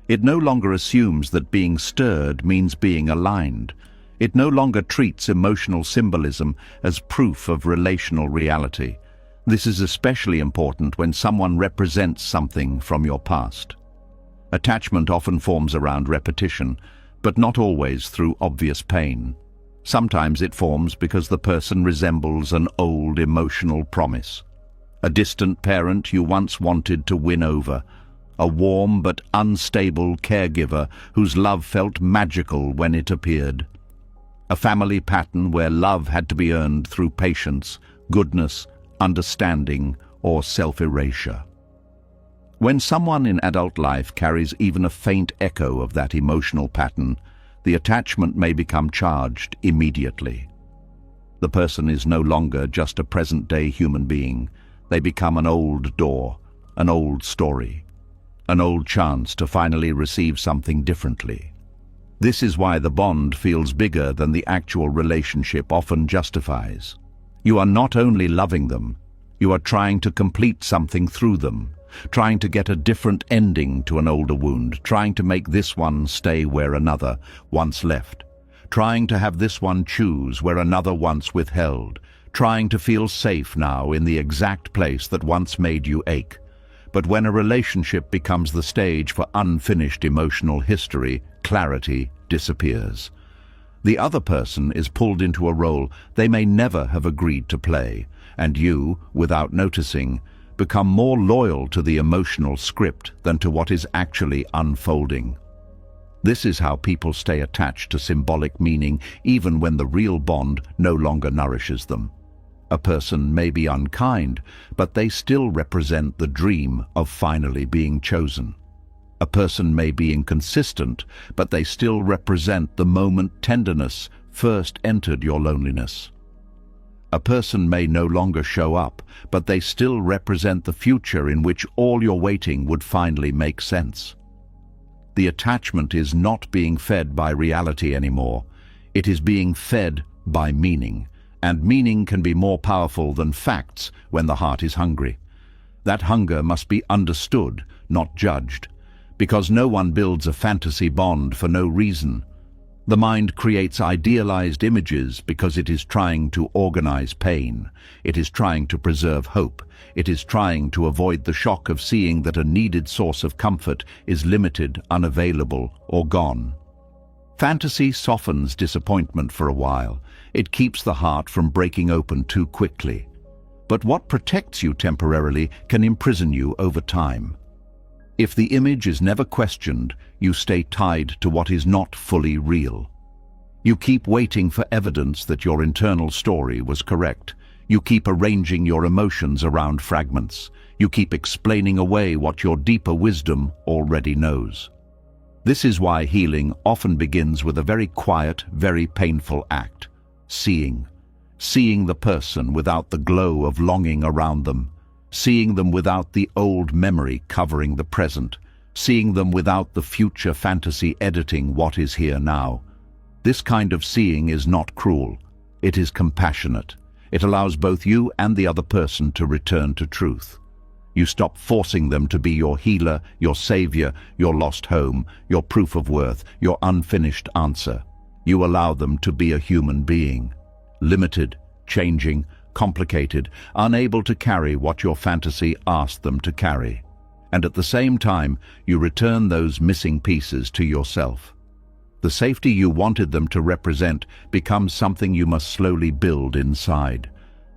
It no longer assumes that being stirred means being aligned. It no longer treats emotional symbolism as proof of relational reality. This is especially important when someone represents something from your past. Attachment often forms around repetition, but not always through obvious pain. Sometimes it forms because the person resembles an old emotional promise. A distant parent you once wanted to win over. A warm but unstable caregiver whose love felt magical when it appeared. A family pattern where love had to be earned through patience, goodness, understanding, or self-erasure. When someone in adult life carries even a faint echo of that emotional pattern, the attachment may become charged immediately. The person is no longer just a present-day human being. They become an old door, an old story, an old chance to finally receive something differently. This is why the bond feels bigger than the actual relationship often justifies. You are not only loving them, you are trying to complete something through them, trying to get a different ending to an older wound, trying to make this one stay where another once left, trying to have this one choose where another once withheld, trying to feel safe now in the exact place that once made you ache. But when a relationship becomes the stage for unfinished emotional history, clarity disappears. The other person is pulled into a role they may never have agreed to play, and you, without noticing, become more loyal to the emotional script than to what is actually unfolding. This is how people stay attached to symbolic meaning even when the real bond no longer nourishes them. A person may be unkind, but they still represent the dream of finally being chosen. A person may be inconsistent, but they still represent the moment tenderness first entered your loneliness. A person may no longer show up, but they still represent the future in which all your waiting would finally make sense. The attachment is not being fed by reality anymore. It is being fed by meaning. And meaning can be more powerful than facts when the heart is hungry. That hunger must be understood, not judged, because no one builds a fantasy bond for no reason. The mind creates idealized images because it is trying to organize pain. It is trying to preserve hope. It is trying to avoid the shock of seeing that a needed source of comfort is limited, unavailable, or gone. Fantasy softens disappointment for a while. It keeps the heart from breaking open too quickly. But what protects you temporarily can imprison you over time. If the image is never questioned, you stay tied to what is not fully real. You keep waiting for evidence that your internal story was correct. You keep arranging your emotions around fragments. You keep explaining away what your deeper wisdom already knows. This is why healing often begins with a very quiet, very painful act: seeing. Seeing the person without the glow of longing around them, seeing them without the old memory covering the present, seeing them without the future fantasy editing what is here now. This kind of seeing is not cruel. It is compassionate. It allows both you and the other person to return to truth. You stop forcing them to be your healer, your savior, your lost home, your proof of worth, your unfinished answer. You allow them to be a human being, limited, changing, complicated, unable to carry what your fantasy asked them to carry. And at the same time, you return those missing pieces to yourself. The safety you wanted them to represent becomes something you must slowly build inside.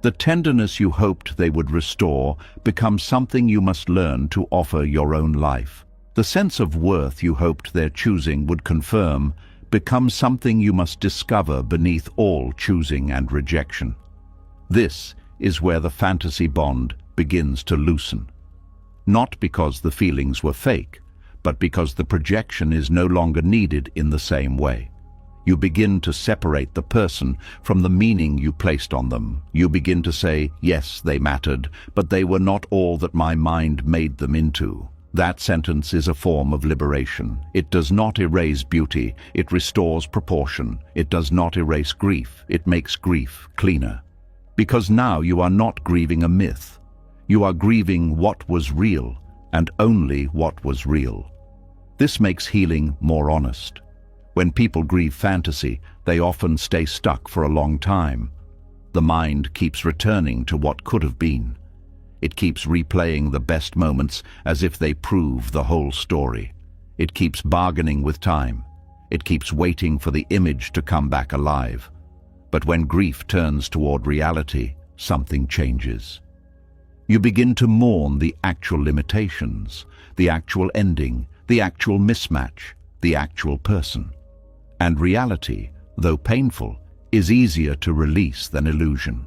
The tenderness you hoped they would restore becomes something you must learn to offer your own life. The sense of worth you hoped their choosing would confirm becomes something you must discover beneath all choosing and rejection. This is where the fantasy bond begins to loosen. Not because the feelings were fake, but because the projection is no longer needed in the same way. You begin to separate the person from the meaning you placed on them. You begin to say, yes, they mattered, but they were not all that my mind made them into. That sentence is a form of liberation. It does not erase beauty, it restores proportion. It does not erase grief, it makes grief cleaner. Because now you are not grieving a myth. You are grieving what was real, and only what was real. This makes healing more honest. When people grieve fantasy, they often stay stuck for a long time. The mind keeps returning to what could have been. It keeps replaying the best moments as if they prove the whole story. It keeps bargaining with time. It keeps waiting for the image to come back alive. But when grief turns toward reality, something changes. You begin to mourn the actual limitations, the actual ending, the actual mismatch, the actual person. And reality, though painful, is easier to release than illusion.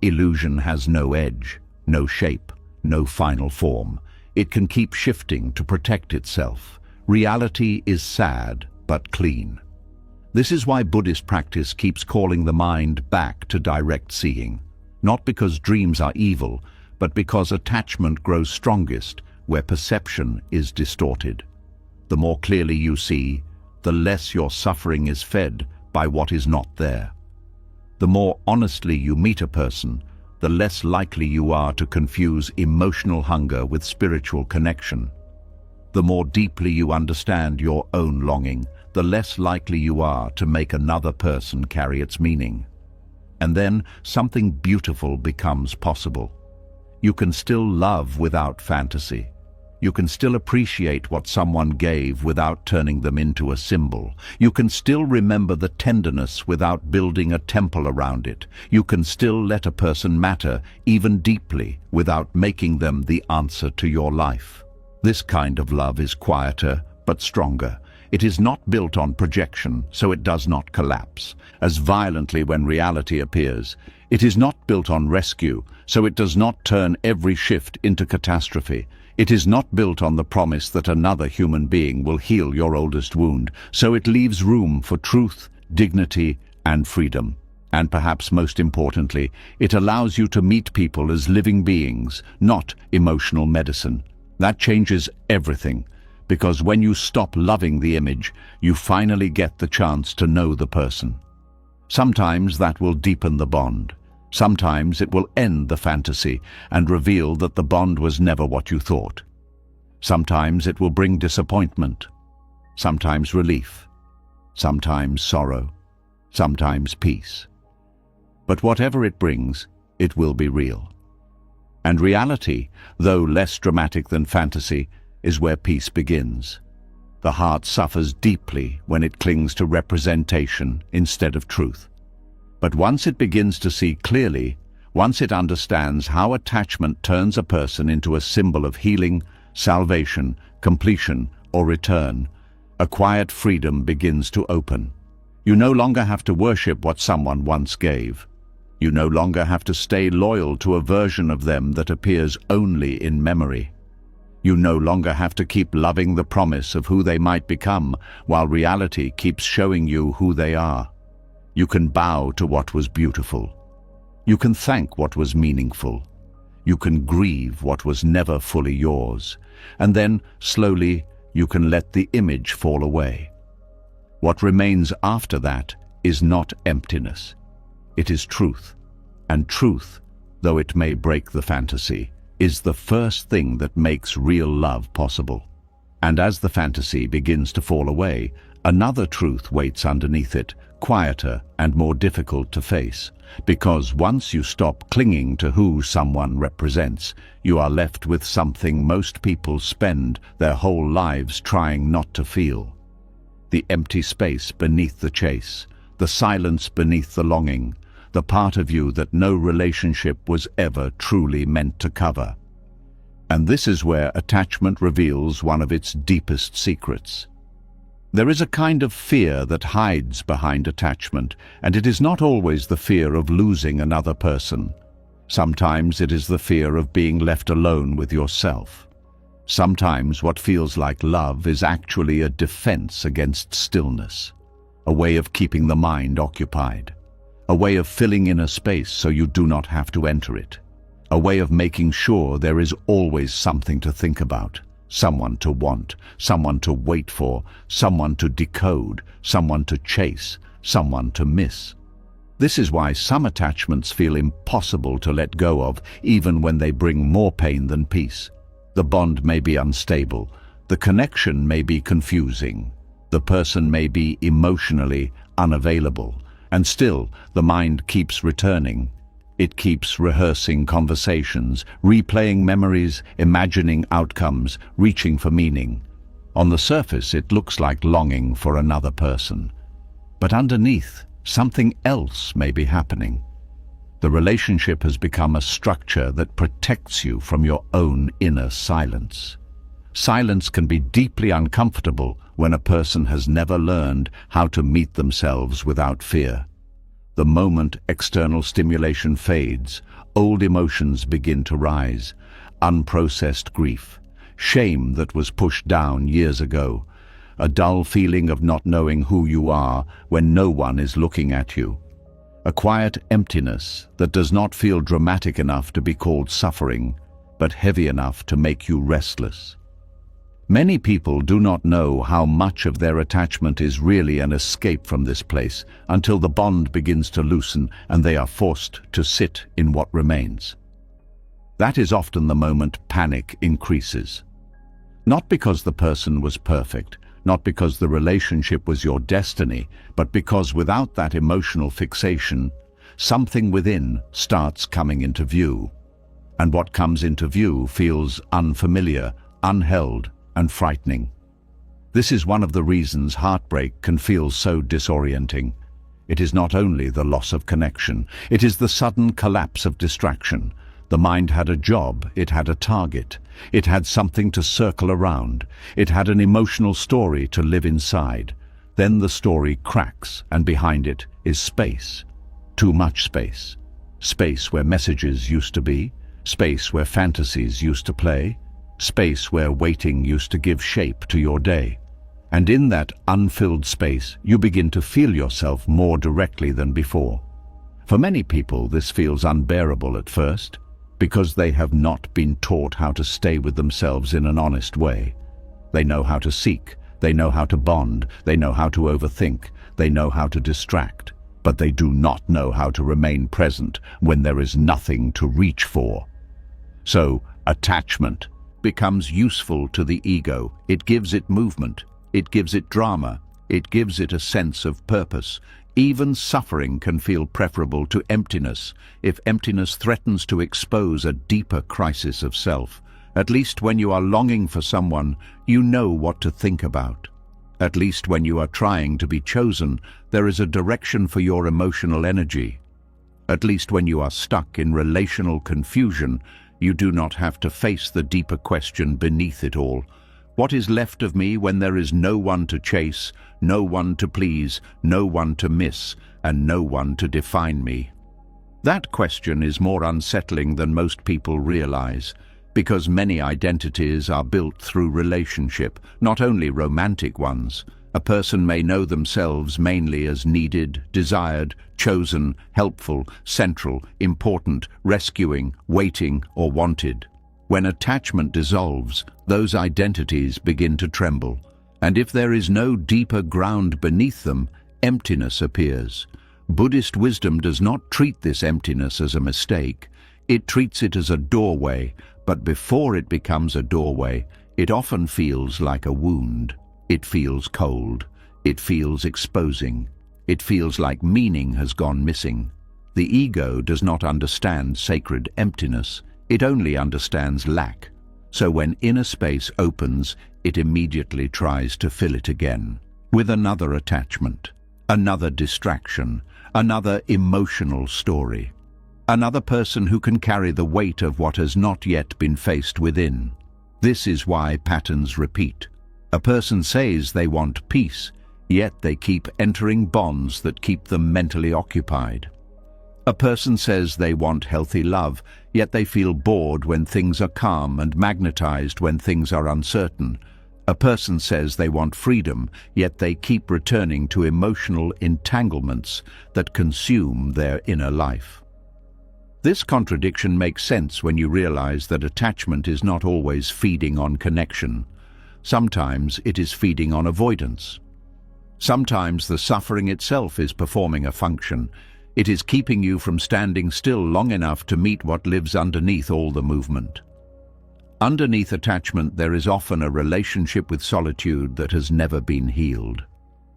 Illusion has no edge, no shape, no final form. It can keep shifting to protect itself. Reality is sad, but clean. This is why Buddhist practice keeps calling the mind back to direct seeing. Not because dreams are evil, but because attachment grows strongest where perception is distorted. The more clearly you see, the less your suffering is fed by what is not there. The more honestly you meet a person, the less likely you are to confuse emotional hunger with spiritual connection. The more deeply you understand your own longing, the less likely you are to make another person carry its meaning. And then something beautiful becomes possible. You can still love without fantasy. You can still appreciate what someone gave without turning them into a symbol. You can still remember the tenderness without building a temple around it. You can still let a person matter, even deeply, without making them the answer to your life. This kind of love is quieter, but stronger. It is not built on projection, so it does not collapse as violently when reality appears. It is not built on rescue, so it does not turn every shift into catastrophe. It is not built on the promise that another human being will heal your oldest wound, so it leaves room for truth, dignity, and freedom. And perhaps most importantly, it allows you to meet people as living beings, not emotional medicine. That changes everything, because when you stop loving the image, you finally get the chance to know the person. Sometimes that will deepen the bond. Sometimes it will end the fantasy and reveal that the bond was never what you thought. Sometimes it will bring disappointment, sometimes relief, sometimes sorrow, sometimes peace. But whatever it brings, it will be real. And reality, though less dramatic than fantasy, is where peace begins. The heart suffers deeply when it clings to representation instead of truth. But once it begins to see clearly, once it understands how attachment turns a person into a symbol of healing, salvation, completion, or return, a quiet freedom begins to open. You no longer have to worship what someone once gave. You no longer have to stay loyal to a version of them that appears only in memory. You no longer have to keep loving the promise of who they might become while reality keeps showing you who they are. You can bow to what was beautiful. You can thank what was meaningful. You can grieve what was never fully yours. And then, slowly, you can let the image fall away. What remains after that is not emptiness. It is truth. And truth, though it may break the fantasy, is the first thing that makes real love possible. And as the fantasy begins to fall away, another truth waits underneath it, quieter and more difficult to face. Because once you stop clinging to who someone represents, you are left with something most people spend their whole lives trying not to feel. The empty space beneath the chase, the silence beneath the longing, the part of you that no relationship was ever truly meant to cover. And this is where attachment reveals one of its deepest secrets. There is a kind of fear that hides behind attachment, and it is not always the fear of losing another person. Sometimes it is the fear of being left alone with yourself. Sometimes what feels like love is actually a defense against stillness, a way of keeping the mind occupied, a way of filling in a space so you do not have to enter it, a way of making sure there is always something to think about. Someone to want, someone to wait for, someone to decode, someone to chase, someone to miss. This is why some attachments feel impossible to let go of, even when they bring more pain than peace. The bond may be unstable, the connection may be confusing, the person may be emotionally unavailable, and still the mind keeps returning. It keeps rehearsing conversations, replaying memories, imagining outcomes, reaching for meaning. On the surface, it looks like longing for another person. But underneath, something else may be happening. The relationship has become a structure that protects you from your own inner silence. Silence can be deeply uncomfortable when a person has never learned how to meet themselves without fear. The moment external stimulation fades, old emotions begin to rise, unprocessed grief, shame that was pushed down years ago, a dull feeling of not knowing who you are when no one is looking at you, a quiet emptiness that does not feel dramatic enough to be called suffering, but heavy enough to make you restless. Many people do not know how much of their attachment is really an escape from this place until the bond begins to loosen and they are forced to sit in what remains. That is often the moment panic increases. Not because the person was perfect, not because the relationship was your destiny, but because without that emotional fixation, something within starts coming into view. And what comes into view feels unfamiliar, unheld, and frightening. This is one of the reasons heartbreak can feel so disorienting. It is not only the loss of connection, it is the sudden collapse of distraction. The mind had a job, it had a target, it had something to circle around, it had an emotional story to live inside. Then the story cracks, and behind it is space. Too much space. Space where messages used to be, space where fantasies used to play, space where waiting used to give shape to your day. And in that unfilled space, you begin to feel yourself more directly than before. For many people, this feels unbearable at first, because they have not been taught how to stay with themselves in an honest way. They know how to seek, they know how to bond, they know how to overthink, they know how to distract, but they do not know how to remain present when there is nothing to reach for. So, attachment becomes useful to the ego. It gives it movement, it gives it drama, it gives it a sense of purpose. Even suffering can feel preferable to emptiness if emptiness threatens to expose a deeper crisis of self. At least when you are longing for someone, you know what to think about. At least when you are trying to be chosen, there is a direction for your emotional energy. At least when you are stuck in relational confusion, you do not have to face the deeper question beneath it all. What is left of me when there is no one to chase, no one to please, no one to miss, and no one to define me? That question is more unsettling than most people realize, because many identities are built through relationship, not only romantic ones. A person may know themselves mainly as needed, desired, chosen, helpful, central, important, rescuing, waiting, or wanted. When attachment dissolves, those identities begin to tremble, and if there is no deeper ground beneath them, emptiness appears. Buddhist wisdom does not treat this emptiness as a mistake. It treats it as a doorway, but before it becomes a doorway, it often feels like a wound. It feels cold. It feels exposing. It feels like meaning has gone missing. The ego does not understand sacred emptiness. It only understands lack. So when inner space opens, it immediately tries to fill it again with another attachment, another distraction, another emotional story, another person who can carry the weight of what has not yet been faced within. This is why patterns repeat. A person says they want peace, yet they keep entering bonds that keep them mentally occupied. A person says they want healthy love, yet they feel bored when things are calm and magnetized when things are uncertain. A person says they want freedom, yet they keep returning to emotional entanglements that consume their inner life. This contradiction makes sense when you realize that attachment is not always feeding on connection. Sometimes it is feeding on avoidance. Sometimes the suffering itself is performing a function. It is keeping you from standing still long enough to meet what lives underneath all the movement. Underneath attachment, there is often a relationship with solitude that has never been healed.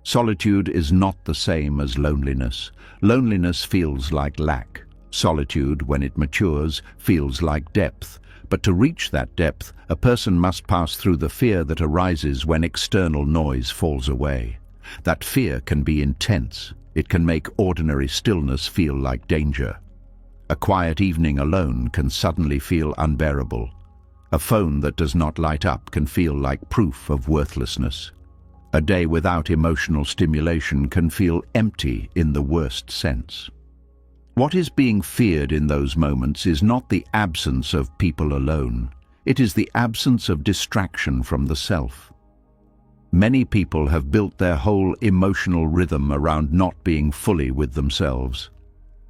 Solitude is not the same as loneliness. Loneliness feels like lack. Solitude, when it matures, feels like depth. But to reach that depth, a person must pass through the fear that arises when external noise falls away. That fear can be intense. It can make ordinary stillness feel like danger. A quiet evening alone can suddenly feel unbearable. A phone that does not light up can feel like proof of worthlessness. A day without emotional stimulation can feel empty in the worst sense. What is being feared in those moments is not the absence of people alone. It is the absence of distraction from the self. Many people have built their whole emotional rhythm around not being fully with themselves.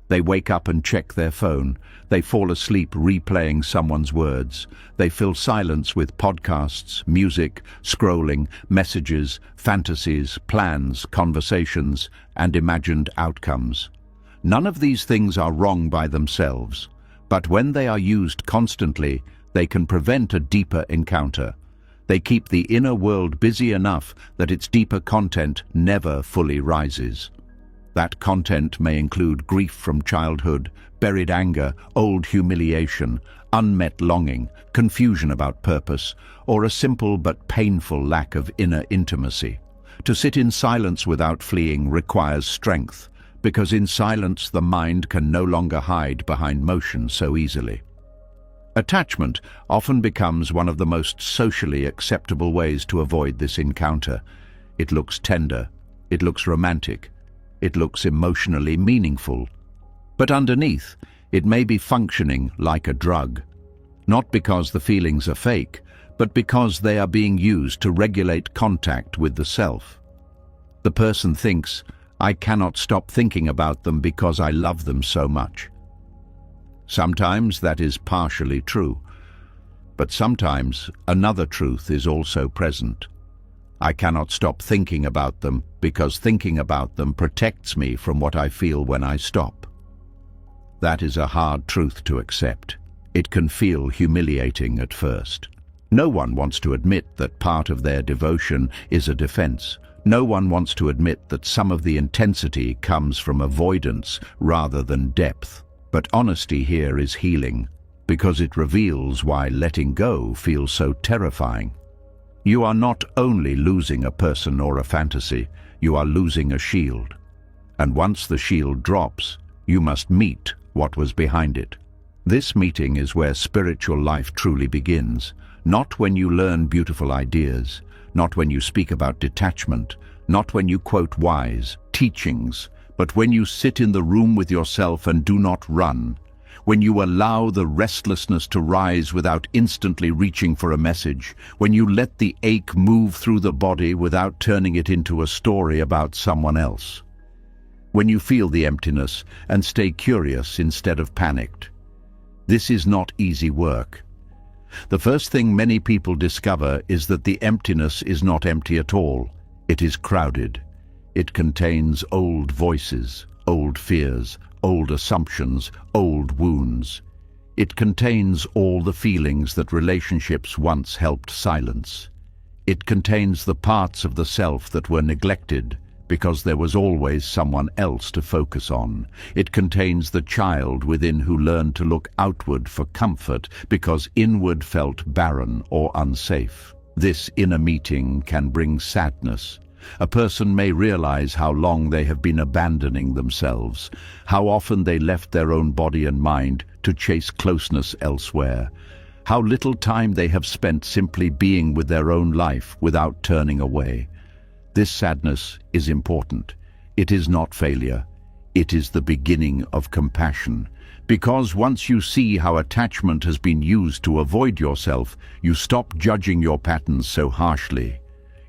They wake up and check their phone. They fall asleep replaying someone's words. They fill silence with podcasts, music, scrolling, messages, fantasies, plans, conversations, and imagined outcomes. None of these things are wrong by themselves, but when they are used constantly, they can prevent a deeper encounter. They keep the inner world busy enough that its deeper content never fully rises. That content may include grief from childhood, buried anger, old humiliation, unmet longing, confusion about purpose, or a simple but painful lack of inner intimacy. To sit in silence without fleeing requires strength, because in silence the mind can no longer hide behind motion so easily. Attachment often becomes one of the most socially acceptable ways to avoid this encounter. It looks tender, it looks romantic, it looks emotionally meaningful. But underneath, it may be functioning like a drug. Not because the feelings are fake, but because they are being used to regulate contact with the self. The person thinks, "I cannot stop thinking about them because I love them so much." Sometimes that is partially true, but sometimes another truth is also present. I cannot stop thinking about them because thinking about them protects me from what I feel when I stop. That is a hard truth to accept. It can feel humiliating at first. No one wants to admit that part of their devotion is a defense. No one wants to admit that some of the intensity comes from avoidance rather than depth. But honesty here is healing, because it reveals why letting go feels so terrifying. You are not only losing a person or a fantasy, you are losing a shield. And once the shield drops, you must meet what was behind it. This meeting is where spiritual life truly begins, not when you learn beautiful ideas, not when you speak about detachment, not when you quote wise teachings, But when you sit in the room with yourself and do not run, when you allow the restlessness to rise without instantly reaching for a message, when you let the ache move through the body without turning it into a story about someone else, when you feel the emptiness and stay curious instead of panicked. This is not easy work. The first thing many people discover is that the emptiness is not empty at all. It is crowded. It contains old voices, old fears, old assumptions, old wounds. It contains all the feelings that relationships once helped silence. It contains the parts of the self that were neglected because there was always someone else to focus on. It contains the child within who learned to look outward for comfort because inward felt barren or unsafe. This inner meeting can bring sadness. A person may realize how long they have been abandoning themselves, how often they left their own body and mind to chase closeness elsewhere, how little time they have spent simply being with their own life without turning away. This sadness is important. It is not failure. It is the beginning of compassion. Because once you see how attachment has been used to avoid yourself, you stop judging your patterns so harshly.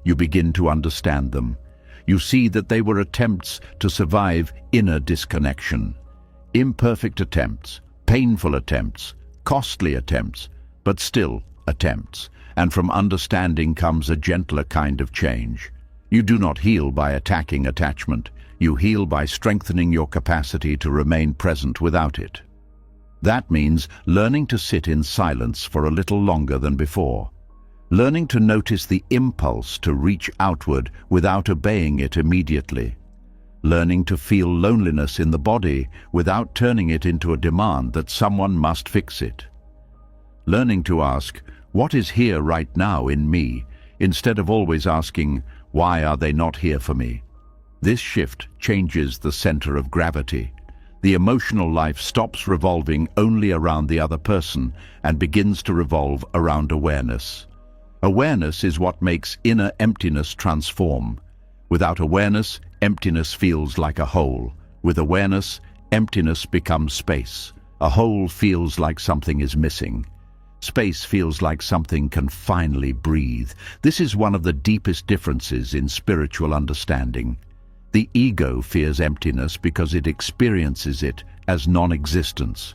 You begin to understand them. You see that they were attempts to survive inner disconnection. Imperfect attempts, painful attempts, costly attempts, but still attempts. And from understanding comes a gentler kind of change. You do not heal by attacking attachment. You heal by strengthening your capacity to remain present without it. That means learning to sit in silence for a little longer than before. Learning to notice the impulse to reach outward without obeying it immediately. Learning to feel loneliness in the body without turning it into a demand that someone must fix it. Learning to ask, what is here right now in me, instead of always asking, why are they not here for me? This shift changes the center of gravity. The emotional life stops revolving only around the other person and begins to revolve around awareness. Awareness is what makes inner emptiness transform. Without awareness, emptiness feels like a hole. With awareness, emptiness becomes space. A hole feels like something is missing. Space feels like something can finally breathe. This is one of the deepest differences in spiritual understanding. The ego fears emptiness because it experiences it as non-existence.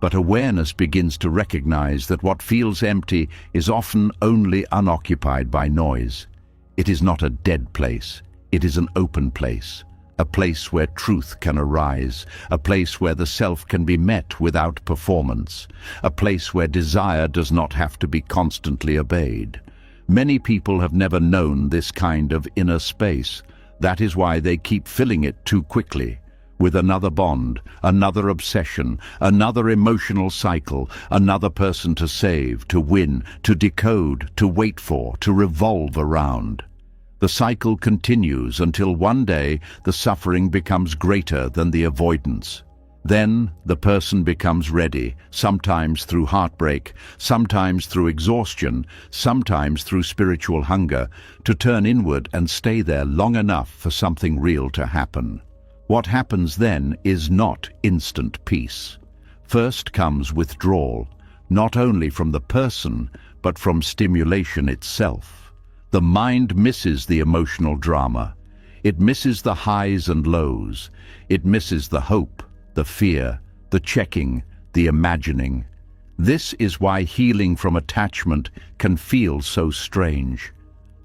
But awareness begins to recognize that what feels empty is often only unoccupied by noise. It is not a dead place. It is an open place. A place where truth can arise, a place where the self can be met without performance, a place where desire does not have to be constantly obeyed. Many people have never known this kind of inner space. That is why they keep filling it too quickly, with another bond, another obsession, another emotional cycle, another person to save, to win, to decode, to wait for, to revolve around. The cycle continues until one day the suffering becomes greater than the avoidance. Then the person becomes ready, sometimes through heartbreak, sometimes through exhaustion, sometimes through spiritual hunger, to turn inward and stay there long enough for something real to happen. What happens then is not instant peace. First comes withdrawal, not only from the person, but from stimulation itself. The mind misses the emotional drama. It misses the highs and lows. It misses the hope, the fear, the checking, the imagining. This is why healing from attachment can feel so strange.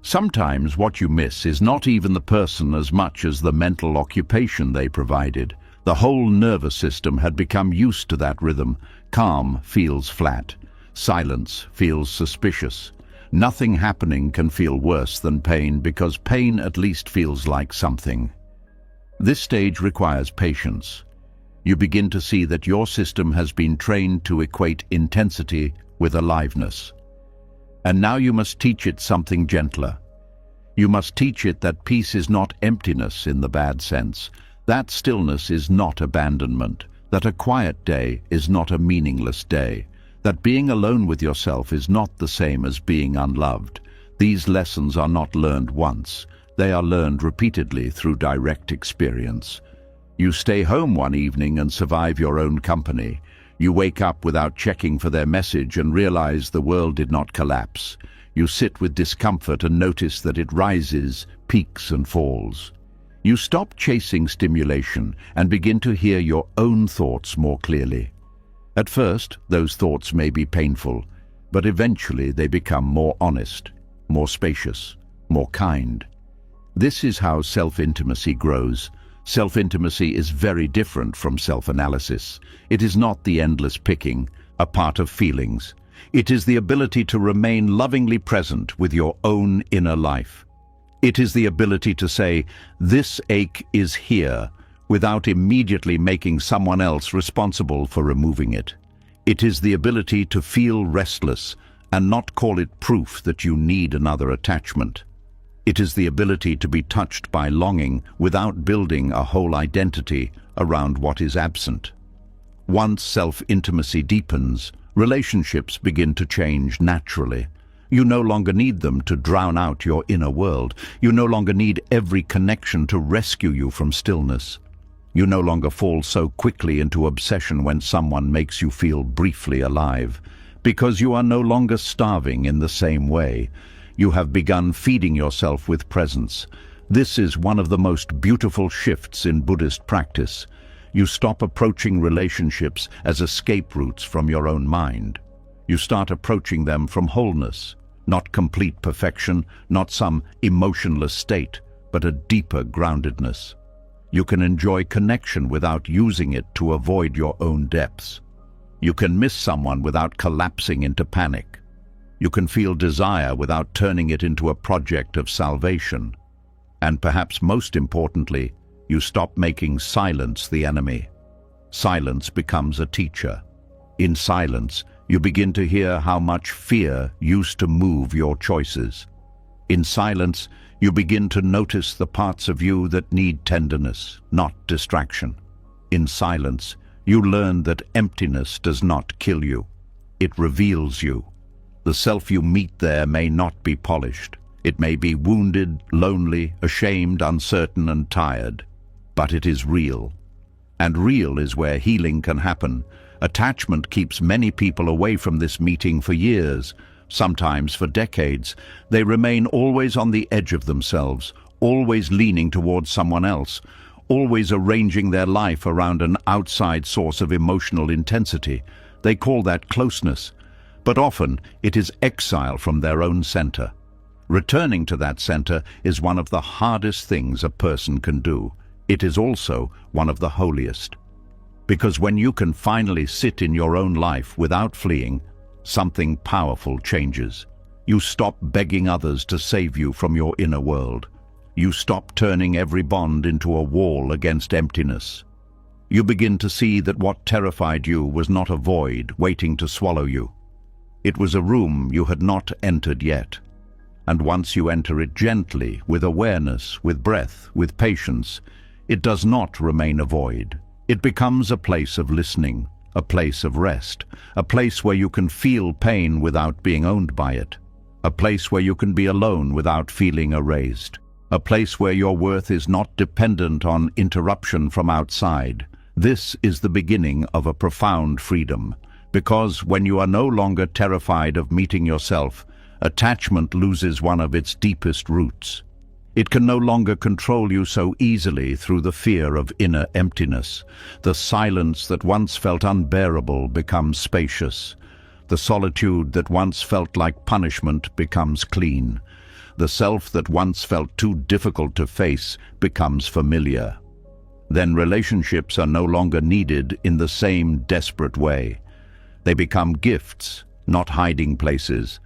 Sometimes what you miss is not even the person as much as the mental occupation they provided. The whole nervous system had become used to that rhythm. Calm feels flat. Silence feels suspicious. Nothing happening can feel worse than pain because pain at least feels like something. This stage requires patience. You begin to see that your system has been trained to equate intensity with aliveness. And now you must teach it something gentler. You must teach it that peace is not emptiness in the bad sense, that stillness is not abandonment, that a quiet day is not a meaningless day, that being alone with yourself is not the same as being unloved. These lessons are not learned once. They are learned repeatedly through direct experience. You stay home one evening and survive your own company. You wake up without checking for their message and realize the world did not collapse. You sit with discomfort and notice that it rises, peaks and falls. You stop chasing stimulation and begin to hear your own thoughts more clearly. At first, those thoughts may be painful, but eventually they become more honest, more spacious, more kind. This is how self-intimacy grows. Self-intimacy is very different from self-analysis. It is not the endless picking, a part of feelings. It is the ability to remain lovingly present with your own inner life. It is the ability to say, "This ache is here," without immediately making someone else responsible for removing it. It is the ability to feel restless and not call it proof that you need another attachment. It is the ability to be touched by longing without building a whole identity around what is absent. Once self-intimacy deepens, relationships begin to change naturally. You no longer need them to drown out your inner world. You no longer need every connection to rescue you from stillness. You no longer fall so quickly into obsession when someone makes you feel briefly alive, because you are no longer starving in the same way. You have begun feeding yourself with presence. This is one of the most beautiful shifts in Buddhist practice. You stop approaching relationships as escape routes from your own mind. You start approaching them from wholeness, not complete perfection, not some emotionless state, but a deeper groundedness. You can enjoy connection without using it to avoid your own depths. You can miss someone without collapsing into panic. You can feel desire without turning it into a project of salvation. And perhaps most importantly, you stop making silence the enemy. Silence becomes a teacher. In silence, you begin to hear how much fear used to move your choices. In silence, you begin to notice the parts of you that need tenderness, not distraction. In silence, you learn that emptiness does not kill you. It reveals you. The self you meet there may not be polished. It may be wounded, lonely, ashamed, uncertain, and tired. But it is real. And real is where healing can happen. Attachment keeps many people away from this meeting for years, sometimes for decades. They remain always on the edge of themselves, always leaning towards someone else, always arranging their life around an outside source of emotional intensity. They call that closeness, but often it is exile from their own center. Returning to that center is one of the hardest things a person can do. It is also one of the holiest. Because when you can finally sit in your own life without fleeing, something powerful changes. You stop begging others to save you from your inner world. You stop turning every bond into a wall against emptiness. You begin to see that what terrified you was not a void waiting to swallow you. It was a room you had not entered yet. And once you enter it gently, with awareness, with breath, with patience, it does not remain a void. It becomes a place of listening, a place of rest, a place where you can feel pain without being owned by it, a place where you can be alone without feeling erased, a place where your worth is not dependent on interruption from outside. This is the beginning of a profound freedom, because when you are no longer terrified of meeting yourself, attachment loses one of its deepest roots. It can no longer control you so easily through the fear of inner emptiness. The silence that once felt unbearable becomes spacious. The solitude that once felt like punishment becomes clean. The self that once felt too difficult to face becomes familiar. Then relationships are no longer needed in the same desperate way. They become gifts, not hiding places.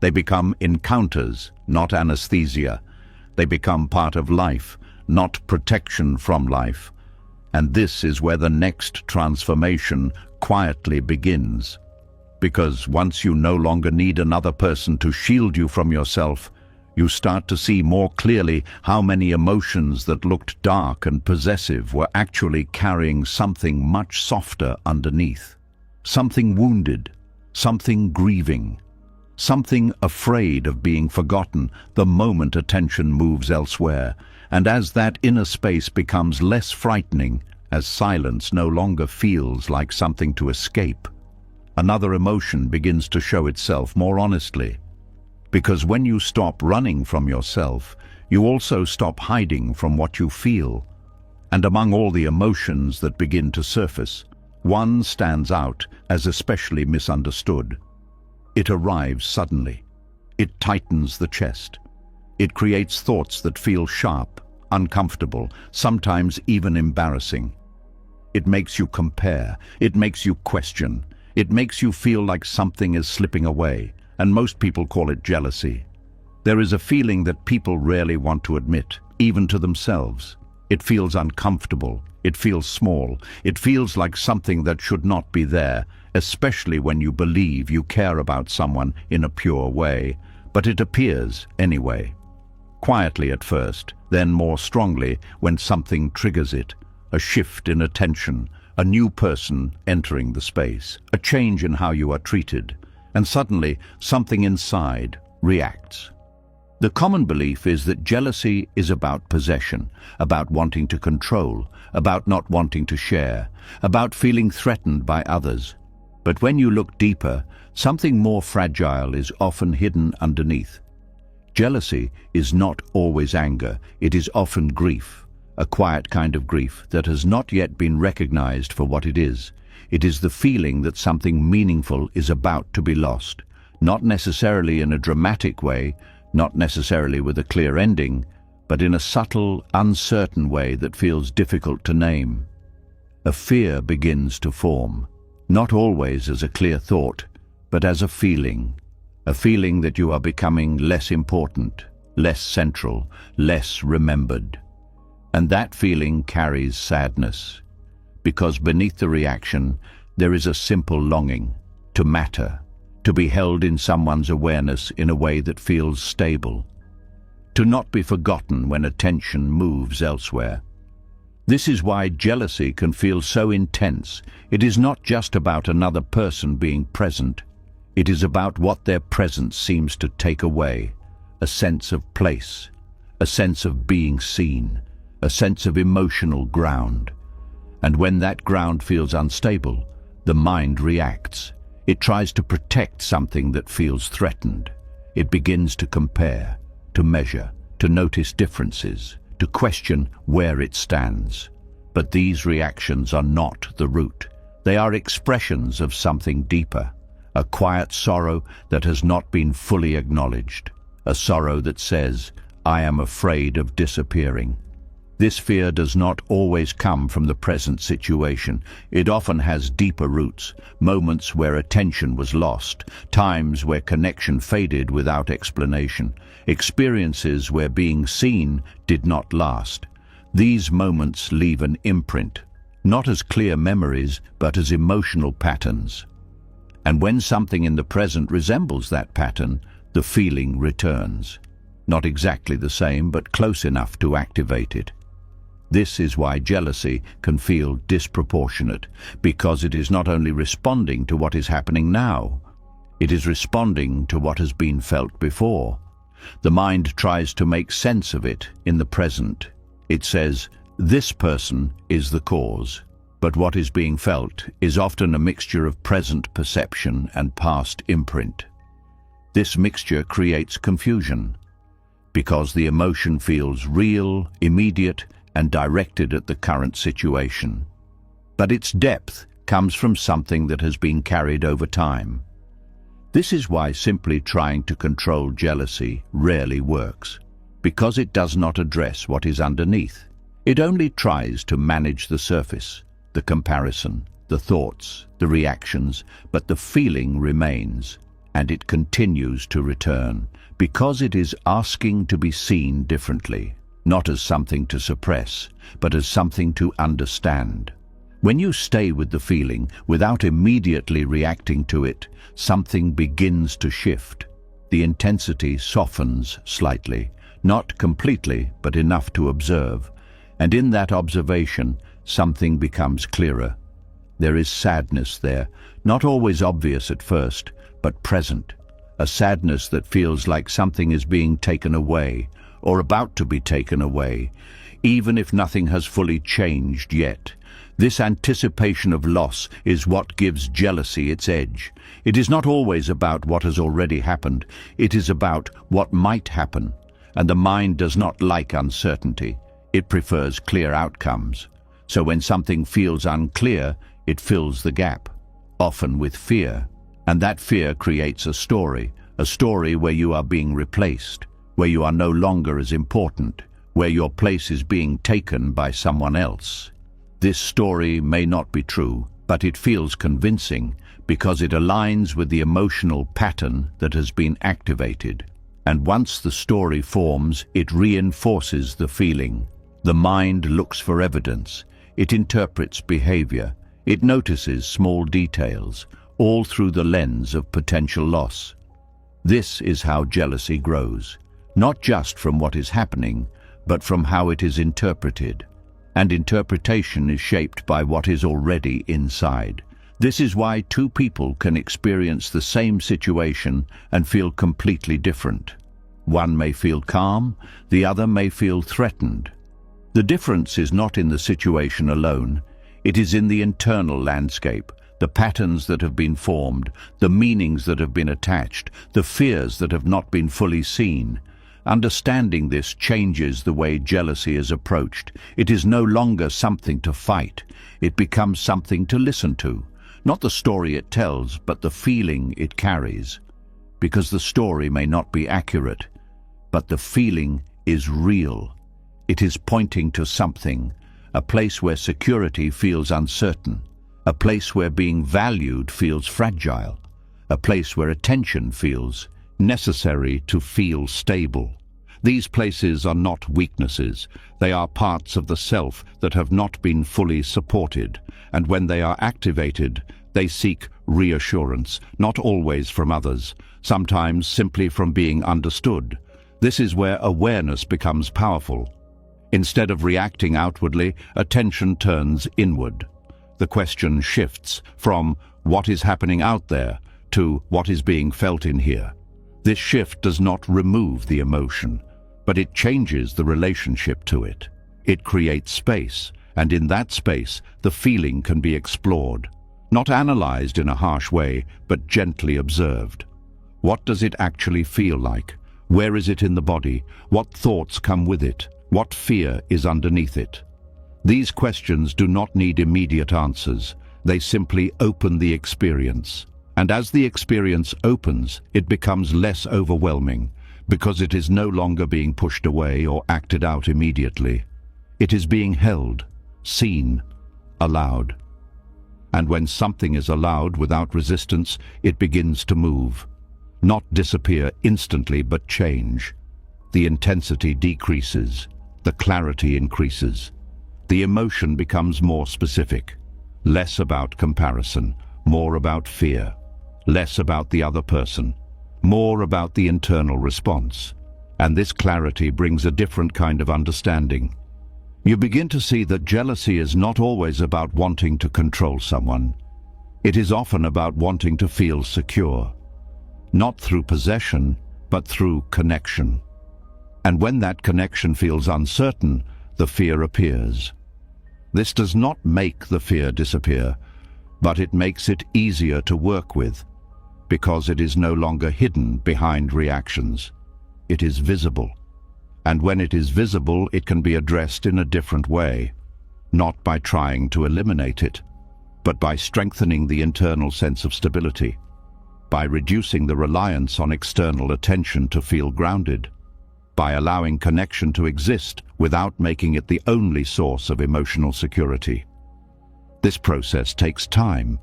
They become encounters, not anesthesia. They become part of life, not protection from life. And this is where the next transformation quietly begins. Because once you no longer need another person to shield you from yourself, you start to see more clearly how many emotions that looked dark and possessive were actually carrying something much softer underneath. Something wounded, something grieving. Something afraid of being forgotten the moment attention moves elsewhere, and as that inner space becomes less frightening, as silence no longer feels like something to escape, another emotion begins to show itself more honestly. Because when you stop running from yourself, you also stop hiding from what you feel. And among all the emotions that begin to surface, one stands out as especially misunderstood. It arrives suddenly. It tightens the chest. It creates thoughts that feel sharp, uncomfortable, sometimes even embarrassing. It makes you compare. It makes you question. It makes you feel like something is slipping away, and most people call it jealousy. There is a feeling that people rarely want to admit, even to themselves. It feels uncomfortable. It feels small. It feels like something that should not be there, especially when you believe you care about someone in a pure way. But it appears anyway. Quietly at first, then more strongly when something triggers it. A shift in attention, a new person entering the space, a change in how you are treated, and suddenly something inside reacts. The common belief is that jealousy is about possession, about wanting to control, about not wanting to share, about feeling threatened by others. But when you look deeper, something more fragile is often hidden underneath. Jealousy is not always anger, it is often grief, a quiet kind of grief that has not yet been recognized for what it is. It is the feeling that something meaningful is about to be lost, not necessarily in a dramatic way, not necessarily with a clear ending, but in a subtle, uncertain way that feels difficult to name. A fear begins to form, not always as a clear thought, but as a feeling that you are becoming less important, less central, less remembered. And that feeling carries sadness, because beneath the reaction there is a simple longing to matter, to be held in someone's awareness in a way that feels stable, to not be forgotten when attention moves elsewhere. This is why jealousy can feel so intense. It is not just about another person being present. It is about what their presence seems to take away, a sense of place, a sense of being seen, a sense of emotional ground. And when that ground feels unstable, the mind reacts. It tries to protect something that feels threatened. It begins to compare, to measure, to notice differences, to question where it stands. But these reactions are not the root. They are expressions of something deeper, a quiet sorrow that has not been fully acknowledged, a sorrow that says, "I am afraid of disappearing." This fear does not always come from the present situation. It often has deeper roots, moments where attention was lost, times where connection faded without explanation, experiences where being seen did not last. These moments leave an imprint, not as clear memories, but as emotional patterns. And when something in the present resembles that pattern, the feeling returns. Not exactly the same, but close enough to activate it. This is why jealousy can feel disproportionate, because it is not only responding to what is happening now, it is responding to what has been felt before. The mind tries to make sense of it in the present. It says, "This person is the cause." But what is being felt is often a mixture of present perception and past imprint. This mixture creates confusion, because the emotion feels real, immediate, and directed at the current situation. But its depth comes from something that has been carried over time. This is why simply trying to control jealousy rarely works, because it does not address what is underneath. It only tries to manage the surface, the comparison, the thoughts, the reactions, but the feeling remains, and it continues to return, because it is asking to be seen differently. Not as something to suppress, but as something to understand. When you stay with the feeling without immediately reacting to it, something begins to shift. The intensity softens slightly, not completely, but enough to observe. And in that observation, something becomes clearer. There is sadness there, not always obvious at first, but present. A sadness that feels like something is being taken away, or about to be taken away, even if nothing has fully changed yet. This anticipation of loss is what gives jealousy its edge. It is not always about what has already happened. It is about what might happen. And the mind does not like uncertainty. It prefers clear outcomes. So when something feels unclear, it fills the gap, often with fear. And that fear creates a story where you are being replaced, where you are no longer as important, where your place is being taken by someone else. This story may not be true, but it feels convincing because it aligns with the emotional pattern that has been activated. And once the story forms, it reinforces the feeling. The mind looks for evidence. It interprets behavior. It notices small details, all through the lens of potential loss. This is how jealousy grows, not just from what is happening, but from how it is interpreted. And interpretation is shaped by what is already inside. This is why two people can experience the same situation and feel completely different. One may feel calm, the other may feel threatened. The difference is not in the situation alone. It is in the internal landscape, the patterns that have been formed, the meanings that have been attached, the fears that have not been fully seen. Understanding this changes the way jealousy is approached. It is no longer something to fight. It becomes something to listen to. Not the story it tells, but the feeling it carries. Because the story may not be accurate, but the feeling is real. It is pointing to something, a place where security feels uncertain, a place where being valued feels fragile, a place where attention feels necessary to feel stable. These places are not weaknesses. They are parts of the self that have not been fully supported, and when they are activated, they seek reassurance, not always from others, sometimes simply from being understood. This is where awareness becomes powerful. Instead of reacting outwardly, attention turns inward. The question shifts from what is happening out there to what is being felt in here. This shift does not remove the emotion, but it changes the relationship to it. It creates space, and in that space, the feeling can be explored. Not analyzed in a harsh way, but gently observed. What does it actually feel like? Where is it in the body? What thoughts come with it? What fear is underneath it? These questions do not need immediate answers. They simply open the experience. And as the experience opens, it becomes less overwhelming, because it is no longer being pushed away or acted out immediately. It is being held, seen, allowed. And when something is allowed without resistance, it begins to move. Not disappear instantly, but change. The intensity decreases. The clarity increases. The emotion becomes more specific. Less about comparison, more about fear. Less about the other person, more about the internal response. And this clarity brings a different kind of understanding. You begin to see that jealousy is not always about wanting to control someone. It is often about wanting to feel secure. Not through possession, but through connection. And when that connection feels uncertain, the fear appears. This does not make the fear disappear, but it makes it easier to work with, because it is no longer hidden behind reactions. It is visible. And when it is visible, it can be addressed in a different way, not by trying to eliminate it, but by strengthening the internal sense of stability, by reducing the reliance on external attention to feel grounded, by allowing connection to exist without making it the only source of emotional security. This process takes time,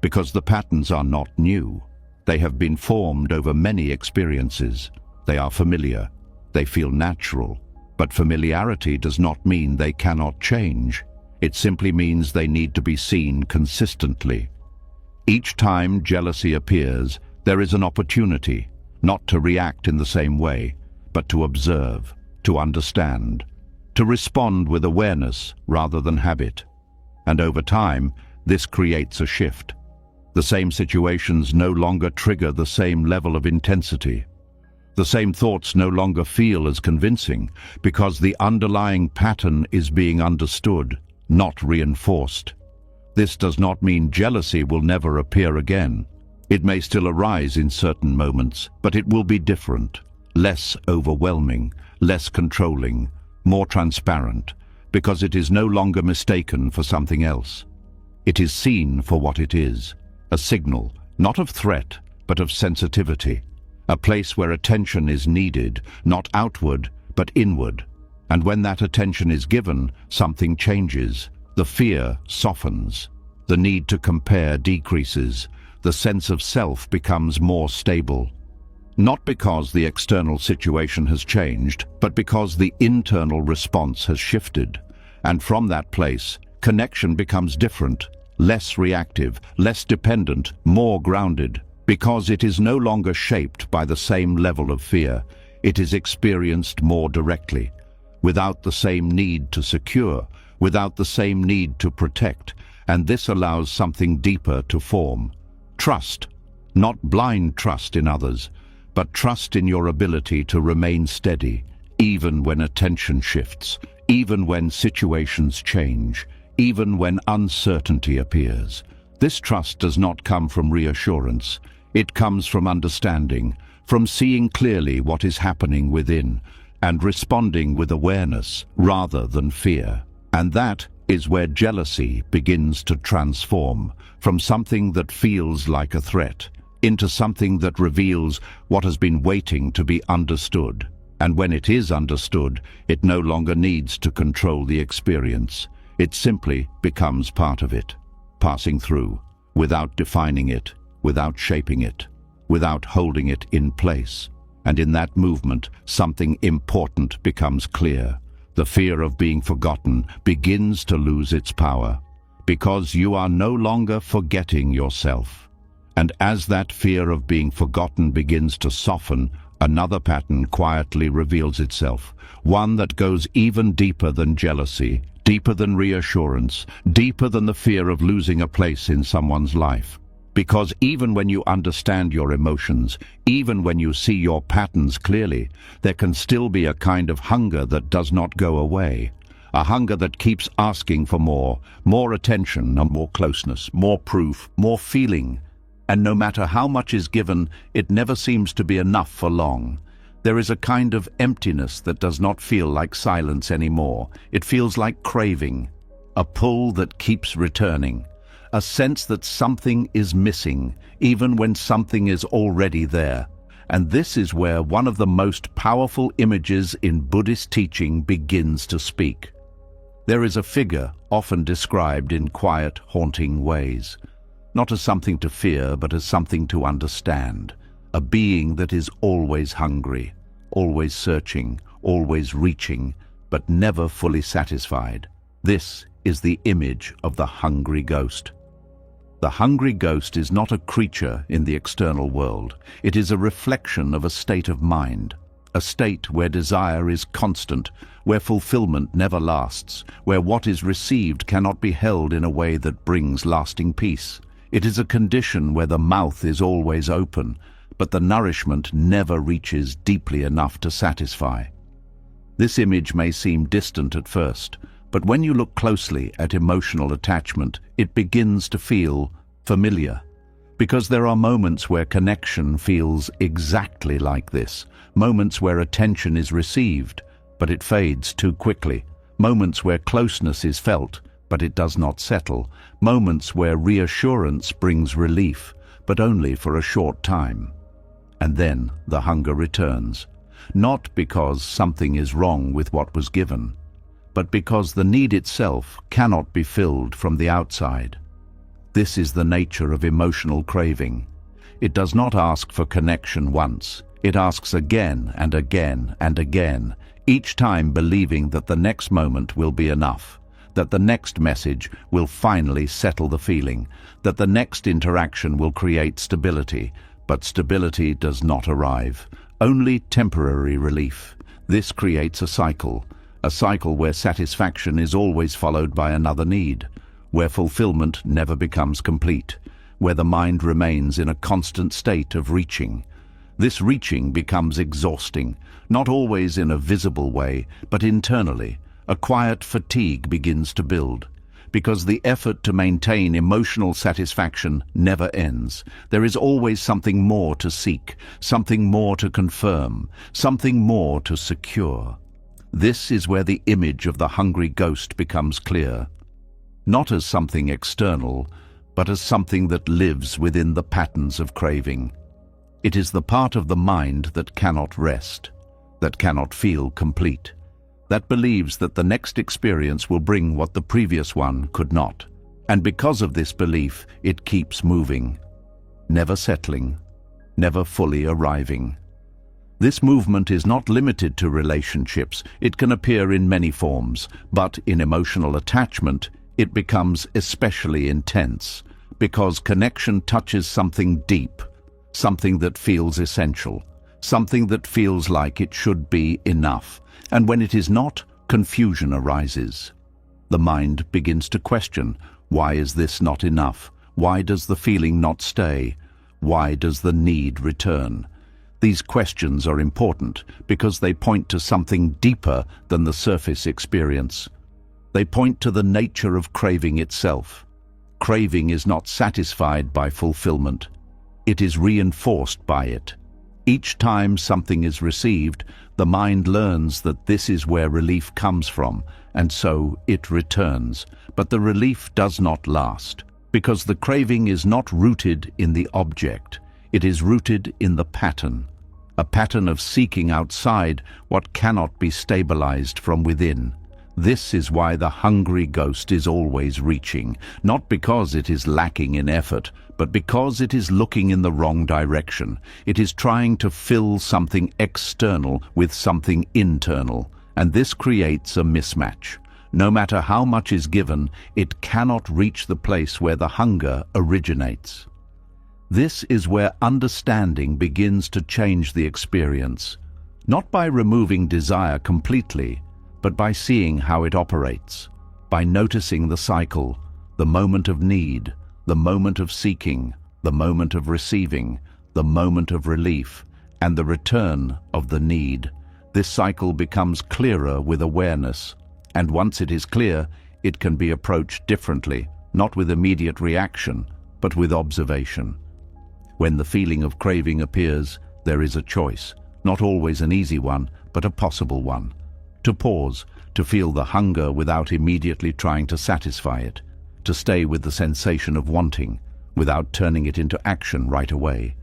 because the patterns are not new. They have been formed over many experiences. They are familiar. They feel natural. But familiarity does not mean they cannot change. It simply means they need to be seen consistently. Each time jealousy appears, there is an opportunity, not to react in the same way, but to observe, to understand, to respond with awareness rather than habit. And over time, this creates a shift. The same situations no longer trigger the same level of intensity. The same thoughts no longer feel as convincing, because the underlying pattern is being understood, not reinforced. This does not mean jealousy will never appear again. It may still arise in certain moments, but it will be different, less overwhelming, less controlling, more transparent, because it is no longer mistaken for something else. It is seen for what it is, a signal, not of threat, but of sensitivity, a place where attention is needed, not outward, but inward. And when that attention is given, something changes. The fear softens. The need to compare decreases. The sense of self becomes more stable. Not because the external situation has changed, but because the internal response has shifted. And from that place, connection becomes different, less reactive, less dependent, more grounded. Because it is no longer shaped by the same level of fear, it is experienced more directly, without the same need to secure, without the same need to protect, and this allows something deeper to form. Trust, not blind trust in others, but trust in your ability to remain steady, even when attention shifts, even when situations change, even when uncertainty appears. This trust does not come from reassurance. It comes from understanding, from seeing clearly what is happening within, and responding with awareness rather than fear. And that is where jealousy begins to transform, from something that feels like a threat, into something that reveals what has been waiting to be understood. And when it is understood, it no longer needs to control the experience. It simply becomes part of it, passing through, without defining it, without shaping it, without holding it in place. And in that movement, something important becomes clear. The fear of being forgotten begins to lose its power, because you are no longer forgetting yourself. And as that fear of being forgotten begins to soften, another pattern quietly reveals itself, one that goes even deeper than jealousy, deeper than reassurance, deeper than the fear of losing a place in someone's life. Because even when you understand your emotions, even when you see your patterns clearly, there can still be a kind of hunger that does not go away. A hunger that keeps asking for more attention and more closeness, more proof, more feeling. And no matter how much is given, it never seems to be enough for long. There is a kind of emptiness that does not feel like silence anymore. It feels like craving, a pull that keeps returning. A sense that something is missing, even when something is already there. And this is where one of the most powerful images in Buddhist teaching begins to speak. There is a figure often described in quiet, haunting ways, not as something to fear, but as something to understand. A being that is always hungry, always searching, always reaching, but never fully satisfied. This is the image of the hungry ghost. The hungry ghost is not a creature in the external world. It is a reflection of a state of mind, a state where desire is constant, where fulfillment never lasts, where what is received cannot be held in a way that brings lasting peace. It is a condition where the mouth is always open, but the nourishment never reaches deeply enough to satisfy. This image may seem distant at first, but when you look closely at emotional attachment, it begins to feel familiar. Because there are moments where connection feels exactly like this. Moments where attention is received, but it fades too quickly. Moments where closeness is felt, but it does not settle. Moments where reassurance brings relief, but only for a short time. And then the hunger returns. Not because something is wrong with what was given, but because the need itself cannot be filled from the outside. This is the nature of emotional craving. It does not ask for connection once. It asks again and again and again, each time believing that the next moment will be enough, that the next message will finally settle the feeling, that the next interaction will create stability. But stability does not arrive, only temporary relief. This creates a cycle where satisfaction is always followed by another need, where fulfillment never becomes complete, where the mind remains in a constant state of reaching. This reaching becomes exhausting, not always in a visible way, but internally. A quiet fatigue begins to build, because the effort to maintain emotional satisfaction never ends. There is always something more to seek, something more to confirm, something more to secure. This is where the image of the hungry ghost becomes clear, not as something external, but as something that lives within the patterns of craving. It is the part of the mind that cannot rest, that cannot feel complete, that believes that the next experience will bring what the previous one could not. And because of this belief, it keeps moving, never settling, never fully arriving. This movement is not limited to relationships. It can appear in many forms, but in emotional attachment, it becomes especially intense because connection touches something deep, something that feels essential, something that feels like it should be enough. And when it is not, confusion arises. The mind begins to question, why is this not enough? Why does the feeling not stay? Why does the need return? These questions are important because they point to something deeper than the surface experience. They point to the nature of craving itself. Craving is not satisfied by fulfillment. It is reinforced by it. Each time something is received, the mind learns that this is where relief comes from, and so it returns. But the relief does not last, because the craving is not rooted in the object. It is rooted in the pattern, a pattern of seeking outside what cannot be stabilized from within. This is why the hungry ghost is always reaching, not because it is lacking in effort, but because it is looking in the wrong direction. It is trying to fill something external with something internal, and this creates a mismatch. No matter how much is given, it cannot reach the place where the hunger originates. This is where understanding begins to change the experience, not by removing desire completely, but by seeing how it operates, by noticing the cycle, the moment of need, the moment of seeking, the moment of receiving, the moment of relief, and the return of the need. This cycle becomes clearer with awareness, and once it is clear, it can be approached differently, not with immediate reaction, but with observation. When the feeling of craving appears, there is a choice, not always an easy one, but a possible one. To pause, to feel the hunger without immediately trying to satisfy it, to stay with the sensation of wanting, without turning it into action right away.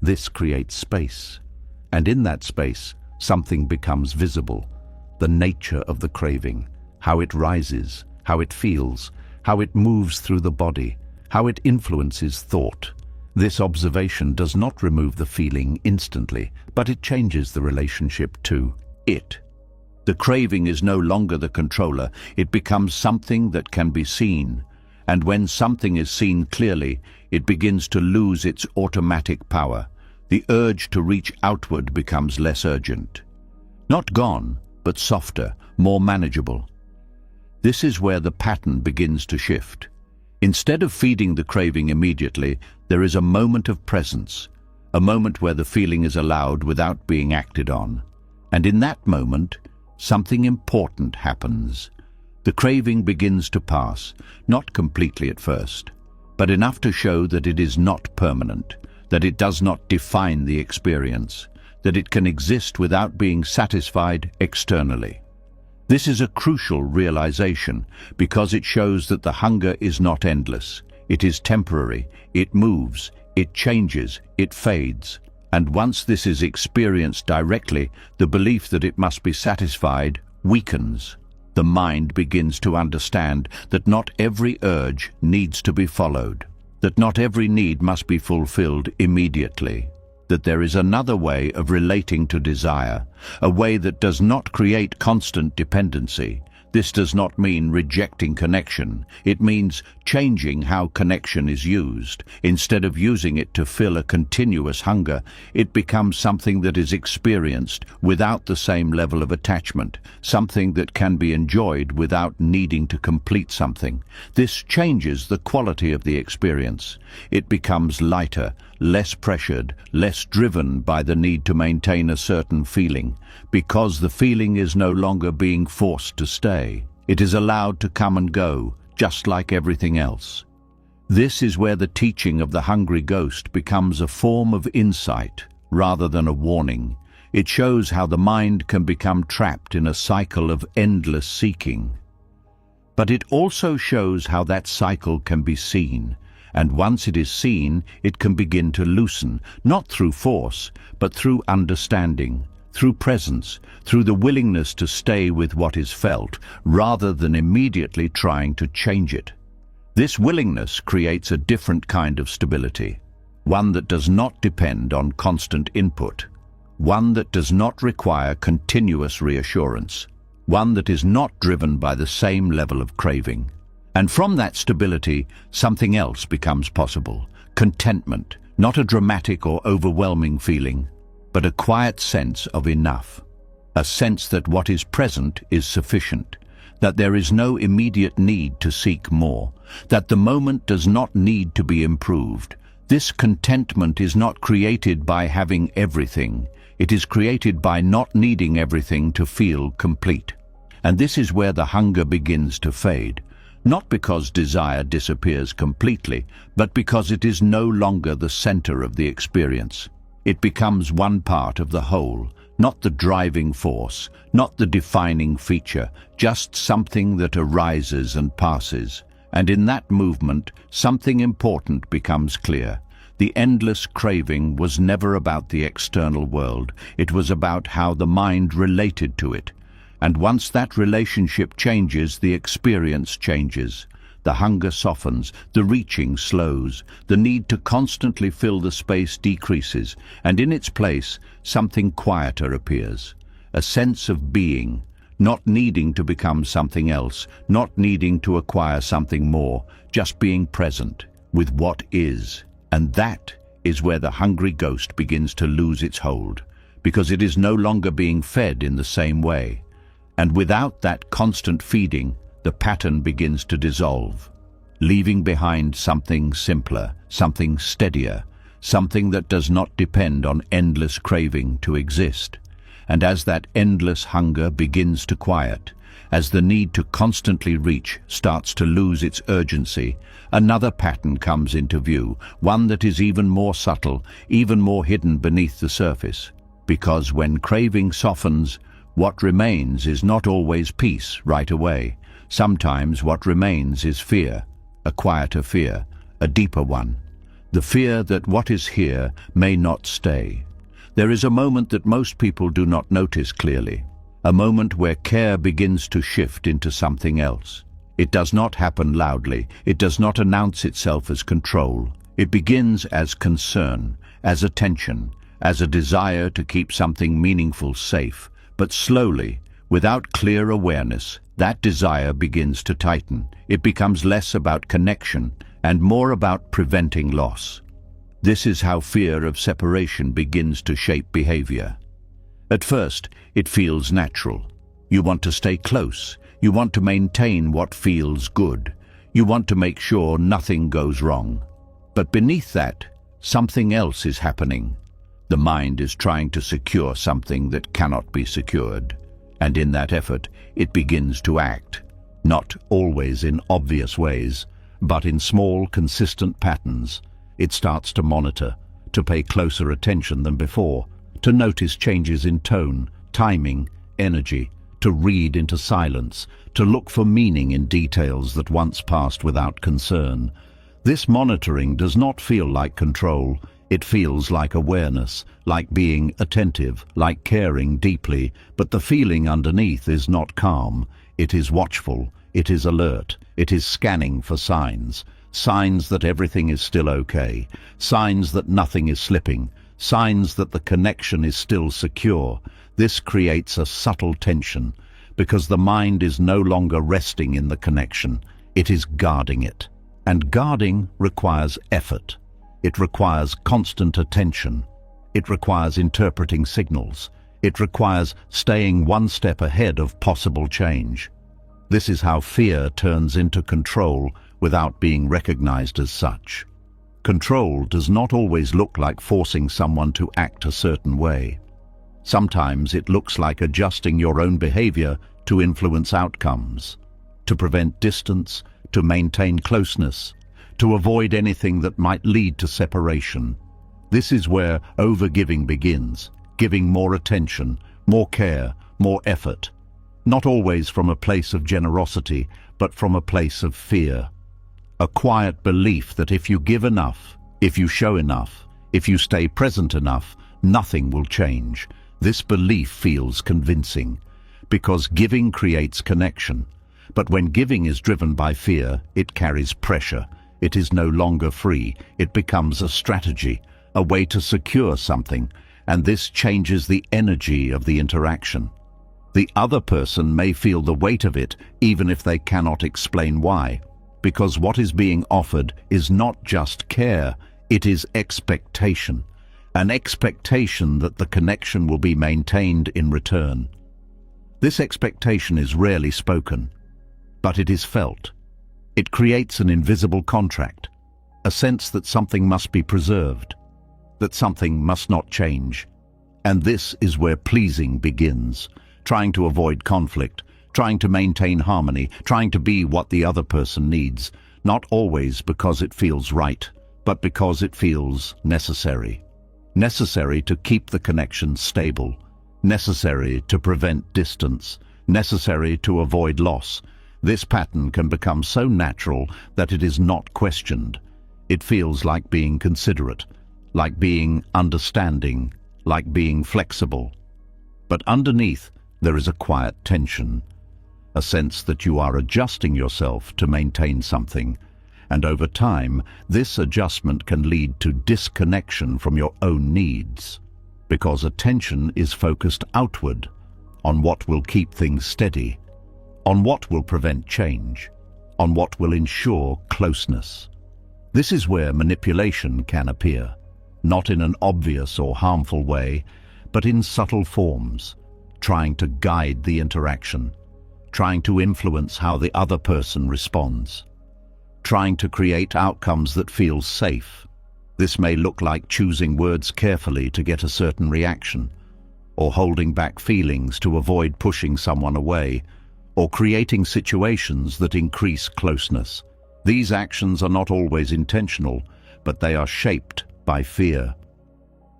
This creates space, and in that space, something becomes visible, the nature of the craving, how it rises, how it feels, how it moves through the body, how it influences thought. This observation does not remove the feeling instantly, but it changes the relationship to it. The craving is no longer the controller, it becomes something that can be seen. And when something is seen clearly, it begins to lose its automatic power. The urge to reach outward becomes less urgent. Not gone, but softer, more manageable. This is where the pattern begins to shift. Instead of feeding the craving immediately, there is a moment of presence, a moment where the feeling is allowed without being acted on. And in that moment, something important happens. The craving begins to pass, not completely at first, but enough to show that it is not permanent, that it does not define the experience, that it can exist without being satisfied externally. This is a crucial realization because it shows that the hunger is not endless. It is temporary, it moves, it changes, it fades. And once this is experienced directly, the belief that it must be satisfied weakens. The mind begins to understand that not every urge needs to be followed, that not every need must be fulfilled immediately, that there is another way of relating to desire, a way that does not create constant dependency. This does not mean rejecting connection. It means changing how connection is used. Instead of using it to fill a continuous hunger, it becomes something that is experienced without the same level of attachment, something that can be enjoyed without needing to complete something. This changes the quality of the experience. It becomes lighter, less pressured, less driven by the need to maintain a certain feeling, because the feeling is no longer being forced to stay. It is allowed to come and go, just like everything else. This is where the teaching of the hungry ghost becomes a form of insight rather than a warning. It shows how the mind can become trapped in a cycle of endless seeking. But it also shows how that cycle can be seen, and once it is seen, it can begin to loosen, not through force, but through understanding, through presence, through the willingness to stay with what is felt, rather than immediately trying to change it. This willingness creates a different kind of stability, one that does not depend on constant input, one that does not require continuous reassurance, one that is not driven by the same level of craving. And from that stability, something else becomes possible: contentment, not a dramatic or overwhelming feeling, but a quiet sense of enough, a sense that what is present is sufficient, that there is no immediate need to seek more, that the moment does not need to be improved. This contentment is not created by having everything. It is created by not needing everything to feel complete. And this is where the hunger begins to fade, not because desire disappears completely, but because it is no longer the center of the experience. It becomes one part of the whole, not the driving force, not the defining feature, just something that arises and passes. And in that movement, something important becomes clear. The endless craving was never about the external world. It was about how the mind related to it. And once that relationship changes, the experience changes. The hunger softens, the reaching slows, the need to constantly fill the space decreases, and in its place, something quieter appears. A sense of being, not needing to become something else, not needing to acquire something more, just being present with what is. And that is where the hungry ghost begins to lose its hold, because it is no longer being fed in the same way. And without that constant feeding, the pattern begins to dissolve, leaving behind something simpler, something steadier, something that does not depend on endless craving to exist. And as that endless hunger begins to quiet, as the need to constantly reach starts to lose its urgency, another pattern comes into view, one that is even more subtle, even more hidden beneath the surface. Because when craving softens, what remains is not always peace right away. Sometimes what remains is fear, a quieter fear, a deeper one. The fear that what is here may not stay. There is a moment that most people do not notice clearly, a moment where care begins to shift into something else. It does not happen loudly. It does not announce itself as control. It begins as concern, as attention, as a desire to keep something meaningful safe. But slowly, without clear awareness, that desire begins to tighten. It becomes less about connection and more about preventing loss. This is how fear of separation begins to shape behavior. At first, it feels natural. You want to stay close. You want to maintain what feels good. You want to make sure nothing goes wrong. But beneath that, something else is happening. The mind is trying to secure something that cannot be secured. And in that effort, it begins to act, not always in obvious ways, but in small, consistent patterns. It starts to monitor, to pay closer attention than before, to notice changes in tone, timing, energy, to read into silence, to look for meaning in details that once passed without concern. This monitoring does not feel like control. It feels like awareness, like being attentive, like caring deeply, but the feeling underneath is not calm. It is watchful, it is alert, it is scanning for signs. Signs that everything is still okay, signs that nothing is slipping, signs that the connection is still secure. This creates a subtle tension, because the mind is no longer resting in the connection, it is guarding it. And guarding requires effort. It requires constant attention. It requires interpreting signals. It requires staying one step ahead of possible change. This is how fear turns into control without being recognized as such. Control does not always look like forcing someone to act a certain way. Sometimes it looks like adjusting your own behavior to influence outcomes, to prevent distance, to maintain closeness, to avoid anything that might lead to separation. This is where overgiving begins, giving more attention, more care, more effort. Not always from a place of generosity, but from a place of fear. A quiet belief that if you give enough, if you show enough, if you stay present enough, nothing will change. This belief feels convincing, because giving creates connection. But when giving is driven by fear, it carries pressure. It is no longer free. It becomes a strategy, a way to secure something, and this changes the energy of the interaction. The other person may feel the weight of it, even if they cannot explain why, because what is being offered is not just care, it is expectation, an expectation that the connection will be maintained in return. This expectation is rarely spoken, but it is felt. It creates an invisible contract, a sense that something must be preserved, that something must not change. And this is where pleasing begins, trying to avoid conflict, trying to maintain harmony, trying to be what the other person needs, not always because it feels right, but because it feels necessary. Necessary to keep the connection stable, necessary to prevent distance, necessary to avoid loss. This pattern can become so natural that it is not questioned. It feels like being considerate, like being understanding, like being flexible. But underneath, there is a quiet tension, a sense that you are adjusting yourself to maintain something, and over time, this adjustment can lead to disconnection from your own needs, because attention is focused outward, on what will keep things steady, on what will prevent change, on what will ensure closeness. This is where manipulation can appear, not in an obvious or harmful way, but in subtle forms, trying to guide the interaction, trying to influence how the other person responds, trying to create outcomes that feel safe. This may look like choosing words carefully to get a certain reaction, or holding back feelings to avoid pushing someone away, or creating situations that increase closeness. These actions are not always intentional, but they are shaped by fear.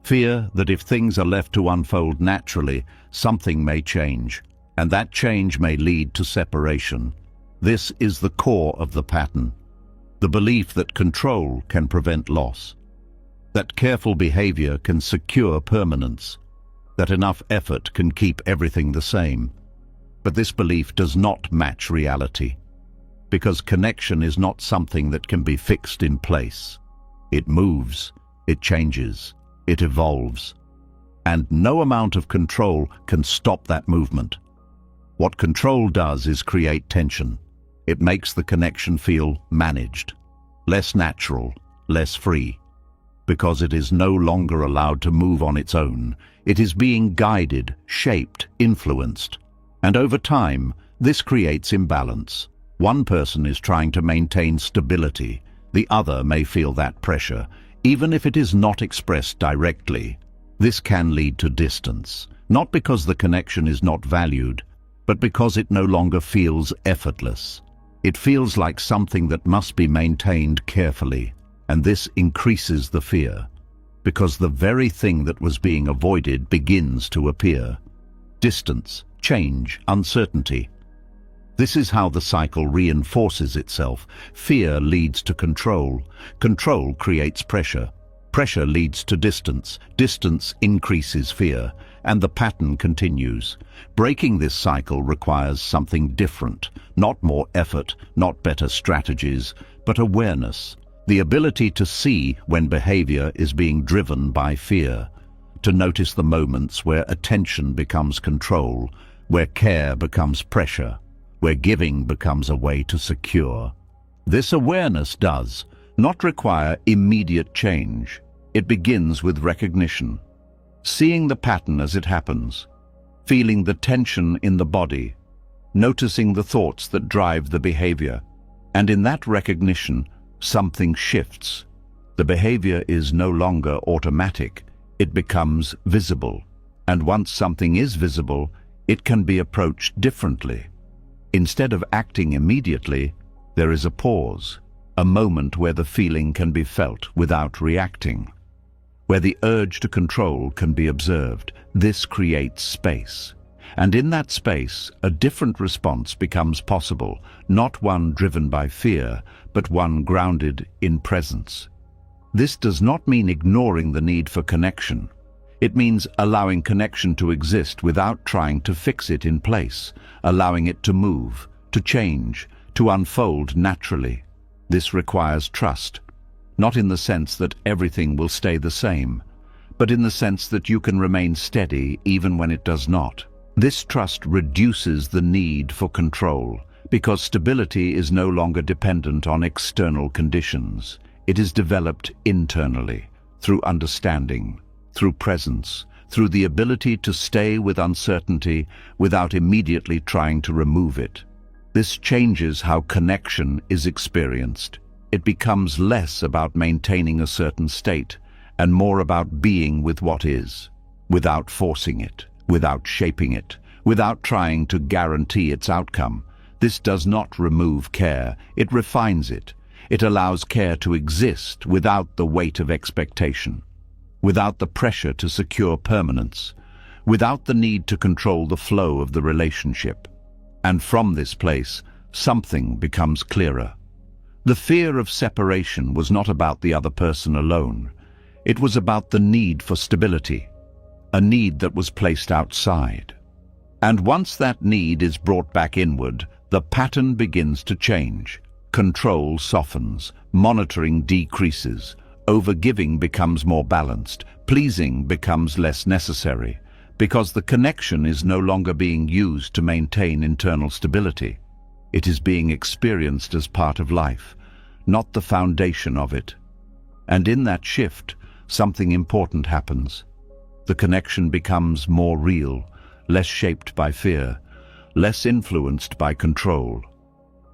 Fear that if things are left to unfold naturally, something may change, and that change may lead to separation. This is the core of the pattern. The belief that control can prevent loss, that careful behavior can secure permanence, that enough effort can keep everything the same. But this belief does not match reality, because connection is not something that can be fixed in place. It moves, it changes, it evolves, and no amount of control can stop that movement. What control does is create tension. It makes the connection feel managed, less natural, less free. Because it is no longer allowed to move on its own, it is being guided, shaped, influenced. And over time, this creates imbalance. One person is trying to maintain stability. The other may feel that pressure, even if it is not expressed directly. This can lead to distance, not because the connection is not valued, but because it no longer feels effortless. It feels like something that must be maintained carefully, and this increases the fear, because the very thing that was being avoided begins to appear. Distance, change, uncertainty. This is how the cycle reinforces itself. Fear leads to control. Control creates pressure. Pressure leads to distance. Distance increases fear, and the pattern continues. Breaking this cycle requires something different, not more effort, not better strategies, but awareness. The ability to see when behavior is being driven by fear, to notice the moments where attention becomes control, where care becomes pressure, where giving becomes a way to secure. This awareness does not require immediate change. It begins with recognition, seeing the pattern as it happens, feeling the tension in the body, noticing the thoughts that drive the behavior. And in that recognition, something shifts. The behavior is no longer automatic. It becomes visible. And once something is visible, it can be approached differently. Instead of acting immediately, There is a pause, a moment where the feeling can be felt without reacting, where the urge to control can be observed. This creates space. And in that space, a different response becomes possible, not one driven by fear, but one grounded in presence. This does not mean ignoring the need for connection. It means allowing connection to exist without trying to fix it in place, allowing it to move, to change, to unfold naturally. This requires trust, not in the sense that everything will stay the same, but in the sense that you can remain steady even when it does not. This trust reduces the need for control, because stability is no longer dependent on external conditions. It is developed internally, through understanding, through presence, through the ability to stay with uncertainty without immediately trying to remove it. This changes how connection is experienced. It becomes less about maintaining a certain state and more about being with what is, without forcing it, without shaping it, without trying to guarantee its outcome. This does not remove care, it refines it. It allows care to exist without the weight of expectation, without the pressure to secure permanence, without the need to control the flow of the relationship. And from this place, something becomes clearer. The fear of separation was not about the other person alone. It was about the need for stability, a need that was placed outside. And once that need is brought back inward, the pattern begins to change. Control softens, monitoring decreases, overgiving becomes more balanced, pleasing becomes less necessary, because the connection is no longer being used to maintain internal stability. It is being experienced as part of life, not the foundation of it. And in that shift, something important happens. The connection becomes more real, less shaped by fear, less influenced by control,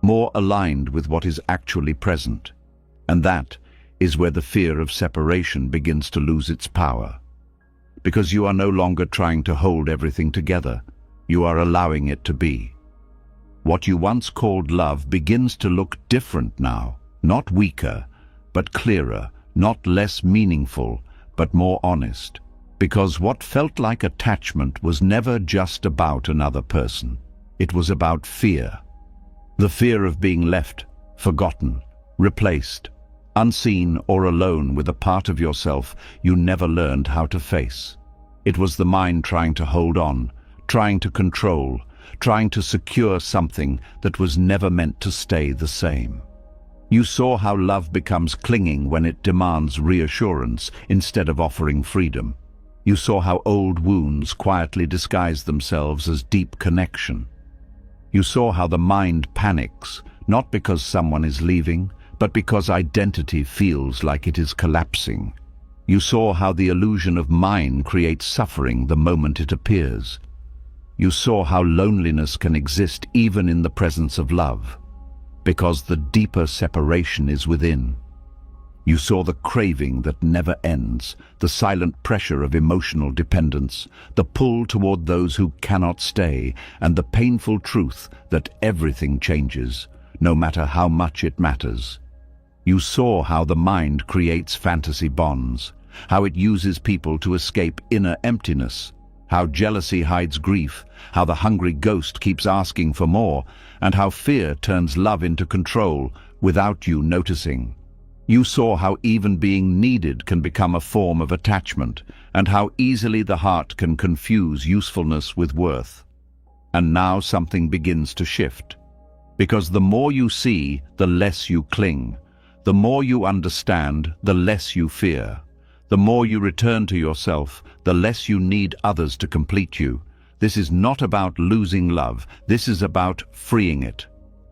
more aligned with what is actually present. And that is where the fear of separation begins to lose its power. Because you are no longer trying to hold everything together, you are allowing it to be. What you once called love begins to look different now, not weaker, but clearer, not less meaningful, but more honest. Because what felt like attachment was never just about another person. It was about fear. The fear of being left, forgotten, replaced, unseen or alone with a part of yourself you never learned how to face. It was the mind trying to hold on, trying to control, trying to secure something that was never meant to stay the same. You saw how love becomes clinging when it demands reassurance instead of offering freedom. You saw how old wounds quietly disguise themselves as deep connection. You saw how the mind panics, not because someone is leaving, but because identity feels like it is collapsing. You saw how the illusion of mine creates suffering the moment it appears. You saw how loneliness can exist even in the presence of love, because the deeper separation is within. You saw the craving that never ends, the silent pressure of emotional dependence, the pull toward those who cannot stay, and the painful truth that everything changes, no matter how much it matters. You saw how the mind creates fantasy bonds, how it uses people to escape inner emptiness, how jealousy hides grief, how the hungry ghost keeps asking for more, and how fear turns love into control without you noticing. You saw how even being needed can become a form of attachment, and how easily the heart can confuse usefulness with worth. And now something begins to shift. Because the more you see, the less you cling. The more you understand, the less you fear. The more you return to yourself, the less you need others to complete you. This is not about losing love. This is about freeing it.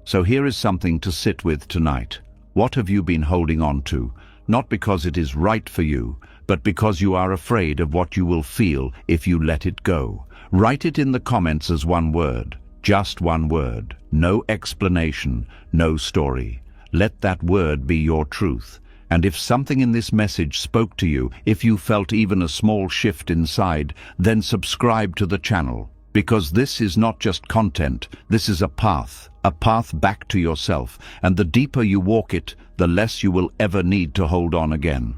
So here is something to sit with tonight. What have you been holding on to? Not because it is right for you, but because you are afraid of what you will feel if you let it go. Write it in the comments as one word. Just one word. No explanation, no story. Let that word be your truth. And if something in this message spoke to you, if you felt even a small shift inside, then subscribe to the channel. Because this is not just content, this is a path back to yourself, and the deeper you walk it, the less you will ever need to hold on again.